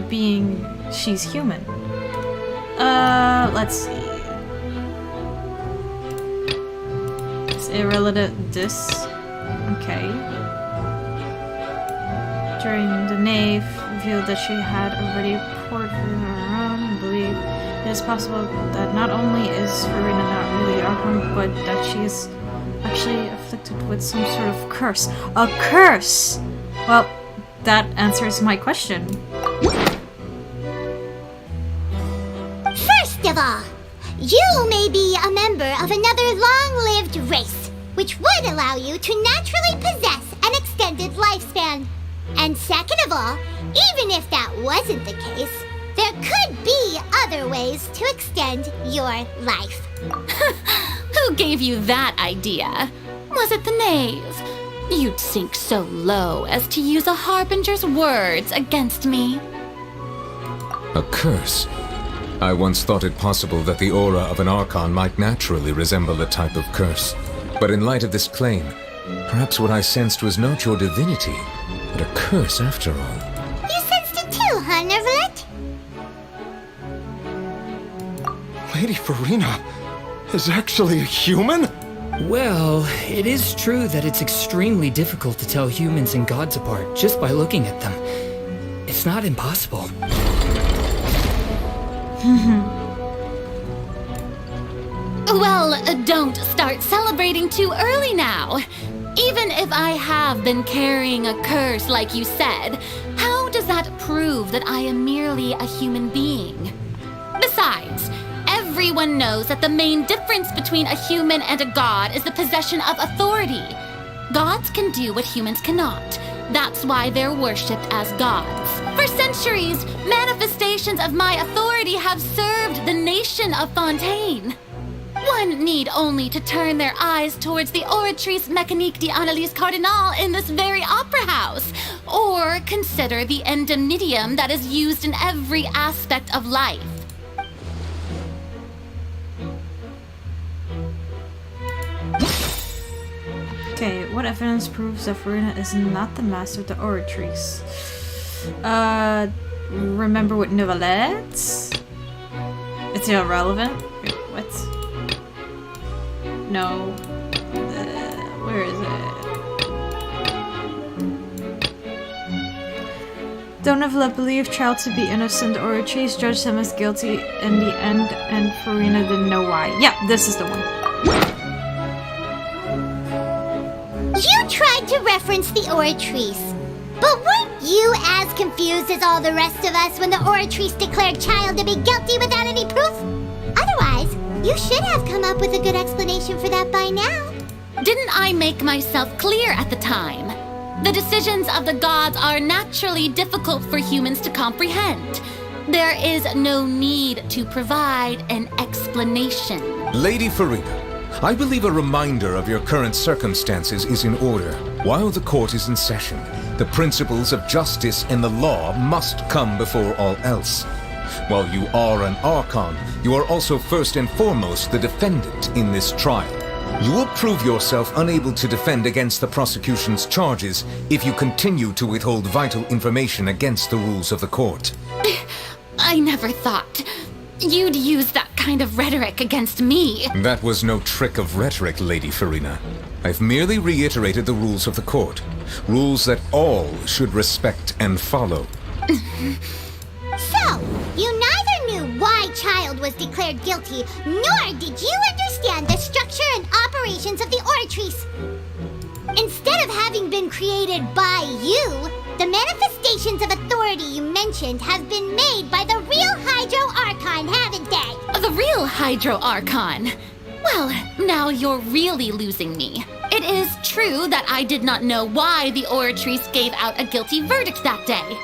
being she's human? Let's see. It's irrelevant this. Okay. During the nave, revealed that she had already poured for her own and believed it is possible that not only is FURINA not really Archon, but that she is actually afflicted with some sort of curse. A curse! Well, that answers my question. First of all, you may be a member of another long-lived race, which would allow you to naturally possess an extended lifespan. And second of all, even if that wasn't the case, there could be other ways to extend your life. Who gave you that idea? Was it the knave? You'd sink so low as to use a harbinger's words against me. A curse? I once thought it possible that the aura of an Archon might naturally resemble a type of curse. But in light of this claim, perhaps what I sensed was not your divinity, but a curse after all. You sensed it too, huh, Nervalet? Lady FURINA is actually a human? Well, it is true that it's extremely difficult to tell humans and gods apart just by looking at them. It's not impossible. Well, don't start celebrating too early now. Even if I have been carrying a curse like you said, how does that prove that I am merely a human being? Besides, everyone knows that the main difference between a human and a god is the possession of authority. Gods can do what humans cannot. That's why they're worshipped as gods. For centuries, manifestations of my authority have served the nation of Fontaine. One need only to turn their eyes towards the Oratrice Mécanique d'Analyse Cardinal in this very opera house, or consider the endemnitium that is used in every aspect of life. Okay, what evidence proves that FURINA is not the master of the Oratrice? Remember with Novelette? It's irrelevant? Wait, what? No. Where is it? Don't Novelette believe child to be innocent Oratrice, judge him as guilty in the end, and FURINA didn't know why. Yeah, this is the one. You tried to reference the Oratrice, but weren't you as confused as all the rest of us when the Oratrice declared child to be guilty without any proof? Otherwise, you should have come up with a good explanation for that by now. Didn't I make myself clear at the time? The decisions of the gods are naturally difficult for humans to comprehend. There is no need to provide an explanation. Lady FURINA, I believe a reminder of your current circumstances is in order. While the court is in session, the principles of justice and the law must come before all else. While you are an Archon, you are also first and foremost the defendant in this trial. You will prove yourself unable to defend against the prosecution's charges if you continue to withhold vital information against the rules of the court. I never thought you'd use that kind of rhetoric against me. That was no trick of rhetoric, Lady FURINA. I've merely reiterated the rules of the court. Rules that all should respect and follow. So, you neither knew why Child was declared guilty, nor did you understand the structure and operations of the Oratrice. Instead of having been created by you, the manifestations of authority you mentioned have been made by the real Hydro Archon, haven't they? The real Hydro Archon? Well, now you're really losing me. It is true that I did not know why the Oratrice gave out a guilty verdict that day.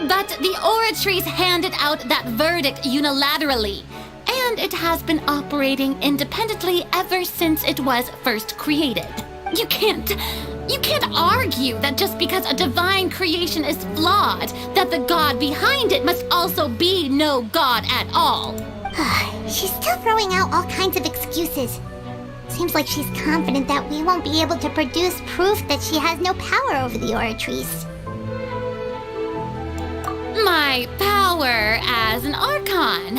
But the Oratrice handed out that verdict unilaterally, and it has been operating independently ever since it was first created. You can't argue that just because a divine creation is flawed, that the god behind it must also be no god at all. She's still throwing out all kinds of excuses. Seems like she's confident that we won't be able to produce proof that she has no power over the Oratrice. My power as an Archon.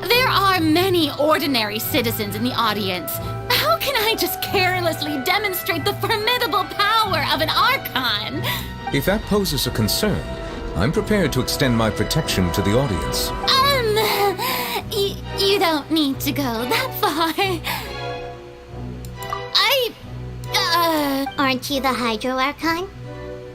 There are many ordinary citizens in the audience. How can I just carelessly demonstrate the formidable power of an Archon? If that poses a concern, I'm prepared to extend my protection to the audience. You don't need to go that far. Aren't you the Hydro Archon?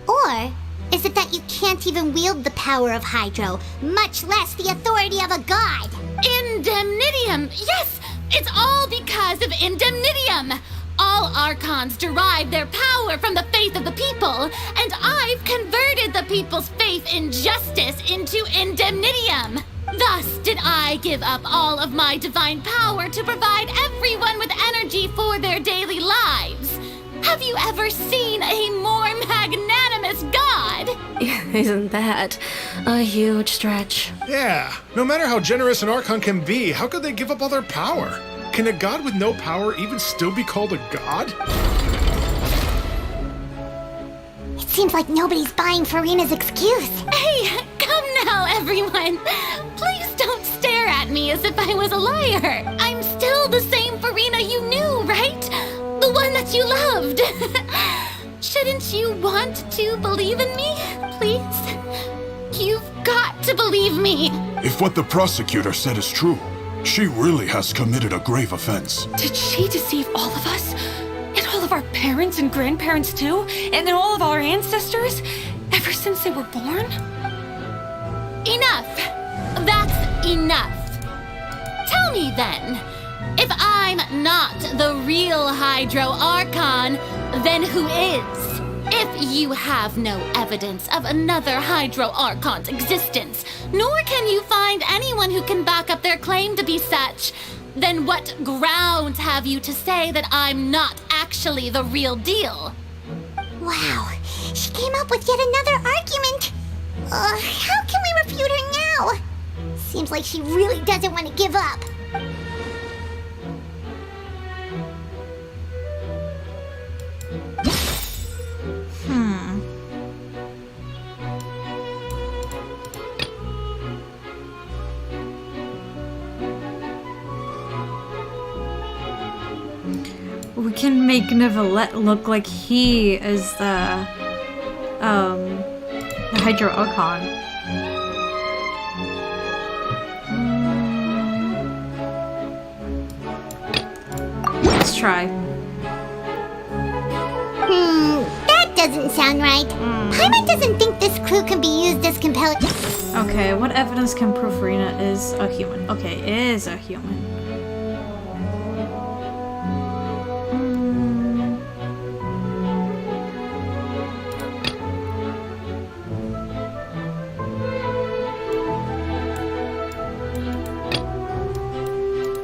Or is it that you can't even wield the power of Hydro, much less the authority of a god? Indemnitium! Yes! It's all because of Indemnitium! All Archons derive their power from the faith of the people, and I've converted the people's faith in justice into Indemnitium! Thus did I give up all of my divine power to provide everyone with energy for their daily lives. Have you ever seen a more magnanimous god? Isn't that a huge stretch? Yeah, no matter how generous an Archon can be, how could they give up all their power? Can a god with no power even still be called a god? It seems like nobody's buying FURINA's excuse. Hey, come now, everyone. Please don't stare at me as if I was a liar. I'm still the same FURINA you knew, right? The one that you loved. Shouldn't you want to believe in me, please? You've got to believe me. If what the prosecutor said is true, she really has committed a grave offense. Did she deceive all of us? And all of our parents and grandparents too? And then all of our ancestors? Ever since they were born? Enough! That's enough! Tell me then, if I'm not the real Hydro Archon, then who is? If you have no evidence of another Hydro Archon's existence, nor can you find anyone who can back up their claim to be such, then what grounds have you to say that I'm not actually the real deal? Wow, she came up with yet another argument. How can we refute her now? Seems like she really doesn't want to give up. We can make Neuvillette look like he is the Hydro Archon. Let's try. That doesn't sound right. Paimon doesn't think this clue can be used as compelling. Okay, what evidence can prove FURINA is a human? Okay, is a human.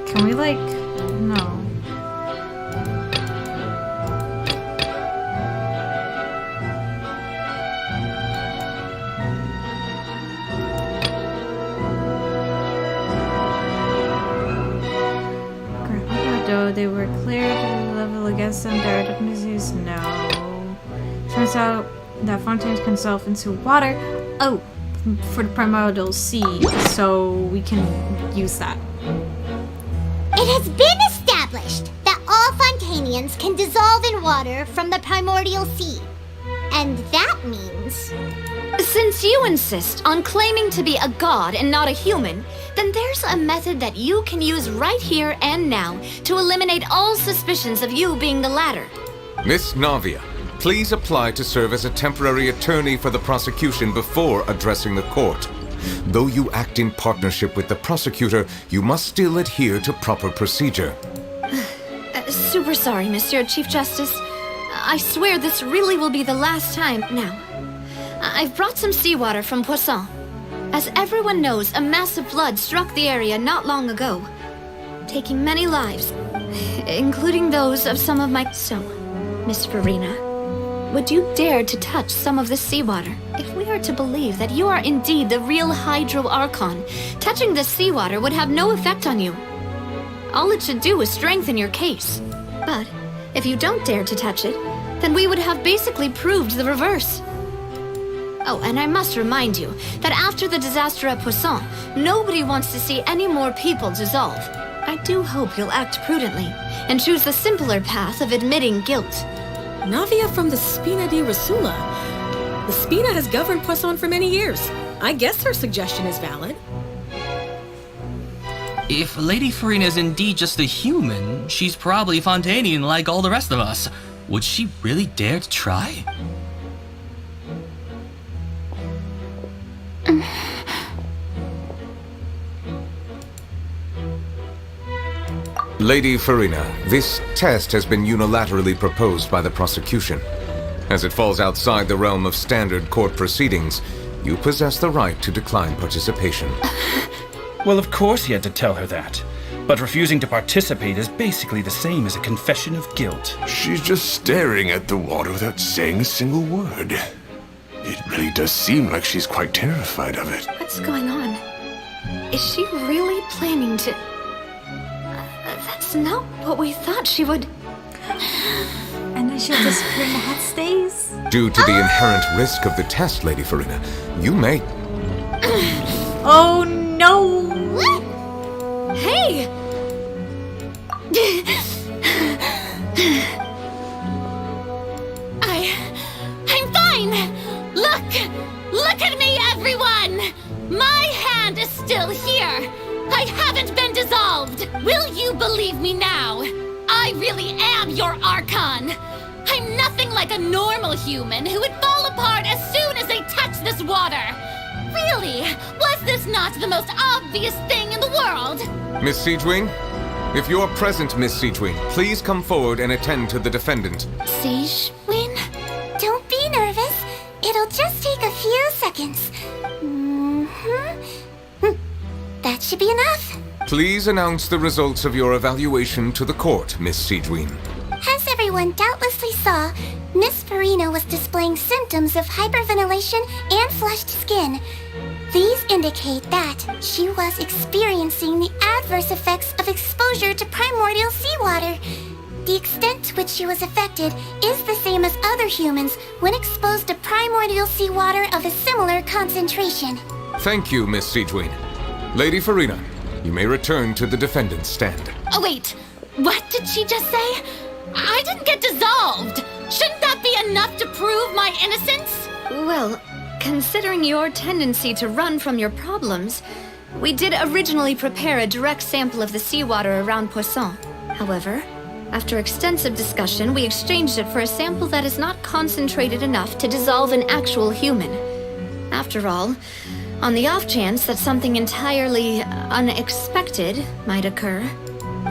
Can we, like, no. they were cleared to the level against them. Direct disease? No. Turns out that Fontaine can self into water. Oh, for the primordial sea, so we can use that. It has been established that all Fontainians can dissolve in water from the primordial sea. And that means... Since you insist on claiming to be a god and not a human, then there's a method that you can use right here and now to eliminate all suspicions of you being the latter. Miss Navia, please apply to serve as a temporary attorney for the prosecution before addressing the court. Though you act in partnership with the prosecutor, you must still adhere to proper procedure. Super sorry, Monsieur Chief Justice. I swear this really will be the last time now. I've brought some seawater from Poisson. As everyone knows, a massive flood struck the area not long ago, taking many lives, including those of some of my... So, Miss FURINA, would you dare to touch some of the seawater? If we are to believe that you are indeed the real Hydro Archon, touching the seawater would have no effect on you. All it should do is strengthen your case. But if you don't dare to touch it, then we would have basically proved the reverse. Oh, and I must remind you that after the disaster at Poisson, nobody wants to see any more people dissolve. I do hope you'll act prudently and choose the simpler path of admitting guilt. Navia from the Spina di Rasula. The Spina has governed Poisson for many years. I guess her suggestion is valid. If Lady FURINA is indeed just a human, she's probably Fontainian like all the rest of us. Would she really dare to try? Lady FURINA, this test has been unilaterally proposed by the prosecution. As it falls outside the realm of standard court proceedings, you possess the right to decline participation. Well, of course he had to tell her that. But refusing to participate is basically the same as a confession of guilt. She's just staring at the water without saying a single word. It really does seem like she's quite terrified of it. What's going on? Is she really planning to... That's not what we thought she would... And then she'll disappear in the hot stays? Due to the inherent risk of the test, Lady FURINA, you may... Oh no! What? Hey! I'm fine! Look at me, everyone! My hand is still here! I haven't been dissolved! Will you believe me now? I really am your Archon! I'm nothing like a normal human who would fall apart as soon as they touch this water! Really? Was this not the most obvious thing in the world? Miss Siegewing? If you're present, Miss Siegewing, please come forward and attend to the defendant. Siegewing? Don't be nervous. It'll just take a few seconds. That should be enough. Please announce the results of your evaluation to the court, Miss Siegewing. As everyone doubtlessly saw, Miss FURINA was displaying symptoms of hyperventilation and flushed skin. These indicate that she was experiencing the adverse effects of exposure to primordial seawater. The extent to which she was affected is the same as other humans when exposed to primordial seawater of a similar concentration. Thank you, Miss Siegewing. Lady FURINA, you may return to the defendant's stand. Oh wait, what did she just say? I didn't get dissolved! Shouldn't that be enough to prove my innocence? Well, considering your tendency to run from your problems, we did originally prepare a direct sample of the seawater around Poisson. However, after extensive discussion, we exchanged it for a sample that is not concentrated enough to dissolve an actual human. After all, on the off chance that something entirely unexpected might occur,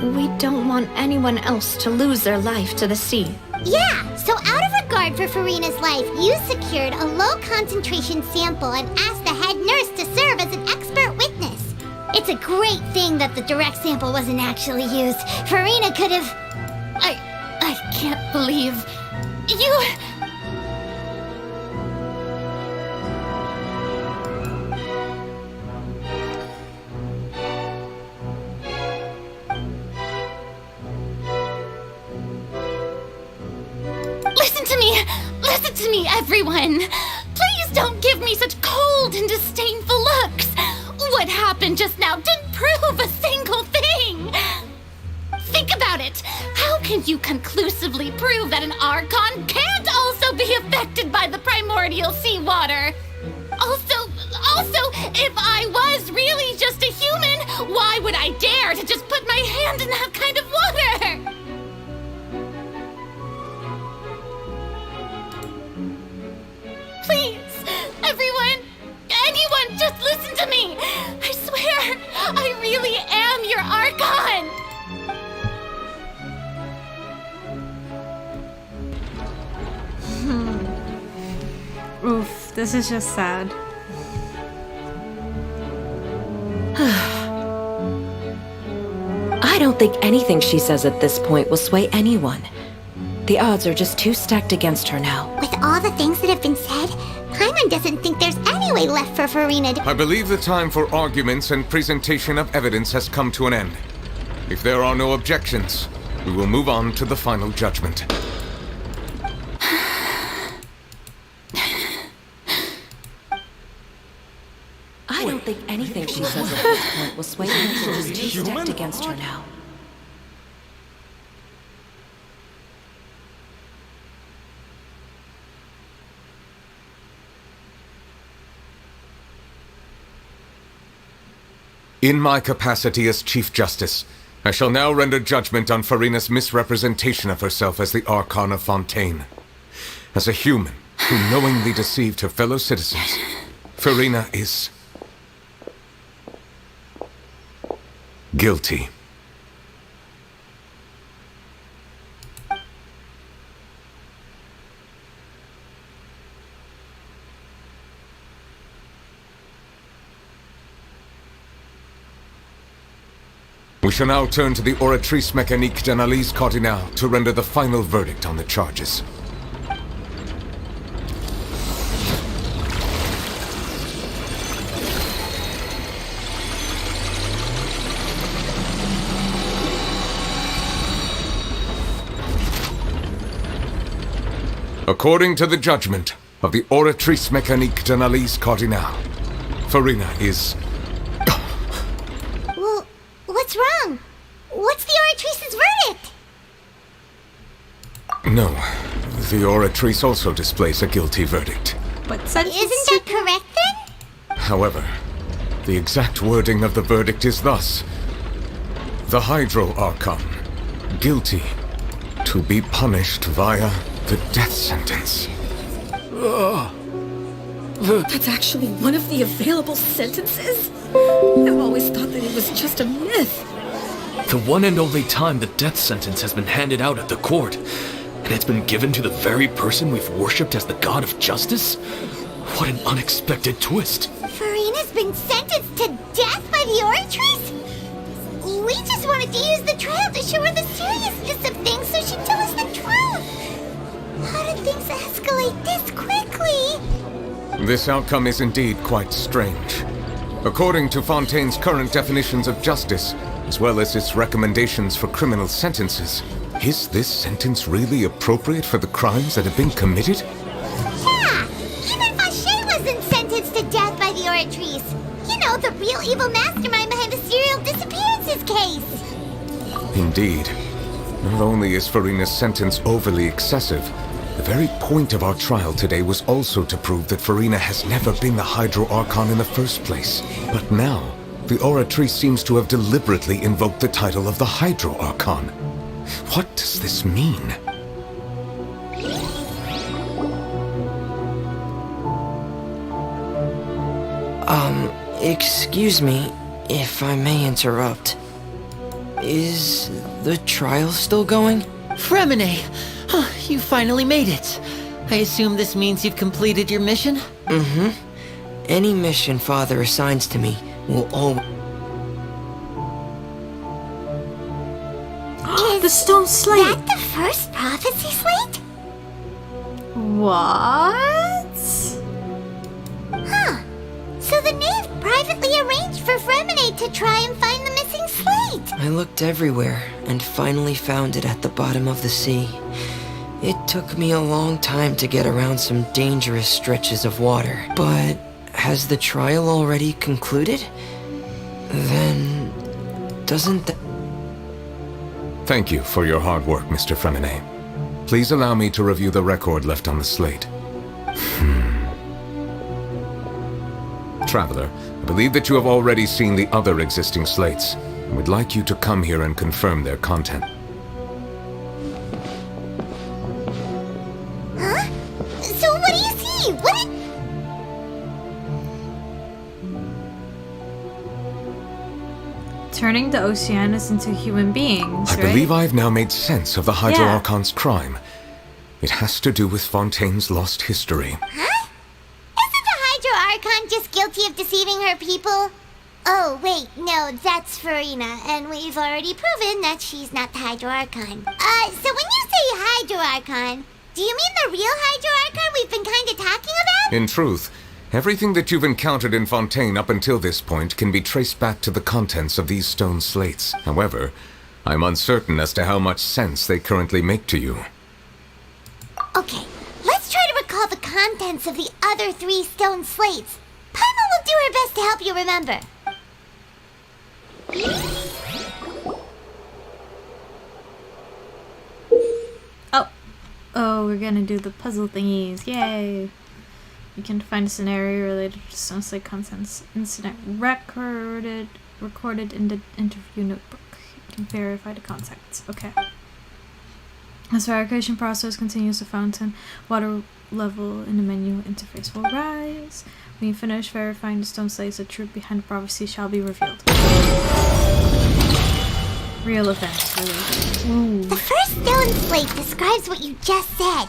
we don't want anyone else to lose their life to the sea. Yeah, so out of regard for FURINA's life, you secured a low-concentration sample and asked the head nurse to serve as an expert witness. It's a great thing that the direct sample wasn't actually used. FURINA could have... I can't believe... You... Listen to me, everyone! Please don't give me such cold and disdainful looks! What happened just now didn't prove a single thing! Think about it! How can you conclusively prove that an Archon can't also be affected by the primordial seawater? Also, if I was really just a human, why would I dare to just put my hand in that kind of water? Please, everyone, anyone, just listen to me! I swear, I really am your Archon! Oof, this is just sad. I don't think anything she says at this point will sway anyone. The odds are just too stacked against her now. With all the things that have been said, Paimon doesn't think there's any way left for FURINA to— I believe the time for arguments and presentation of evidence has come to an end. If there are no objections, we will move on to the final judgment. I don't think anything she says at this point will sway anyone. She's too stacked against her now. In my capacity as Chief Justice, I shall now render judgment on FURINA's misrepresentation of herself as the Archon of Fontaine. As a human who knowingly deceived her fellow citizens, FURINA is guilty. We shall now turn to the Oratrice Mécanique d'Analyse Cardinale to render the final verdict on the charges. According to the judgment of the Oratrice Mécanique d'Analyse Cardinale, FURINA is... Well, what's wrong? What's the Oratrice's verdict? No, the Oratrice also displays a guilty verdict. But isn't that correct then? However, the exact wording of the verdict is thus: the Hydro Archon, guilty, to be punished via the death sentence. That's actually one of the available sentences? I've always thought that it was just a myth. The one and only time the death sentence has been handed out at the court, and it's been given to the very person we've worshipped as the god of justice? What an unexpected twist. FURINA's been sentenced to death by the Oratrice? We just wanted to use the trial to show her the seriousness of things so she'd tell us the truth. How did things escalate this quickly? This outcome is indeed quite strange. According to Fontaine's current definitions of justice, as well as its recommendations for criminal sentences, is this sentence really appropriate for the crimes that have been committed? Yeah! Even Fauché wasn't sentenced to death by the Oratrice. You know, the real evil mastermind behind the serial disappearances case. Indeed. Not only is FURINA's sentence overly excessive, the very point of our trial today was also to prove that FURINA has never been the Hydro Archon in the first place. But now, the Oratrice seems to have deliberately invoked the title of the Hydro Archon. What does this mean? Excuse me, if I may interrupt. Is the trial still going? Fremine! You finally made it. I assume this means you've completed your mission? Mm-hmm. Any mission Father assigns to me will always... The stone slate! Is that the first prophecy slate? What? Huh. So the knave privately arranged for Fremine to try and find the missing slate. I looked everywhere and finally found it at the bottom of the sea. It took me a long time to get around some dangerous stretches of water. But has the trial already concluded? Then doesn't that... Thank you for your hard work, Mr. Fremine. Please allow me to review the record left on the slate. Traveler, I believe that you have already seen the other existing slates, and would like you to come here and confirm their content. Huh? So what do you see? What did... Turning the Oceanus into human beings, I right? believe I've now made sense of the Hydro Yeah. Archon's crime. It has to do with Fontaine's lost history. Huh? Isn't the Hydro Archon just guilty of deceiving her people? Oh, wait, no, that's FURINA, and we've already proven that she's not the Hydro Archon. So when you say Hydro Archon, do you mean the real Hydro Archon we've been kinda talking about? In truth, everything that you've encountered in Fontaine up until this point can be traced back to the contents of these stone slates. However, I'm uncertain as to how much sense they currently make to you. Okay, let's try to recall the contents of the other 3 stone slates. Paimon will do her best to help you remember. Oh, we're gonna do the puzzle thingies. Yay! You can find a scenario related to stone slate contents. Incident recorded in the interview notebook. You can verify the contacts. Okay. As verification process continues, the fountain water level in the menu interface will rise. When you finish verifying the stone slates, the truth behind the prophecy shall be revealed. Real events, really. Ooh. The first stone slate describes what you just said.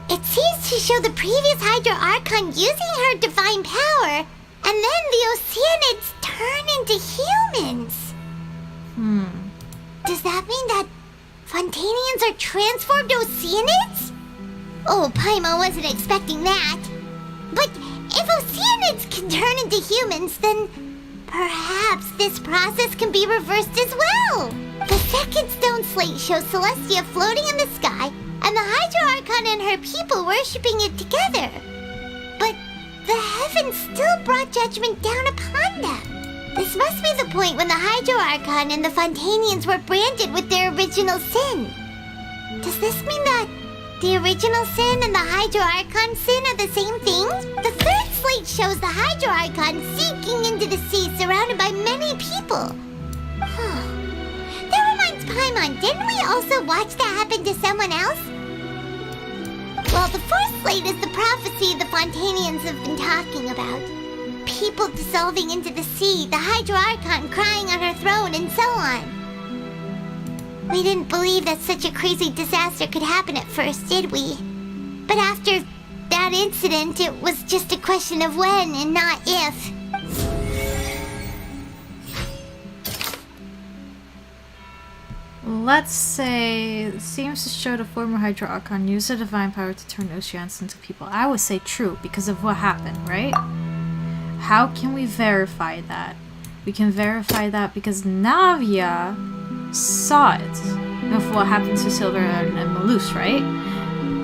It seems to show the previous Hydro Archon using her divine power, and then the Oceanids turn into humans. Does that mean that Fontainians are transformed Oceanids? Oh, Paimon wasn't expecting that. But if Oceanids can turn into humans, then perhaps this process can be reversed as well. The second stone slate shows Celestia floating in the sky, and the Hydro Archon and her people worshipping it together. But the heavens still brought judgment down upon them. This must be the point when the Hydro Archon and the Fontainians were branded with their original sin. Does this mean that the original sin and the Hydro Archon sin are the same thing? The third slate shows the Hydro Archon sinking into the sea surrounded by many people. That reminds Paimon, didn't we also watch that happen to someone else? Well, the fourth slate is the prophecy the Fontainians have been talking about. People dissolving into the sea, the Hydro Archon crying on her throne, and so on. We didn't believe that such a crazy disaster could happen at first, did we? But after that incident, it was just a question of when and not if. Let's say it seems to show the former Hydro Archon used the divine power to turn Oceans into people. I would say true because of what happened, right? How can we verify that? We can verify that because Navia saw it of what happened to Silver and Malus, right?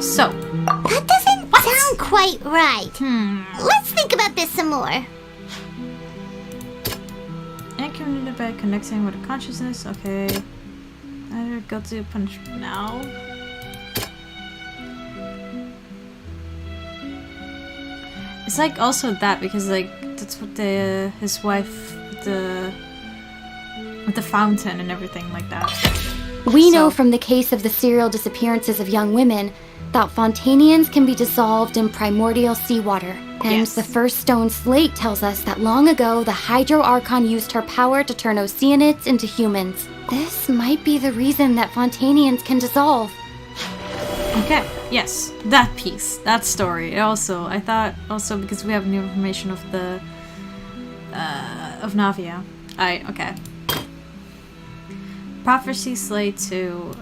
So that doesn't sound quite right. Let's think about this some more. And communicated by connecting with a consciousness. Okay. Either go to punishment now. It's like also that because like that's what the his wife with the fountain and everything like that. We know from the case of the serial disappearances of young women that Fontainians can be dissolved in primordial seawater. And the first stone slate tells us that long ago the Hydro Archon used her power to turn Oceanids into humans. This might be the reason that Fontainians can dissolve. Okay, yes, that piece, that story. Also, I thought also because we have new information of the of Navia. Okay. Prophecy slate 2.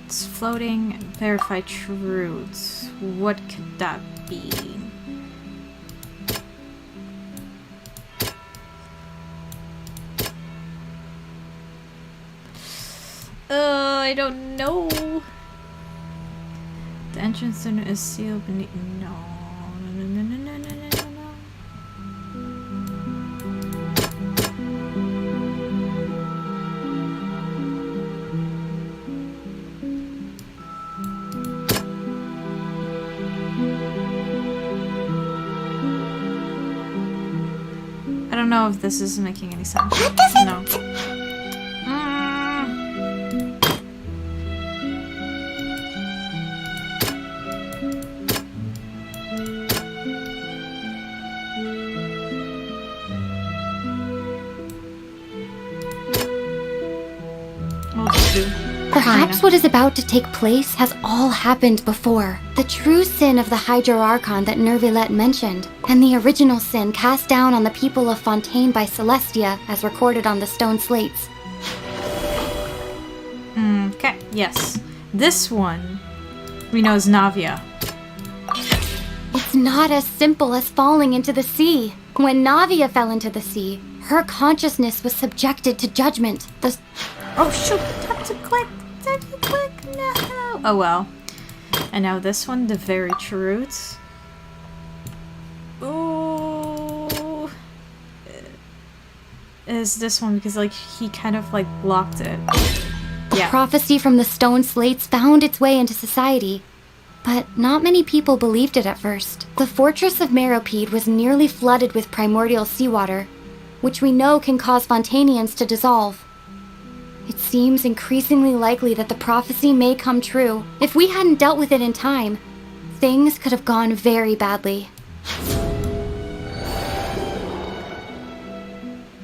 It's floating. Verify truths. What could that be? I don't know. entrance is sealed beneath. No. I don't know if this is making any sense. That doesn't. No. Perhaps what is about to take place has all happened before. The true sin of the Hydro Archon that Nervilette mentioned, and the original sin cast down on the people of Fontaine by Celestia as recorded on the stone slates. Okay, yes. This one we know is Navia. It's not as simple as falling into the sea. When Navia fell into the sea, her consciousness was subjected to judgment. Oh shoot, tap to click, no. Oh well. And now this one, the very truth. Ooh. Is this one because like he kind of like blocked it. The prophecy from the stone slates found its way into society, but not many people believed it at first. The fortress of Meropide was nearly flooded with primordial seawater, which we know can cause Fontainians to dissolve. It seems increasingly likely that the prophecy may come true. If we hadn't dealt with it in time, things could have gone very badly.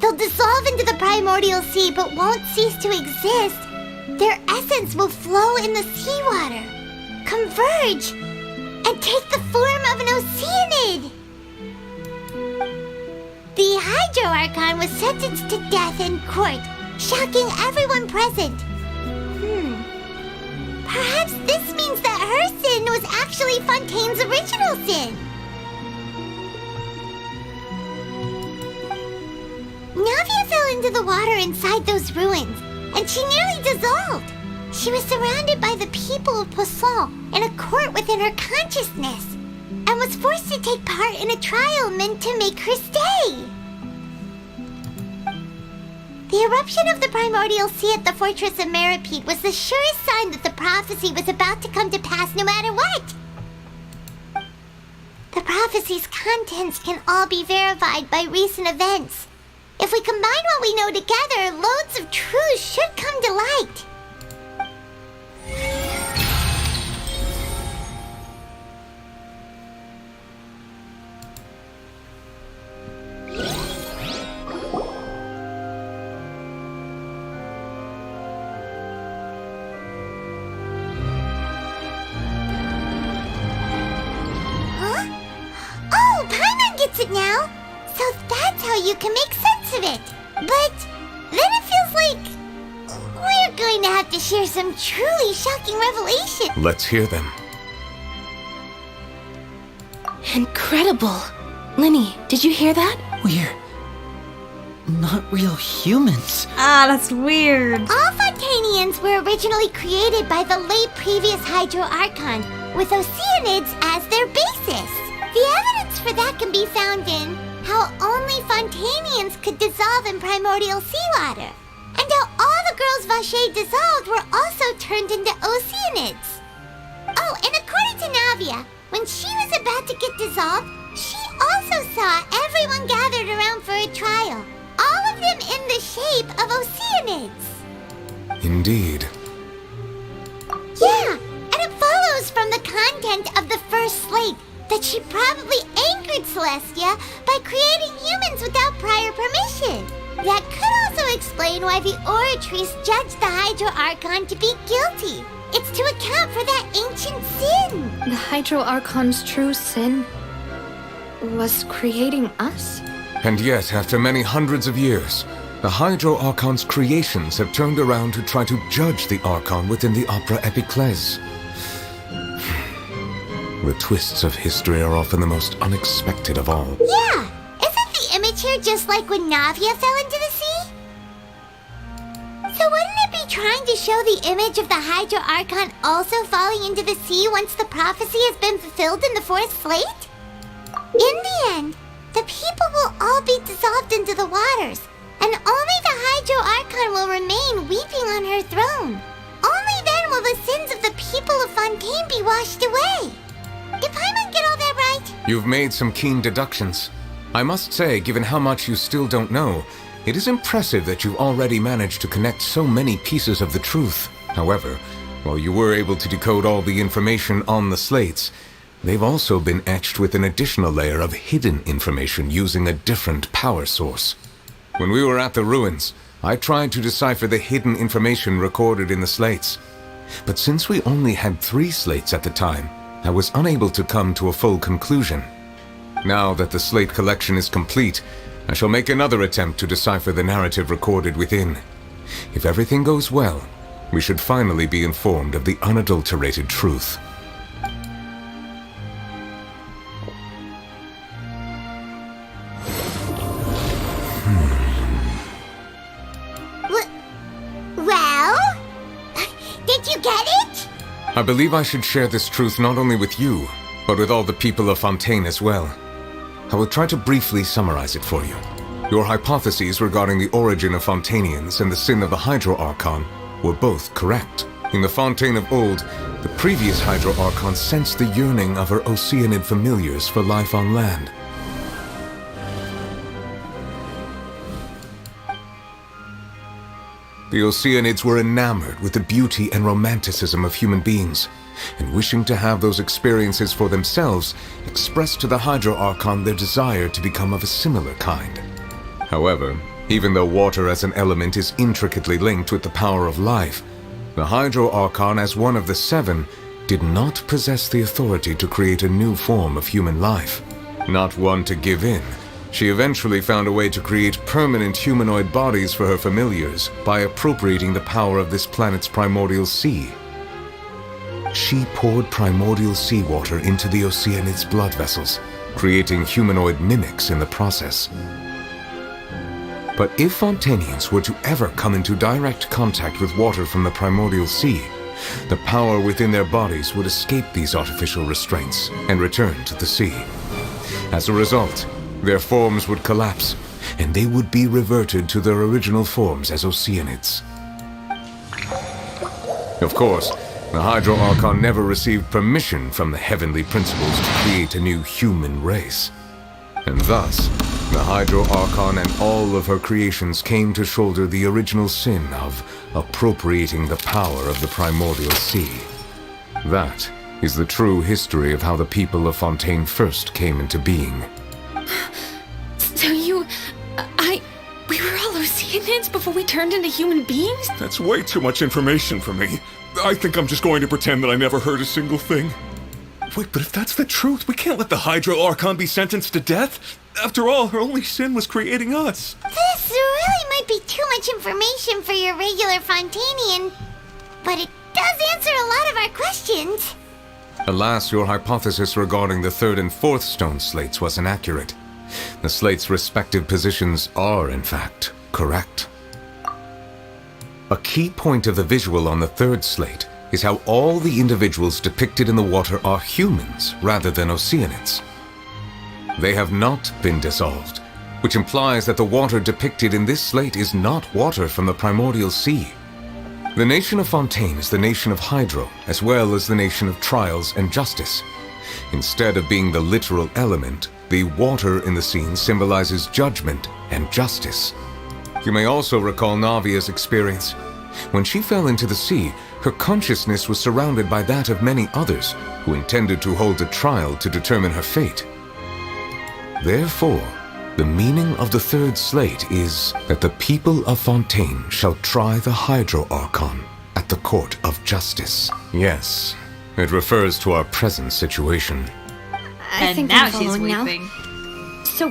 They'll dissolve into the primordial sea but won't cease to exist. Their essence will flow in the seawater, converge, and take the form of an oceanid. The Hydro Archon was sentenced to death in court, shocking everyone present. Perhaps this means that her sin was actually Fontaine's original sin. Navia fell into the water inside those ruins, and she nearly dissolved. She was surrounded by the people of Poisson in a court within her consciousness, and was forced to take part in a trial meant to make her stay. The eruption of the primordial sea at the fortress of Meropide was the surest sign that the prophecy was about to come to pass no matter what. The prophecy's contents can all be verified by recent events. If we combine what we know together, loads of truths should come to light. It now, so that's how you can make sense of it. But then it feels like we're going to have to share some truly shocking revelation. Let's hear them. Incredible. Linny, did you hear that? We're not real humans. Ah, that's weird. All Fontainians were originally created by the late previous Hydro Archon, with oceanids as their basis. The evidence for that can be found in how only Fontainians could dissolve in primordial seawater, and how all the girls Vacher dissolved were also turned into oceanids. Oh, and according to Navia, when she was about to get dissolved, she also saw everyone gathered around for a trial, all of them in the shape of oceanids. Indeed. Yeah, and it follows from the content of the first slate that she probably angered Celestia by creating humans without prior permission. That could also explain why the Oratrice judged the Hydro Archon to be guilty. It's to account for that ancient sin. The Hydro Archon's true sin was creating us? And yet, after many hundreds of years, the Hydro Archon's creations have turned around to try to judge the Archon within the Opera Epiclese. The twists of history are often the most unexpected of all. Yeah! Isn't the image here just like when Navia fell into the sea? So wouldn't it be he trying to show the image of the Hydro Archon also falling into the sea once the prophecy has been fulfilled in the fourth slate? In the end, the people will all be dissolved into the waters, and only the Hydro Archon will remain weeping on her throne. Only then will the sins of the people of Fontaine be washed away. Did Paimon get all that right? You've made some keen deductions. I must say, given how much you still don't know, it is impressive that you've already managed to connect so many pieces of the truth. However, while you were able to decode all the information on the slates, they've also been etched with an additional layer of hidden information using a different power source. When we were at the ruins, I tried to decipher the hidden information recorded in the slates. But since we only had 3 slates at the time, I was unable to come to a full conclusion. Now that the slate collection is complete, I shall make another attempt to decipher the narrative recorded within. If everything goes well, we should finally be informed of the unadulterated truth. Well? Did you get it? I believe I should share this truth not only with you, but with all the people of Fontaine as well. I will try to briefly summarize it for you. Your hypotheses regarding the origin of Fontainians and the sin of the Hydro Archon were both correct. In the Fontaine of old, the previous Hydro Archon sensed the yearning of her Oceanid familiars for life on land. The Oceanids were enamored with the beauty and romanticism of human beings, and wishing to have those experiences for themselves, expressed to the Hydro Archon their desire to become of a similar kind. However, even though water as an element is intricately linked with the power of life, the Hydro Archon, as one of the 7, did not possess the authority to create a new form of human life. Not one to give in, she eventually found a way to create permanent humanoid bodies for her familiars by appropriating the power of this planet's primordial sea. She poured primordial seawater into the Oceanids' blood vessels, creating humanoid mimics in the process. But if Fontainians were to ever come into direct contact with water from the primordial sea, the power within their bodies would escape these artificial restraints and return to the sea. As a result, their forms would collapse, and they would be reverted to their original forms as Oceanids. Of course, the Hydro Archon never received permission from the heavenly principles to create a new human race. And thus, the Hydro Archon and all of her creations came to shoulder the original sin of appropriating the power of the primordial sea. That is the true history of how the people of Fontaine first came into being. So we were all Oceanids before we turned into human beings? That's way too much information for me. I think I'm just going to pretend that I never heard a single thing. Wait, but if that's the truth, we can't let the Hydro Archon be sentenced to death. After all, her only sin was creating us. This really might be too much information for your regular Fontainian, but it does answer a lot of our questions. Alas, your hypothesis regarding the 3rd and 4th stone slates was inaccurate. The slates' respective positions are, in fact, correct. A key point of the visual on the 3rd slate is how all the individuals depicted in the water are humans rather than Oceanids. They have not been dissolved, which implies that the water depicted in this slate is not water from the primordial sea. The nation of Fontaine is the nation of Hydro, as well as the nation of trials and justice. Instead of being the literal element, the water in the scene symbolizes judgment and justice. You may also recall Navia's experience. When she fell into the sea, her consciousness was surrounded by that of many others who intended to hold a trial to determine her fate. Therefore, the meaning of the 3rd slate is that the people of Fontaine shall try the Hydro Archon at the court of justice. Yes, it refers to our present situation. I think now she's weeping. So,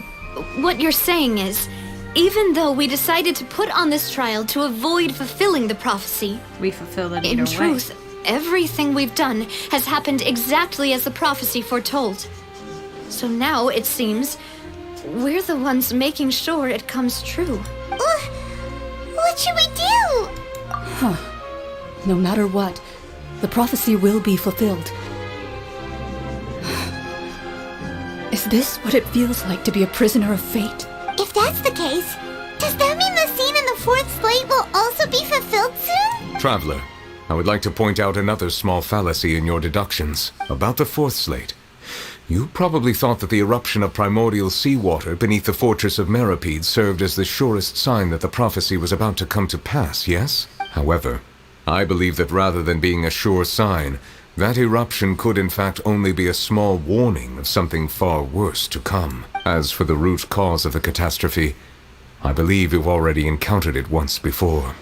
what you're saying is, even though we decided to put on this trial to avoid fulfilling the prophecy, we fulfilled it either in truth, everything we've done has happened exactly as the prophecy foretold. So now, it seems, we're the ones making sure it comes true. What should we do? Huh. No matter what, the prophecy will be fulfilled. Is this what it feels like to be a prisoner of fate? If that's the case, does that mean the scene in the fourth slate will also be fulfilled soon? Traveler, I would like to point out another small fallacy in your deductions about the fourth slate. You probably thought that the eruption of primordial seawater beneath the fortress of Meripede served as the surest sign that the prophecy was about to come to pass, yes? However, I believe that rather than being a sure sign, that eruption could in fact only be a small warning of something far worse to come. As for the root cause of the catastrophe, I believe you've already encountered it once before.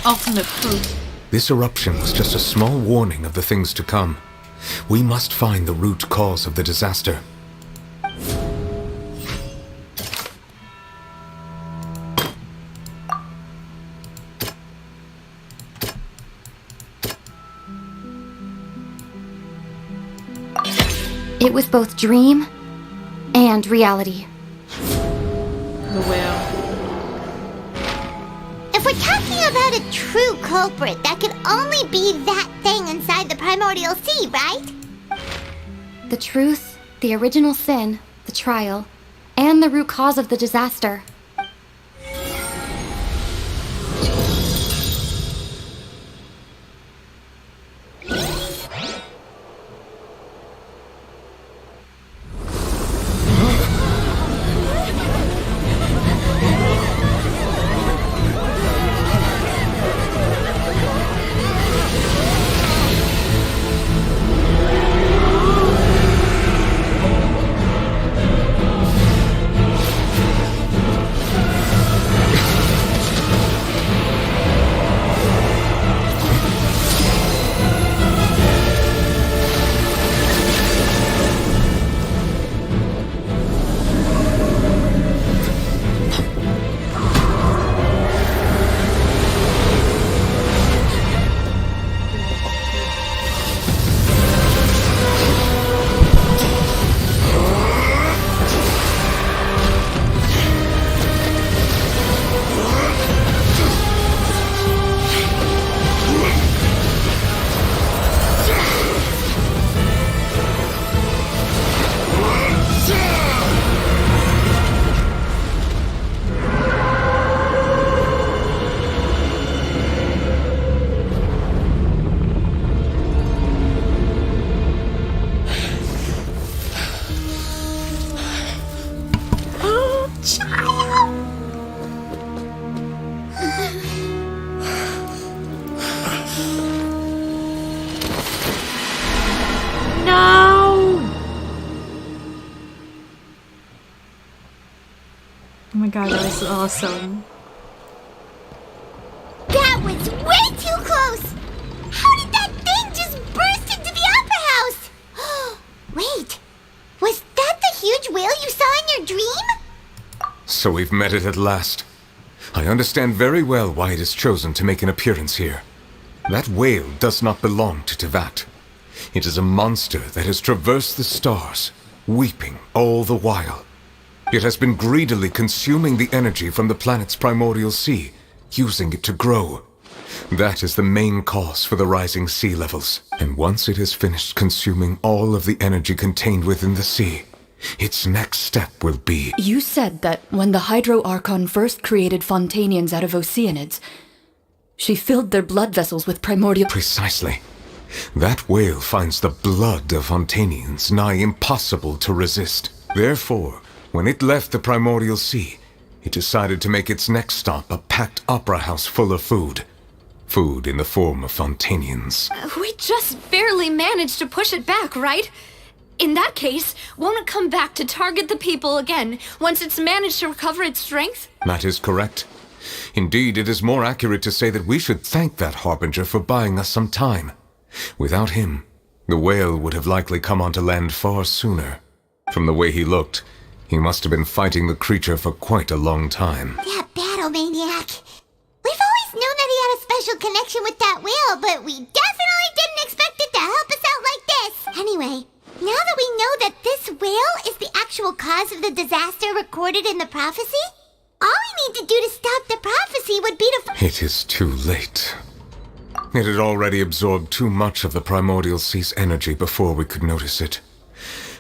Ultimate proof. This eruption was just a small warning of the things to come. We must find the root cause of the disaster. It was both dream and reality. The whale. If we're talking about a true culprit, that could only be that thing inside the primordial sea, right? The truth, the original sin, the trial, and the root cause of the disaster. Oh my god, that was awesome. That was way too close! How did that thing just burst into the opera house? Wait, was that the huge whale you saw in your dream? So we've met it at last. I understand very well why it has chosen to make an appearance here. That whale does not belong to Tevat. It is a monster that has traversed the stars, weeping all the while. It has been greedily consuming the energy from the planet's primordial sea, using it to grow. That is the main cause for the rising sea levels. And once it has finished consuming all of the energy contained within the sea, its next step will be... You said that when the Hydro Archon first created Fontainians out of Oceanids, she filled their blood vessels with primordial... Precisely. That whale finds the blood of Fontainians nigh impossible to resist. Therefore, when it left the primordial sea, it decided to make its next stop a packed opera house full of food. Food in the form of Fontainians. We just barely managed to push it back, right? In that case, won't it come back to target the people again once it's managed to recover its strength? That is correct. Indeed, it is more accurate to say that we should thank that Harbinger for buying us some time. Without him, the whale would have likely come onto land far sooner. From the way he looked, he must have been fighting the creature for quite a long time. That battle maniac. We've always known that he had a special connection with that whale, but we definitely didn't expect it to help us out like this. Anyway, now that we know that this whale is the actual the disaster recorded in the prophecy? All we need to do to stop the prophecy would be to... It is too late. It had already absorbed too much of the primordial sea's energy before we could notice it.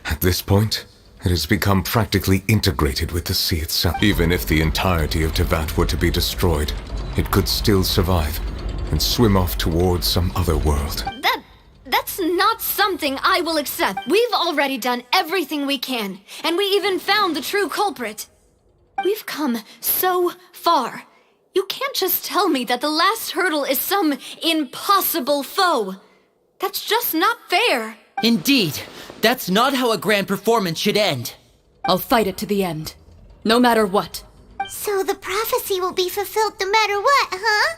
At this point, it has become practically integrated with the sea itself. Even if the entirety of Tevat were to be destroyed, it could still survive and swim off towards some other world. That's not something I will accept. We've already done everything we can, and we even found the true culprit. We've come so far. You can't just tell me that the last hurdle is some impossible foe. That's just not fair. Indeed, that's not how a grand performance should end. I'll fight it to the end, no matter what. So the prophecy will be fulfilled no matter what, huh?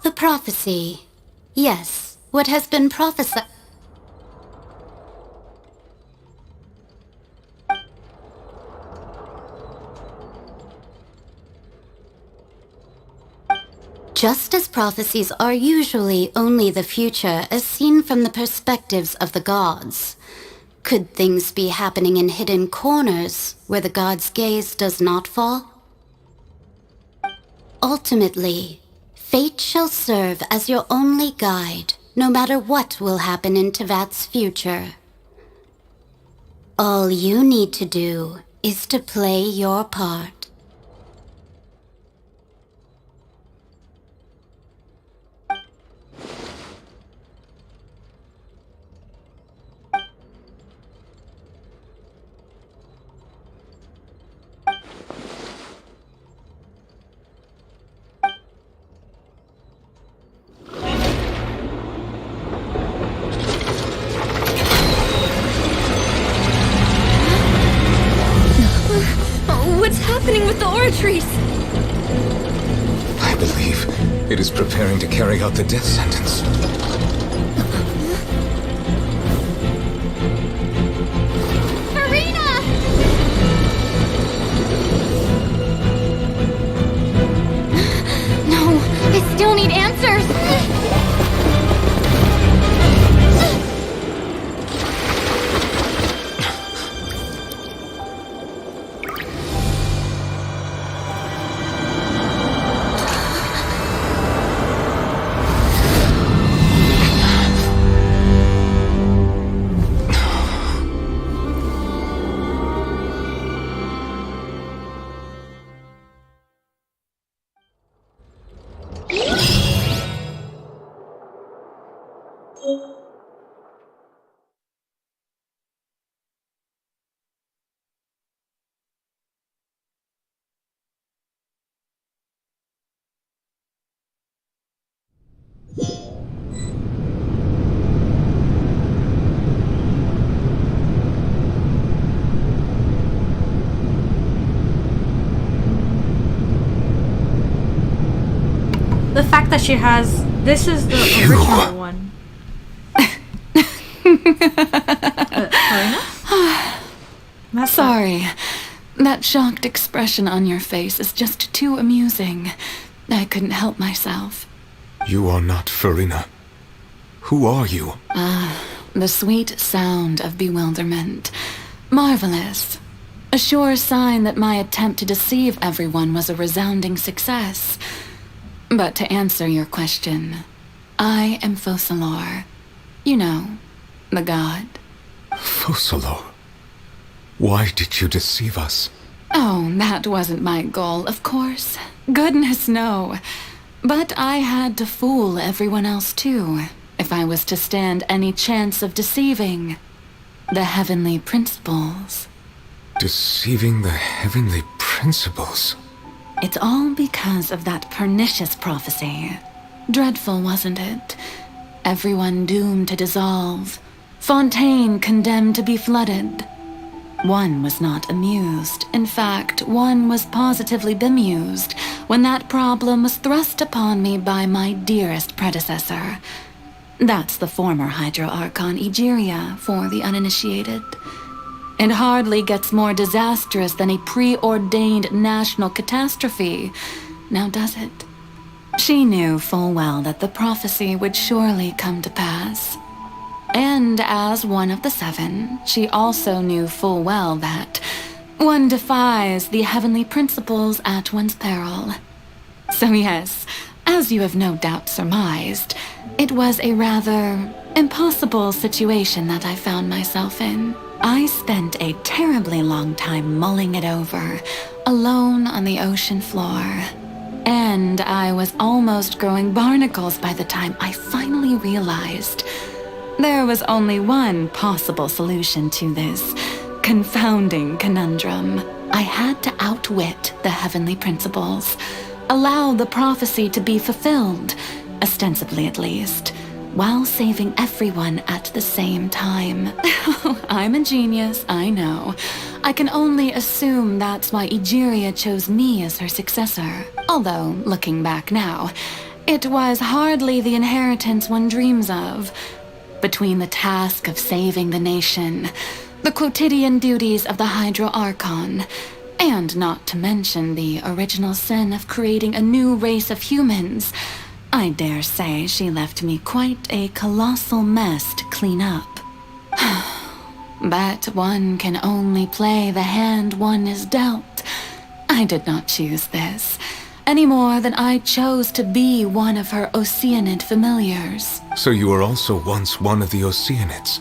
The prophecy. Yes, what has been prophesied. Just as prophecies are usually only the future as seen from the perspectives of the gods, could things be happening in hidden corners where the gods' gaze does not fall? Ultimately, fate shall serve as your only guide, no matter what will happen in Tevat's future. All you need to do is to play your part. What's happening with the oratories? I believe it is preparing to carry out the death sentence. FURINA! No, I still need answers. The fact that she has... This is the original one. FURINA? Sorry. That shocked expression on your face is just too amusing. I couldn't help myself. You are not FURINA. Who are you? The sweet sound of bewilderment. Marvelous. A sure sign that my attempt to deceive everyone was a resounding success. But to answer your question, I am Focalor. You know, the god. Focalor? Why did you deceive us? Oh, that wasn't my goal, of course. Goodness, no. But I had to fool everyone else too, if I was to stand any chance of deceiving the heavenly principles. Deceiving the heavenly principles? It's all because of that pernicious prophecy. Dreadful, wasn't it? Everyone doomed to dissolve. Fontaine condemned to be flooded. One was not amused. In fact, one was positively bemused when that problem was thrust upon me by my dearest predecessor. That's the former Hydro Archon Egeria for the uninitiated. It hardly gets more disastrous than a preordained national catastrophe, now does it? She knew full well that the prophecy would surely come to pass. And as one of the 7, she also knew full well that one defies the heavenly principles at one's peril. So yes, as you have no doubt surmised, it was a rather impossible situation that I found myself in. I spent a terribly long time mulling it over, alone on the ocean floor. And I was almost growing barnacles by the time I finally realized there was only one possible solution to this confounding conundrum. I had to outwit the heavenly principles, allow the prophecy to be fulfilled, ostensibly at least, while saving everyone at the same time. I'm a genius, I know. I can only assume that's why Egeria chose me as her successor. Although, looking back now, it was hardly the inheritance one dreams of. Between the task of saving the nation, the quotidian duties of the Hydro Archon, and not to mention the original sin of creating a new race of humans, I dare say she left me quite a colossal mess to clean up. But one can only play the hand one is dealt. I did not choose this, any more than I chose to be one of her Oceanid familiars. So you were also once one of the Oceanids,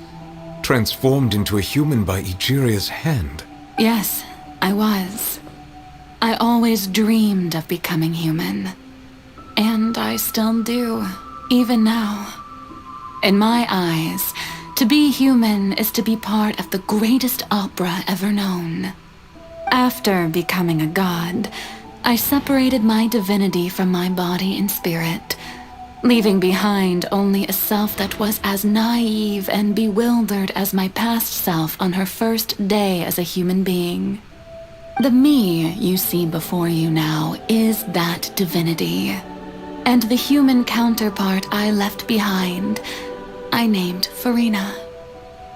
transformed into a human by Egeria's hand? Yes, I was. I always dreamed of becoming human. And I still do, even now. In my eyes, to be human is to be part of the greatest opera ever known. After becoming a god, I separated my divinity from my body and spirit, leaving behind only a self that was as naive and bewildered as my past self on her first day as a human being. The me you see before you now is that divinity. And the human counterpart I left behind, I named FURINA.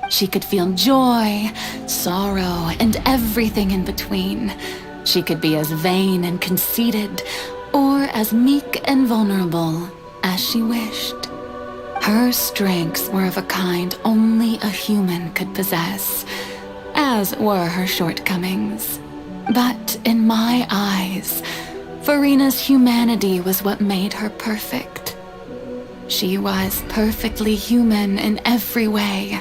She could feel joy, sorrow, and everything in between. She could be as vain and conceited, or as meek and vulnerable as she wished. Her strengths were of a kind only a human could possess, as were her shortcomings. But in my eyes, FURINA's humanity was what made her perfect. She was perfectly human in every way.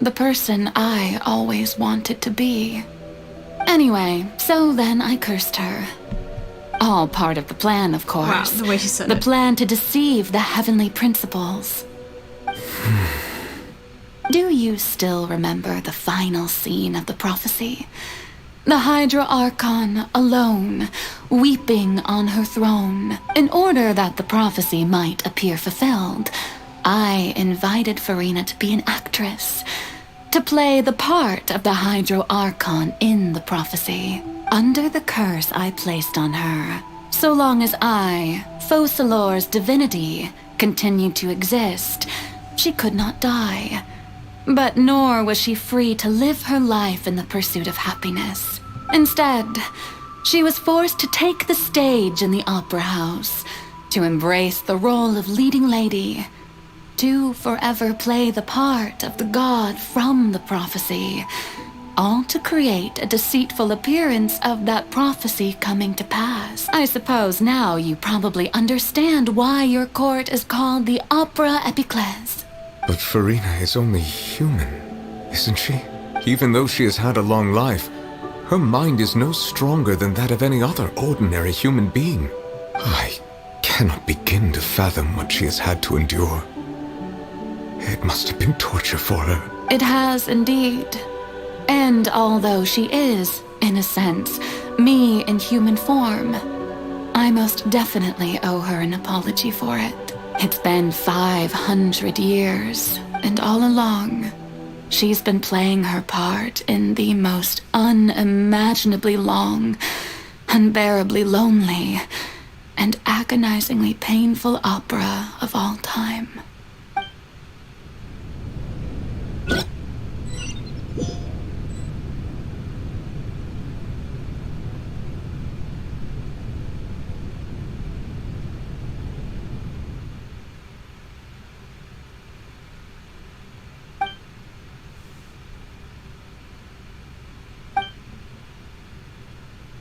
The person I always wanted to be. Anyway, so then I cursed her. All part of the plan, of course. Wow, the way she said it. The it. plan to deceive the heavenly principles. Do you still remember the final scene of the prophecy? The Hydra Archon alone, weeping on her throne. In order that the prophecy might appear fulfilled, I invited FURINA to be an actress, to play the part of the Hydro Archon in the prophecy, under the curse I placed on her. So long as I, Focalor's divinity, continued to exist, she could not die. But nor was she free to live her life in the pursuit of happiness. Instead, she was forced to take the stage in the opera house, to embrace the role of leading lady, to forever play the part of the god from the prophecy, all to create a deceitful appearance of that prophecy coming to pass. I suppose now you probably understand why your court is called the Opera Epiclese. But FURINA is only human, isn't she? Even though she has had a long life, her mind is no stronger than that of any other ordinary human being. I cannot begin to fathom what she has had to endure. It must have been torture for her. It has indeed. And although she is, in a sense, me in human form, I most definitely owe her an apology for it. It's been 500 years, and all along, she's been playing her part in the most unimaginably long, unbearably lonely, and agonizingly painful opera of all time.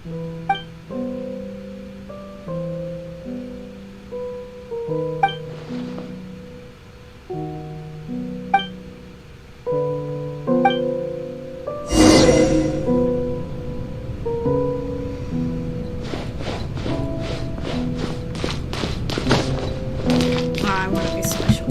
I want to be special.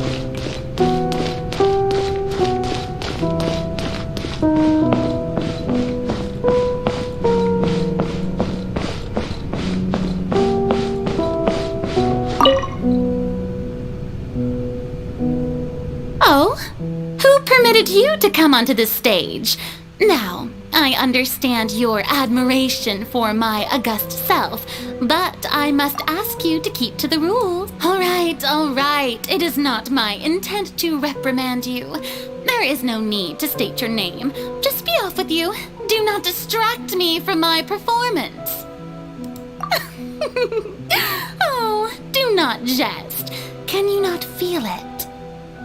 Oh? Who permitted you to come onto this stage? Now, I understand your admiration for my august self, but I must ask you to keep to the rules. All right. It is not my intent to reprimand you. There is no need to state your name. Just be off with you. Do not distract me from my performance. Oh, do not jest. Can you not feel it?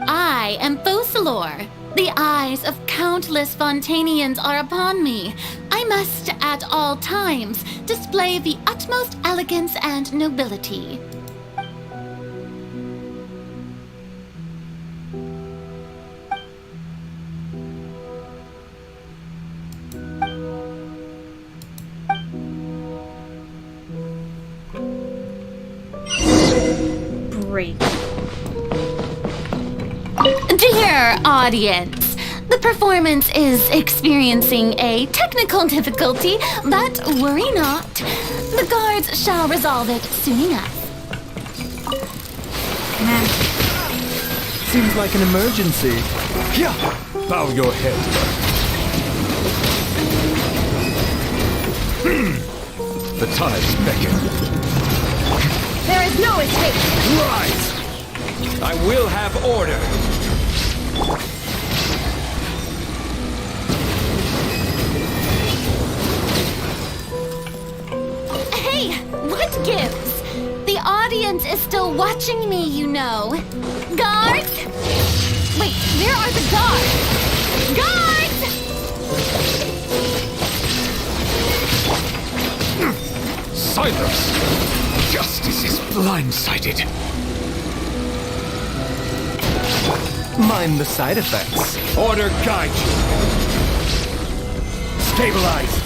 I am Focalor. The eyes of countless Fontainians are upon me. I must, at all times, display the utmost elegance and nobility. Break. Dear audience, the performance is experiencing a technical difficulty, but worry not. The guards shall resolve it soon enough. Seems like an emergency. Yeah, bow your head. The tides beckon. There is no escape! Rise! I will have order. Hey, what gives? The audience is still watching me, you know. Guards? Wait, where are the guards? Guards! Silence! Justice is blindsided. Mind the side effects. Order guide you. Stabilize.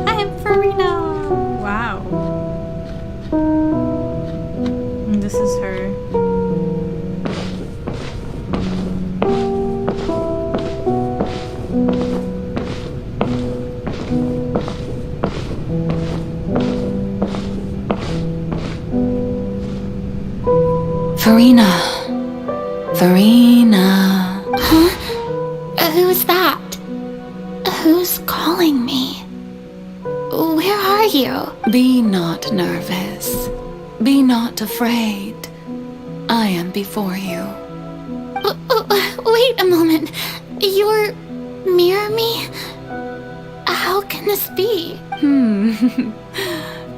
I am FURINA! Wow. And this is her. FURINA. FURINA. Huh? Who's that? Who's calling me? Where are you? Be not nervous. Be not afraid. I am before you. Wait a moment. You're near me? How can this be?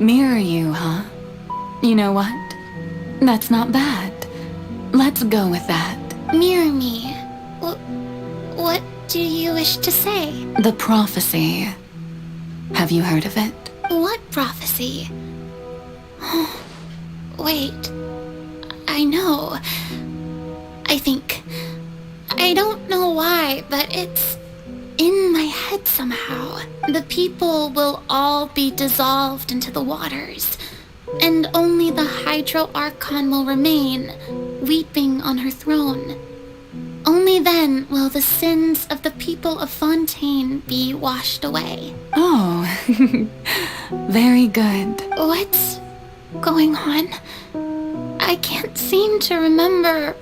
Mirror you, huh? You know what? That's not bad. Let's go with that. Mirror me? What do you wish to say? The prophecy. Have you heard of it? What prophecy? Wait. I know. I think. I don't know why, but it's in my head somehow. The people will all be dissolved into the waters, and only the Hydro Archon will remain, weeping on her throne. Only then will the sins of the people of Fontaine be washed away. Oh, very good. What's going on? I can't seem to remember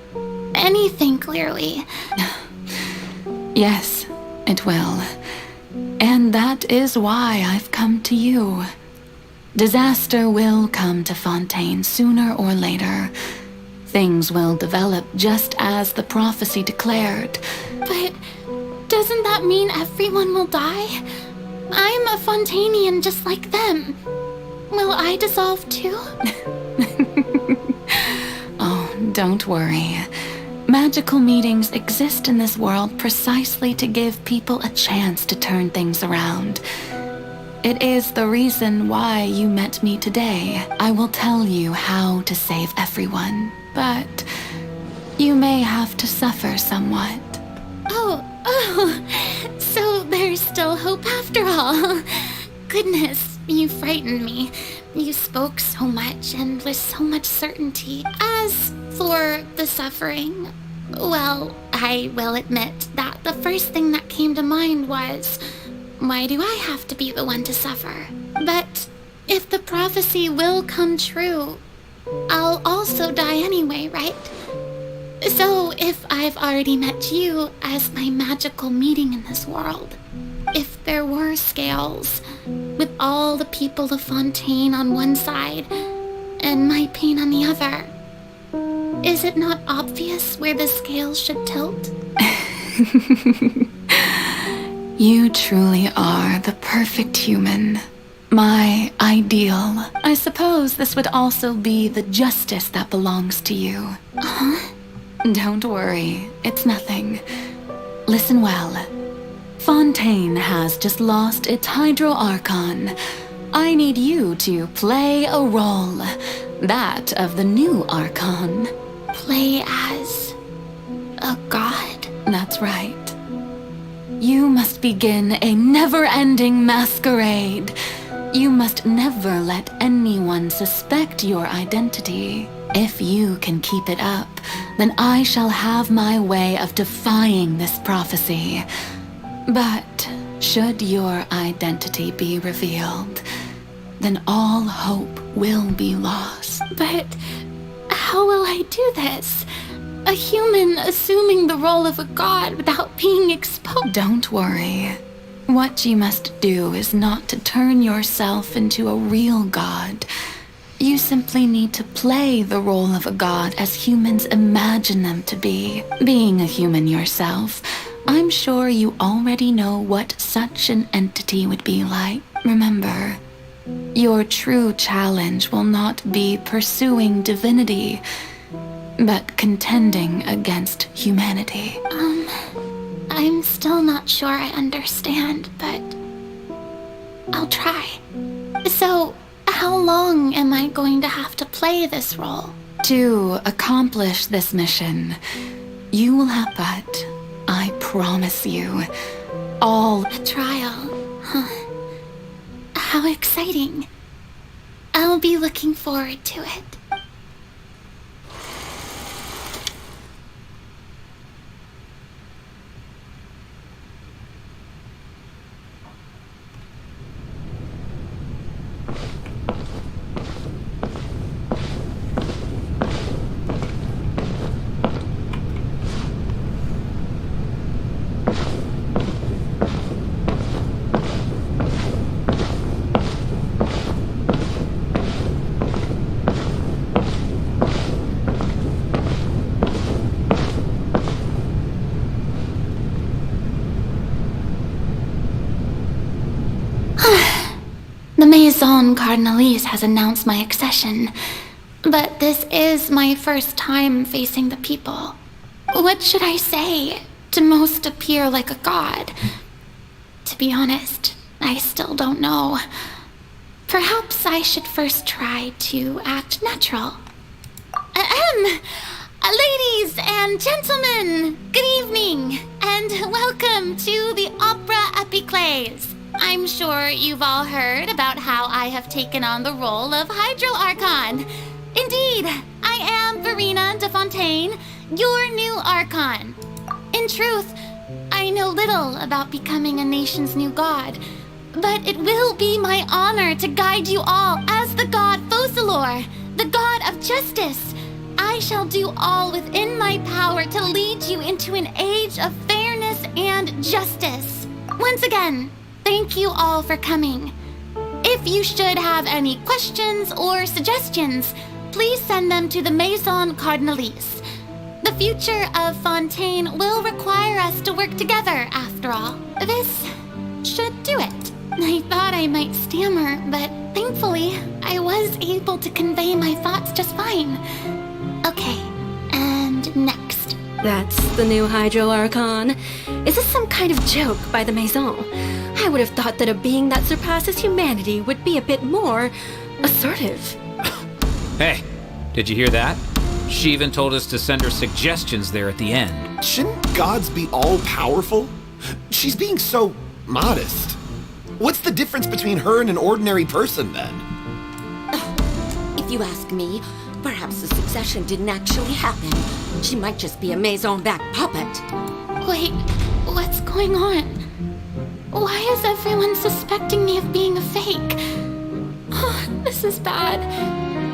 anything clearly. Yes, it will. And that is why I've come to you. Disaster will come to Fontaine sooner or later. Things will develop just as the prophecy declared. But doesn't that mean everyone will die? I'm a Fontainian just like them. Will I dissolve too? Oh, don't worry. Magical meetings exist in this world precisely to give people a chance to turn things around. It is the reason why you met me today. I will tell you how to save everyone, but you may have to suffer somewhat. Oh, so there's still hope after all. Goodness, you frightened me. You spoke so much and with so much certainty. As for the suffering, well, I will admit that the first thing that came to mind was, why do I have to be the one to suffer? But if the prophecy will come true, I'll also die anyway, right? So if I've already met you as my magical meeting in this world, if there were scales, with all the people of Fontaine on one side and my pain on the other, is it not obvious where the scales should tilt? You truly are the perfect human. My ideal. I suppose this would also be the justice that belongs to you. Huh? Don't worry, it's nothing. Listen well. Fontaine has just lost its Hydro Archon. I need you to play a role. That of the new Archon. Play as a god? That's right. You must begin a never-ending masquerade. You must never let anyone suspect your identity. If you can keep it up, then I shall have my way of defying this prophecy. But should your identity be revealed, then all hope will be lost. But how will I do this? A human assuming the role of a god without being exposed. Don't worry. What you must do is not to turn yourself into a real god. You simply need to play the role of a god as humans imagine them to be. Being a human yourself, I'm sure you already know what such an entity would be like. Remember, your true challenge will not be pursuing divinity, but contending against humanity. I'm still not sure I understand, but I'll try. So, how long am I going to have to play this role? To accomplish this mission, you will have but, I promise you, all... A trial, huh? How exciting. I'll be looking forward to it. The Maison Cardinalise has announced my accession, but this is my first time facing the people. What should I say to most appear like a god? To be honest, I still don't know. Perhaps I should first try to act natural. Ladies and gentlemen, good evening, and welcome to the Opera Epiclese. I'm sure you've all heard about how I have taken on the role of Hydro Archon. Indeed, I am FURINA de Fontaine, your new Archon. In truth, I know little about becoming a nation's new god, but it will be my honor to guide you all as the god Focalor, the god of justice, I shall do all within my power to lead you into an age of fairness and justice. Once again, thank you all for coming. If you should have any questions or suggestions, please send them to the Maison Cardinalise. The future of Fontaine will require us to work together, after all. This should do it. I thought I might stammer, but thankfully, I was able to convey my thoughts just fine. Okay, and next. That's the new Hydro Archon. Is this some kind of joke by the Maison? I would have thought that a being that surpasses humanity would be a bit more assertive. Hey, did you hear that? She even told us to send her suggestions there at the end. Shouldn't gods be all-powerful? She's being so modest. What's the difference between her and an ordinary person, then? If you ask me, perhaps the succession didn't actually happen. She might just be a Maison-back puppet. Wait, what's going on? Why is everyone suspecting me of being a fake? Oh, this is bad.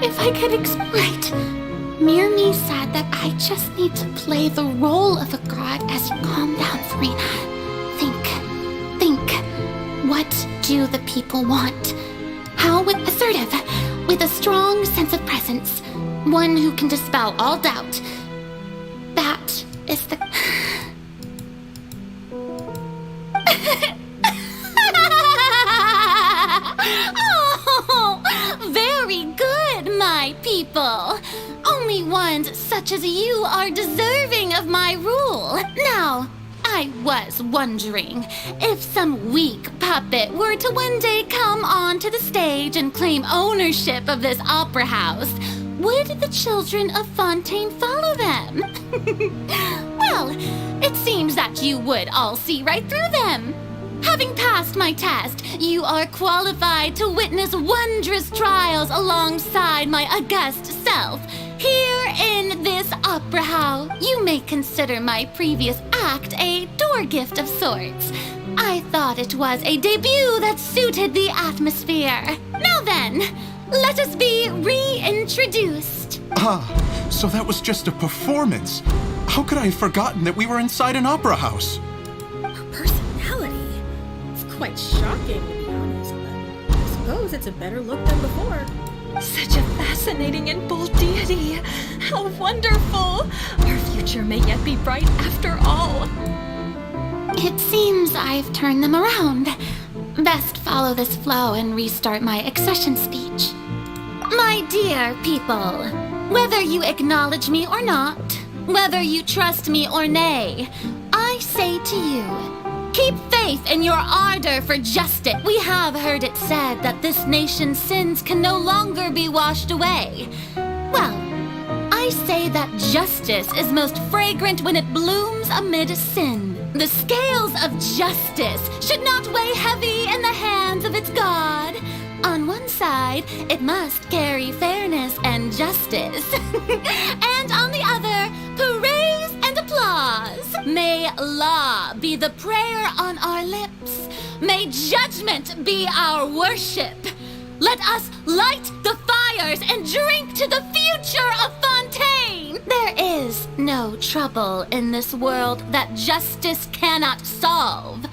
If I could right. Mirmi said that I just need to play the role of a god as you calm down, FURINA. Think. What do the people want? How assertive, with a strong sense of presence. One who can dispel all doubt. That is the... Oh, very good, my people. Only ones such as you are deserving of my rule. Now, I was wondering if some weak puppet were to one day come onto the stage and claim ownership of this opera house, would the children of Fontaine follow them? Well, it seems that you would all see right through them. Having passed my test, you are qualified to witness wondrous trials alongside my august self. Here in this opera house, you may consider my previous act a door gift of sorts. I thought it was a debut that suited the atmosphere. Now then, let us be reintroduced. Ah, so that was just a performance. How could I have forgotten that we were inside an opera house? Her personality? It's quite shocking, to be honest, but I suppose it's a better look than before. Such a fascinating and bold deity. How wonderful! Our future may yet be bright after all. It seems I've turned them around. Best follow this flow and restart my accession speech. My dear people, whether you acknowledge me or not, whether you trust me or nay, I say to you, keep faith in your ardor for justice. We have heard it said that this nation's sins can no longer be washed away. Well, I say that justice is most fragrant when it blooms amid sin. The scales of justice should not weigh heavy in the hands of its God. On one side, it must carry fairness and justice. And on the other, praise and applause. May law be the prayer on our lips. May judgment be our worship. Let us light the fires and drink to the future of Fontaine. There is no trouble in this world that justice cannot solve.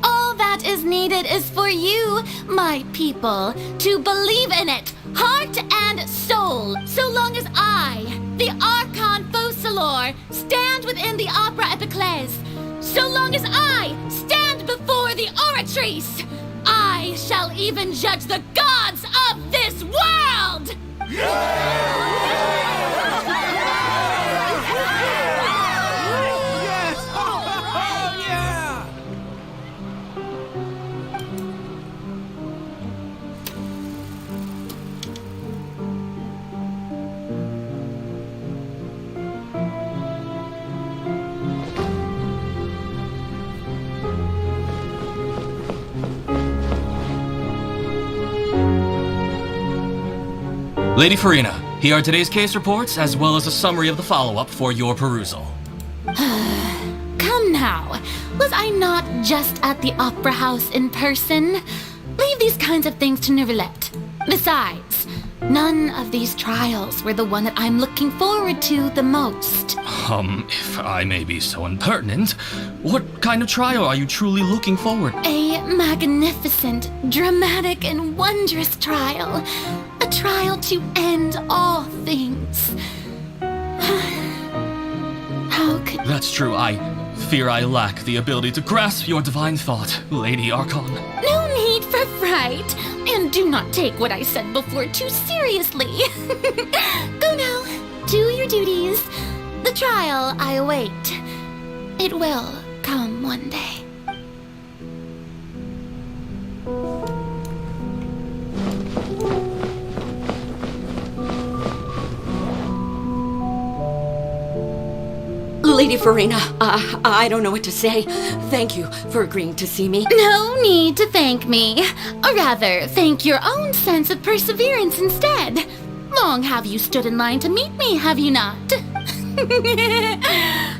All that is needed is for you, my people, to believe in it, heart and soul. So long as I, the Archon Focalor, stand within the Opera Epiclese, so long as I stand before the Oratrice, I shall even judge the gods of this world! Lady FURINA, here are today's case reports, as well as a summary of the follow-up for your perusal. Come now, was I not just at the opera house in person? Leave these kinds of things to Neuvillette. Besides, None of these trials were the one that I'm looking forward to the most. If I may be so impertinent, what kind of trial are you truly looking forward? A magnificent, dramatic, and wondrous trial. A trial to end all things. How could... That's true. I fear I lack the ability to grasp your divine thought, Lady Archon. No need for fright, and do not take what I said before too seriously. Go now, do your duties. The trial I await. It will come one day. Lady FURINA, I don't know what to say. Thank you for agreeing to see me. No need to thank me. Or rather, thank your own sense of perseverance instead. Long have you stood in line to meet me, have you not?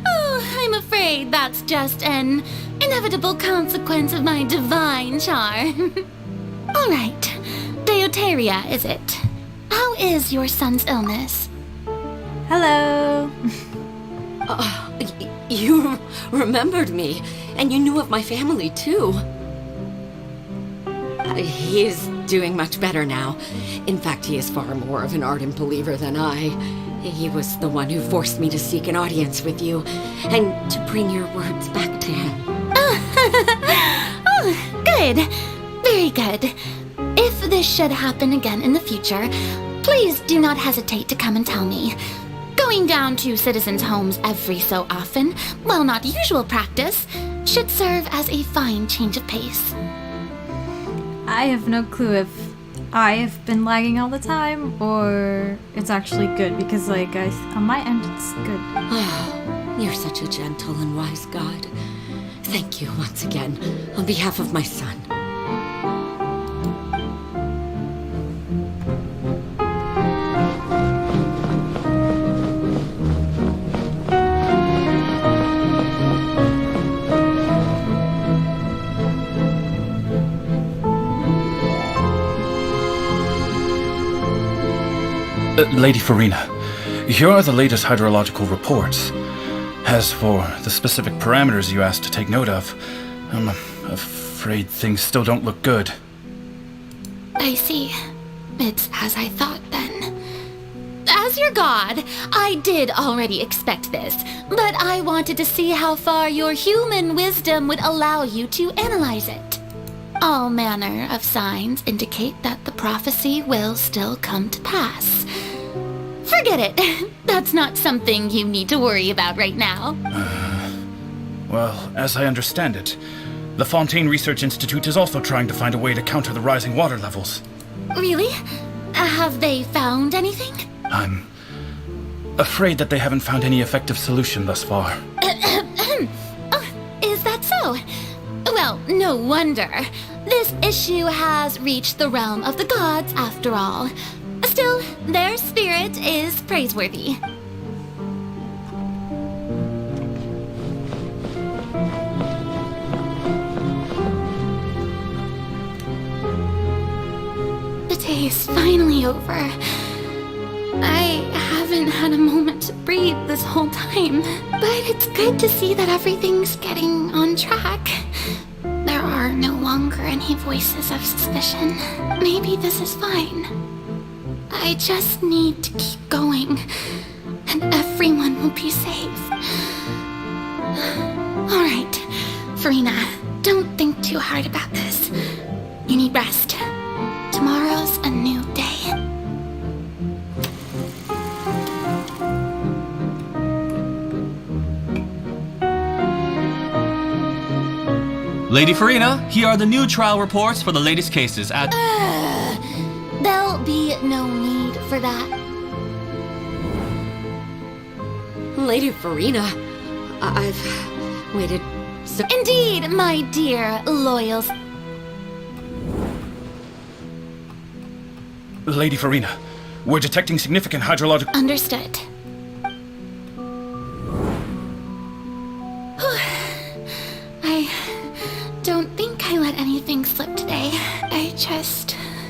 Oh, I'm afraid that's just an inevitable consequence of my divine charm. All right, Deuteria, is it? How is your son's illness? Hello. You remembered me, and you knew of my family, too. He is doing much better now. In fact, he is far more of an ardent believer than I. He was the one who forced me to seek an audience with you, and to bring your words back to him. Oh, good. Very good. If this should happen again in the future, please do not hesitate to come and tell me. Going down to citizens' homes every so often, while not usual practice, should serve as a fine change of pace. I have no clue if I have been lagging all the time or it's actually good because, like, on my end, it's good. Oh, you're such a gentle and wise god. Thank you once again on behalf of my son. Lady FURINA, here are the latest hydrological reports. As for the specific parameters you asked to take note of, I'm afraid things still don't look good. I see. It's as I thought then. As your god, I did already expect this, but I wanted to see how far your human wisdom would allow you to analyze it. All manner of signs indicate that the prophecy will still come to pass. Forget it. That's not something you need to worry about right now. Well, as I understand it, the Fontaine Research Institute is also trying to find a way to counter the rising water levels. Really? Have they found anything? I'm afraid that they haven't found any effective solution thus far. Oh, is that so? Well, no wonder. This issue has reached the realm of the gods, after all. Still, their spirit is praiseworthy. The day is finally over. I haven't had a moment to breathe this whole time, but it's good to see that everything's getting on track. There are no longer any voices of suspicion. Maybe this is fine. I just need to keep going, and everyone will be safe. All right, FURINA, don't think too hard about this. You need rest. Tomorrow's a new day. Lady FURINA, here are the new trial reports for the latest cases at... There'll be no need for that. Lady FURINA, I've waited so... Indeed, my dear loyals. Lady FURINA, we're detecting significant hydrological... Understood. I don't think I let anything slip today.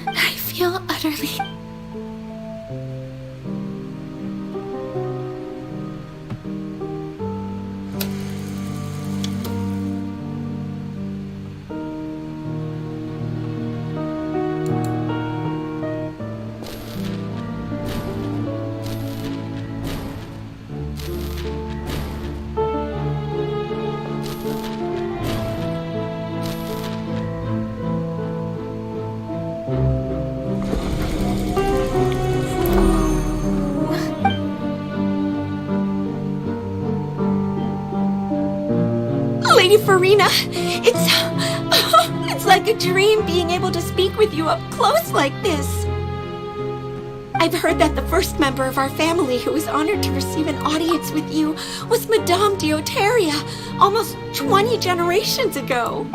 I feel utterly Lady Furina, it's like a dream being able to speak with you up close like this. I've heard that the first member of our family who was honored to receive an audience with you was Madame Dioteria, almost 20 generations ago.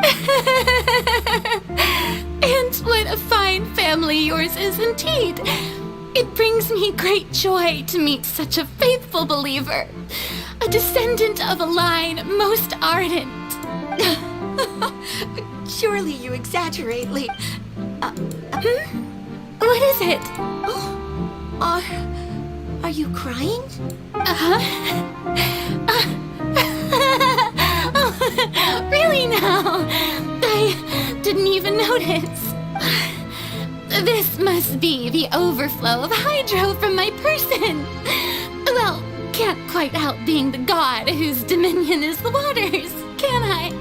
And what a fine family yours is indeed. It brings me great joy to meet such a faithful believer, a descendant of a line most ardent. Surely you exaggerate, Lady. What is it? Are you crying? Really now? I didn't even notice. This must be the overflow of hydro from my person. Well, can't quite help being the god whose dominion is the waters, can I?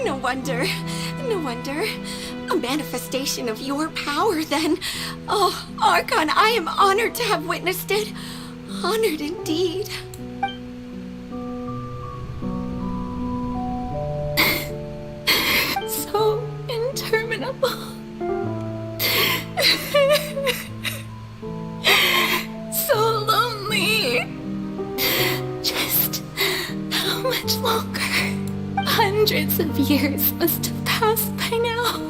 No wonder. No wonder. A manifestation of your power, then. Oh, Archon, I am honored to have witnessed it. Honored indeed. So interminable. So lonely. Just how much longer? Hundreds of years must have passed by now.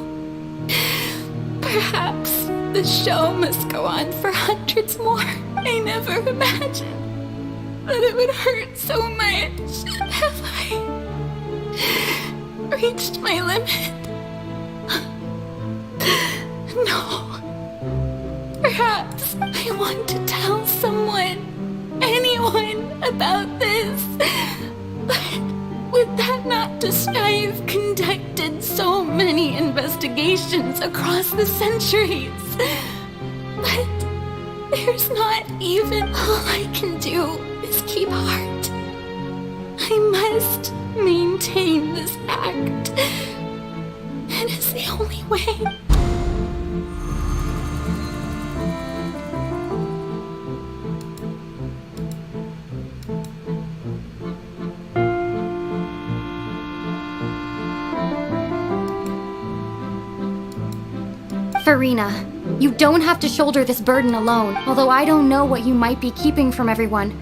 Perhaps the show must go on for hundreds more. I never imagined that it would hurt so much. Have I reached my limit? No. Perhaps I want to tell someone, anyone, about this. But would that not describe I've conducted so many investigations across the centuries? But there's not even all I can do is keep heart. I must maintain this act. It is the only way. FURINA, you don't have to shoulder this burden alone, although I don't know what you might be keeping from everyone.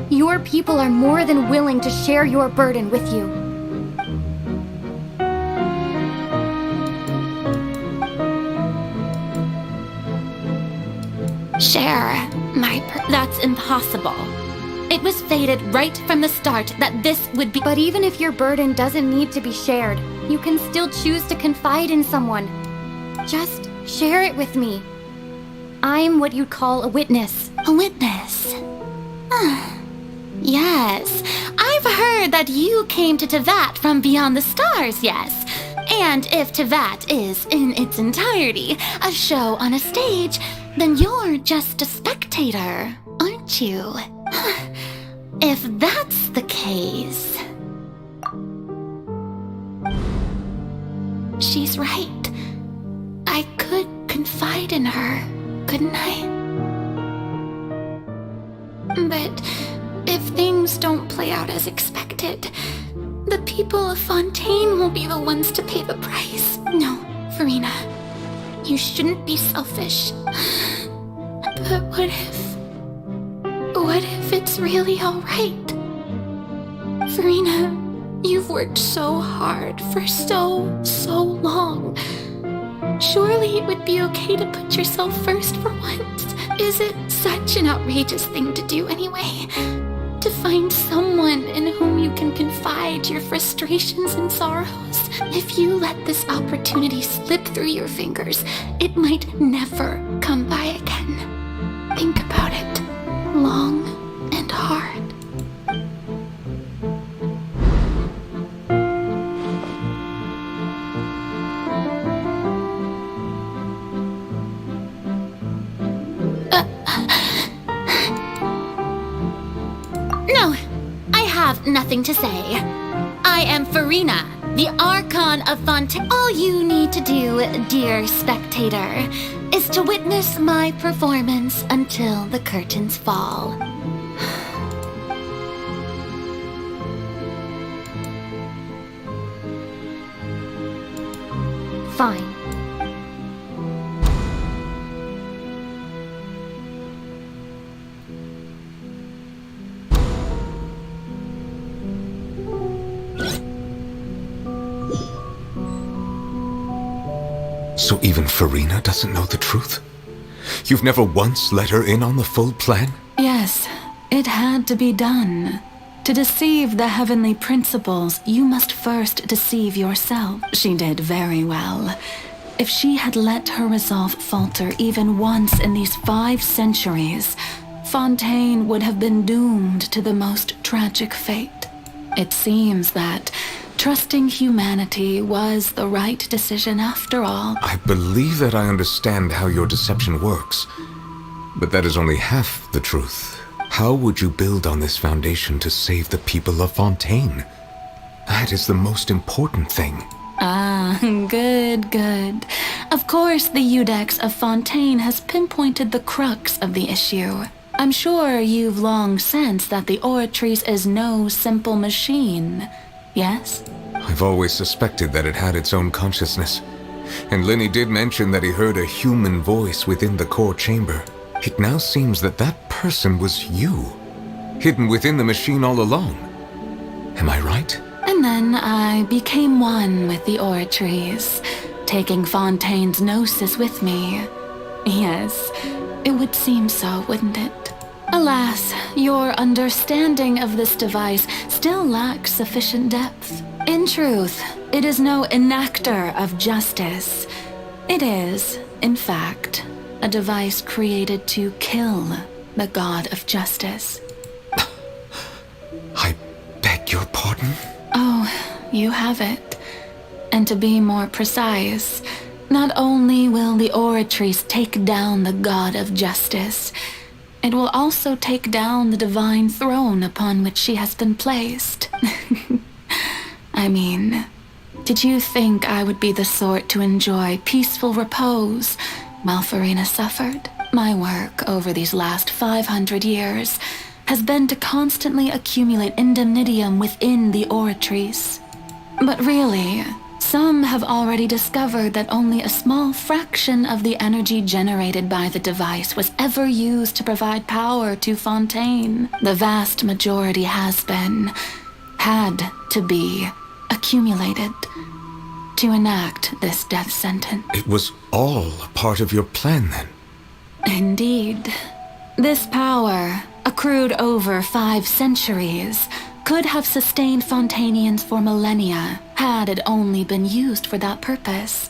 Your people are more than willing to share your burden with you. Share that's impossible. It was fated right from the start that this would be. But even if your burden doesn't need to be shared, you can still choose to confide in someone. Just share it with me. I'm what you'd call a witness. A witness? Yes. I've heard that you came to Tevat from beyond the stars, yes. And if Tevat is, in its entirety, a show on a stage, then you're just a spectator, aren't you? If that's the case... She's right. I could confide in her, couldn't I? But if things don't play out as expected, the people of Fontaine will be the ones to pay the price. No, FURINA, you shouldn't be selfish. But what if it's really alright? FURINA, you've worked so hard for so long. Surely it would be okay to put yourself first for once. Is it such an outrageous thing to do anyway? To find someone in whom you can confide your frustrations and sorrows? If you let this opportunity slip through your fingers, it might never come by again. Think about it long and hard. No, I have nothing to say. I am FURINA, the Archon of Fontaine. All you need to do, dear spectator, is to witness my performance until the curtains fall. Fine. So even FURINA doesn't know the truth? You've never once let her in on the full plan? Yes, it had to be done. To deceive the heavenly principles, you must first deceive yourself. She did very well. If she had let her resolve falter even once in these 5 centuries, Fontaine would have been doomed to the most tragic fate. It seems that trusting humanity was the right decision after all. I believe that I understand how your deception works, but that is only half the truth. How would you build on this foundation to save the people of Fontaine? That is the most important thing. Ah, good. Of course, the Iudex of Fontaine has pinpointed the crux of the issue. I'm sure you've long sensed that the Oratrice is no simple machine, yes? I've always suspected that it had its own consciousness. And Lenny did mention that he heard a human voice within the core chamber. It now seems that that person was you, hidden within the machine all along. Am I right? And then I became one with the Oratrice, taking Fontaine's gnosis with me. Yes, it would seem so, wouldn't it? Alas, your understanding of this device still lacks sufficient depth. In truth, it is no enactor of justice. It is, in fact, a device created to kill the god of justice. I beg your pardon? Oh, you have it. And to be more precise, not only will the Oratrice take down the god of justice, it will also take down the divine throne upon which she has been placed. I mean, did you think I would be the sort to enjoy peaceful repose while FURINA suffered? My work over these last 500 years has been to constantly accumulate indemnitium within the Oratrice. But really, some have already discovered that only a small fraction of the energy generated by the device was ever used to provide power to Fontaine. The vast majority had to be accumulated to enact this death sentence. It was all a part of your plan then? Indeed. This power, accrued over 5 centuries, could have sustained Fontainians for millennia had it only been used for that purpose.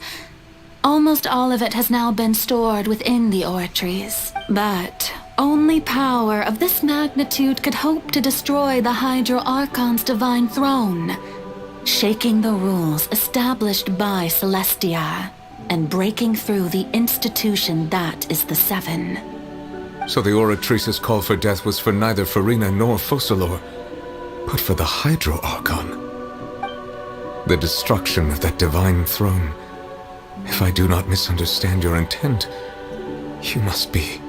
Almost all of it has now been stored within the Oratrice, but only power of this magnitude could hope to destroy the Hydro Archon's divine throne, shaking the rules established by Celestia and breaking through the institution that is the Seven. So the Oratrice's call for death was for neither FURINA nor Focalor, but for the Hydro Archon. The destruction of that divine throne. If I do not misunderstand your intent, you must be...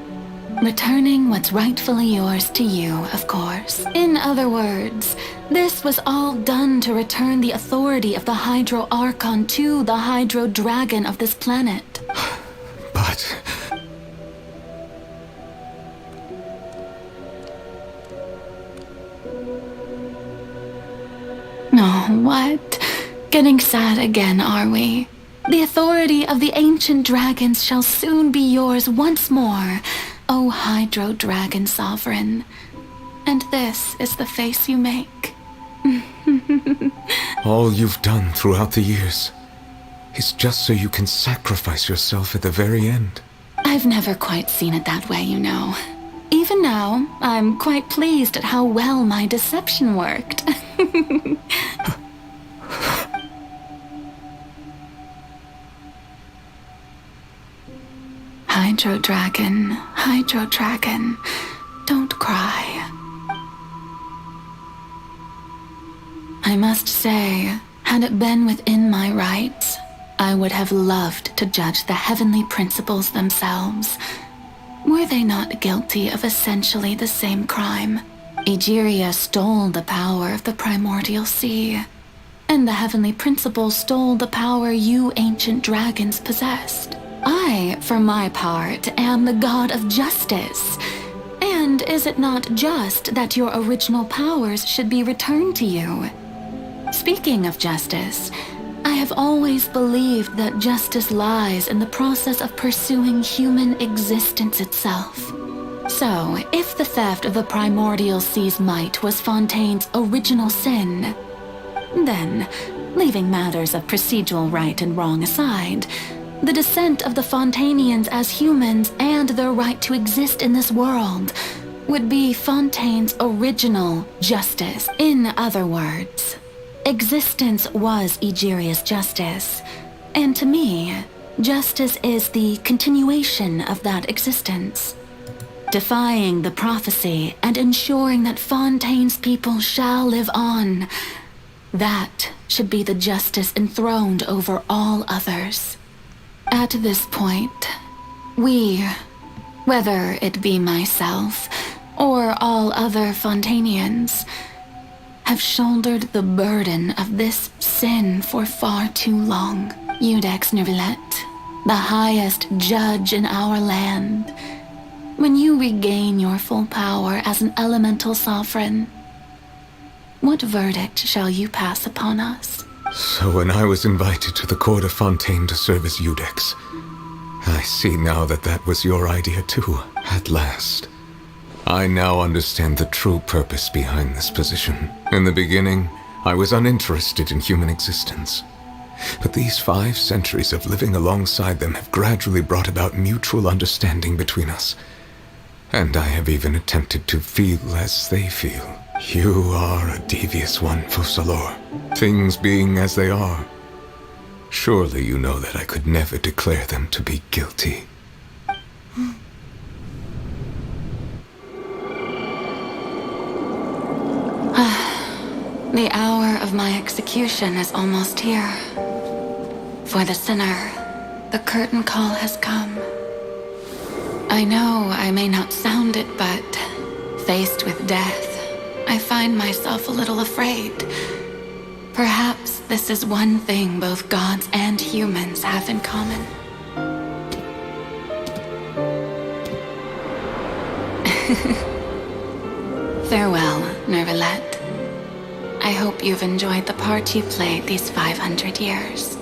returning what's rightfully yours to you, of course. In other words, this was all done to return the authority of the Hydro Archon to the Hydro Dragon of this planet. But... No, what? Getting sad again, are we? The authority of the ancient dragons shall soon be yours once more, O Hydro Dragon Sovereign. And this is the face you make. all you've done throughout the years is just so you can sacrifice yourself at the very end. I've never quite seen it that way, you know. Even now, I'm quite pleased at how well my deception worked. Hydro Dragon, don't cry. I must say, had it been within my rights, I would have loved to judge the heavenly principles themselves. Were they not guilty of essentially the same crime? Egeria stole the power of the primordial sea, and the heavenly principle stole the power you ancient dragons possessed. I, for my part, am the god of justice. And is it not just that your original powers should be returned to you? Speaking of justice, I have always believed that justice lies in the process of pursuing human existence itself. So, if the theft of the primordial sea's might was Fontaine's original sin, then, leaving matters of procedural right and wrong aside, the descent of the Fontainians as humans and their right to exist in this world would be Fontaine's original justice. In other words, existence was Egeria's justice, and to me, justice is the continuation of that existence, defying the prophecy and ensuring that Fontaine's people shall live on. That should be the justice enthroned over all others. At this point, we, whether it be myself or all other Fontainians, have shouldered the burden of this sin for far too long. Iudex Neuvillette, the highest judge in our land, when you regain your full power as an elemental sovereign, what verdict shall you pass upon us? So when I was invited to the court of Fontaine to serve as Iudex, I see now that that was your idea too, at last. I now understand the true purpose behind this position. In the beginning, I was uninterested in human existence. But these 5 centuries of living alongside them have gradually brought about mutual understanding between us. And I have even attempted to feel as they feel. You are a devious one, Fussalor. Things being as they are, surely you know that I could never declare them to be guilty. The hour of my execution is almost here. For the sinner, the curtain call has come. I know I may not sound it, but faced with death, I find myself a little afraid. Perhaps this is one thing both gods and humans have in common. Farewell, Neuvillette. I hope you've enjoyed the part you played these 500 years.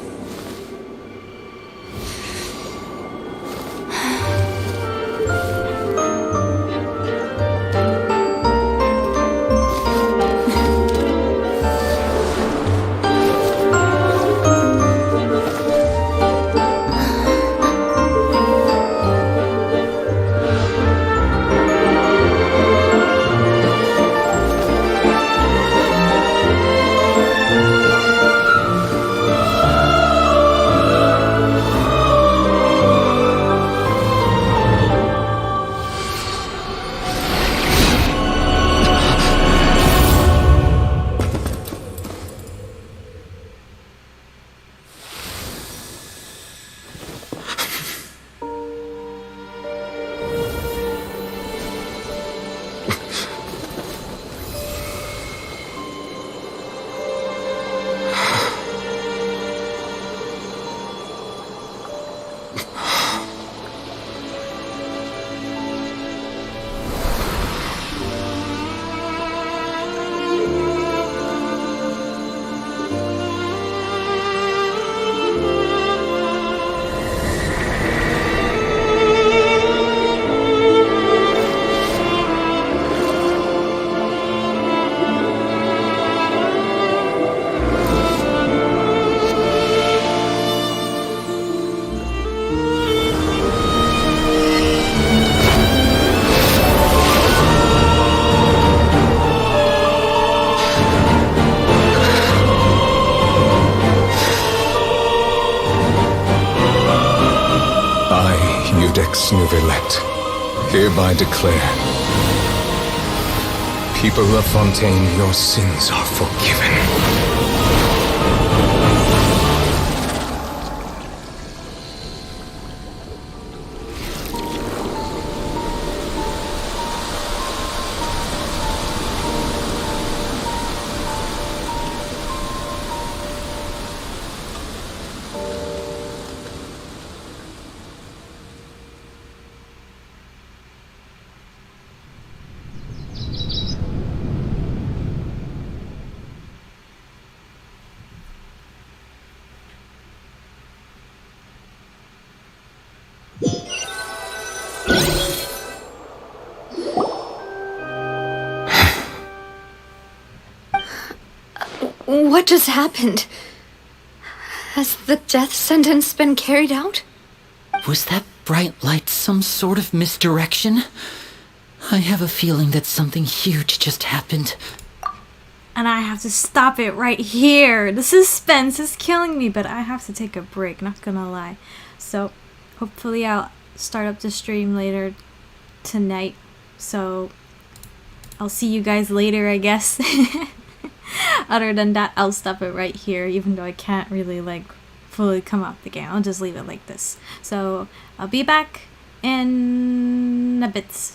Iudex Neuvillette, hereby declare, people of Fontaine, your sins are forgiven. What just happened? Has the death sentence been carried out? Was that bright light some sort of misdirection? I have a feeling that something huge just happened. And I have to stop it right here. The suspense is killing me, but I have to take a break, not gonna lie. So, hopefully I'll start up the stream later tonight. So, I'll see you guys later, I guess. Other than that, I'll stop it right here, even though I can't really, like, fully come off the game. I'll just leave it like this. So, I'll be back in a bit.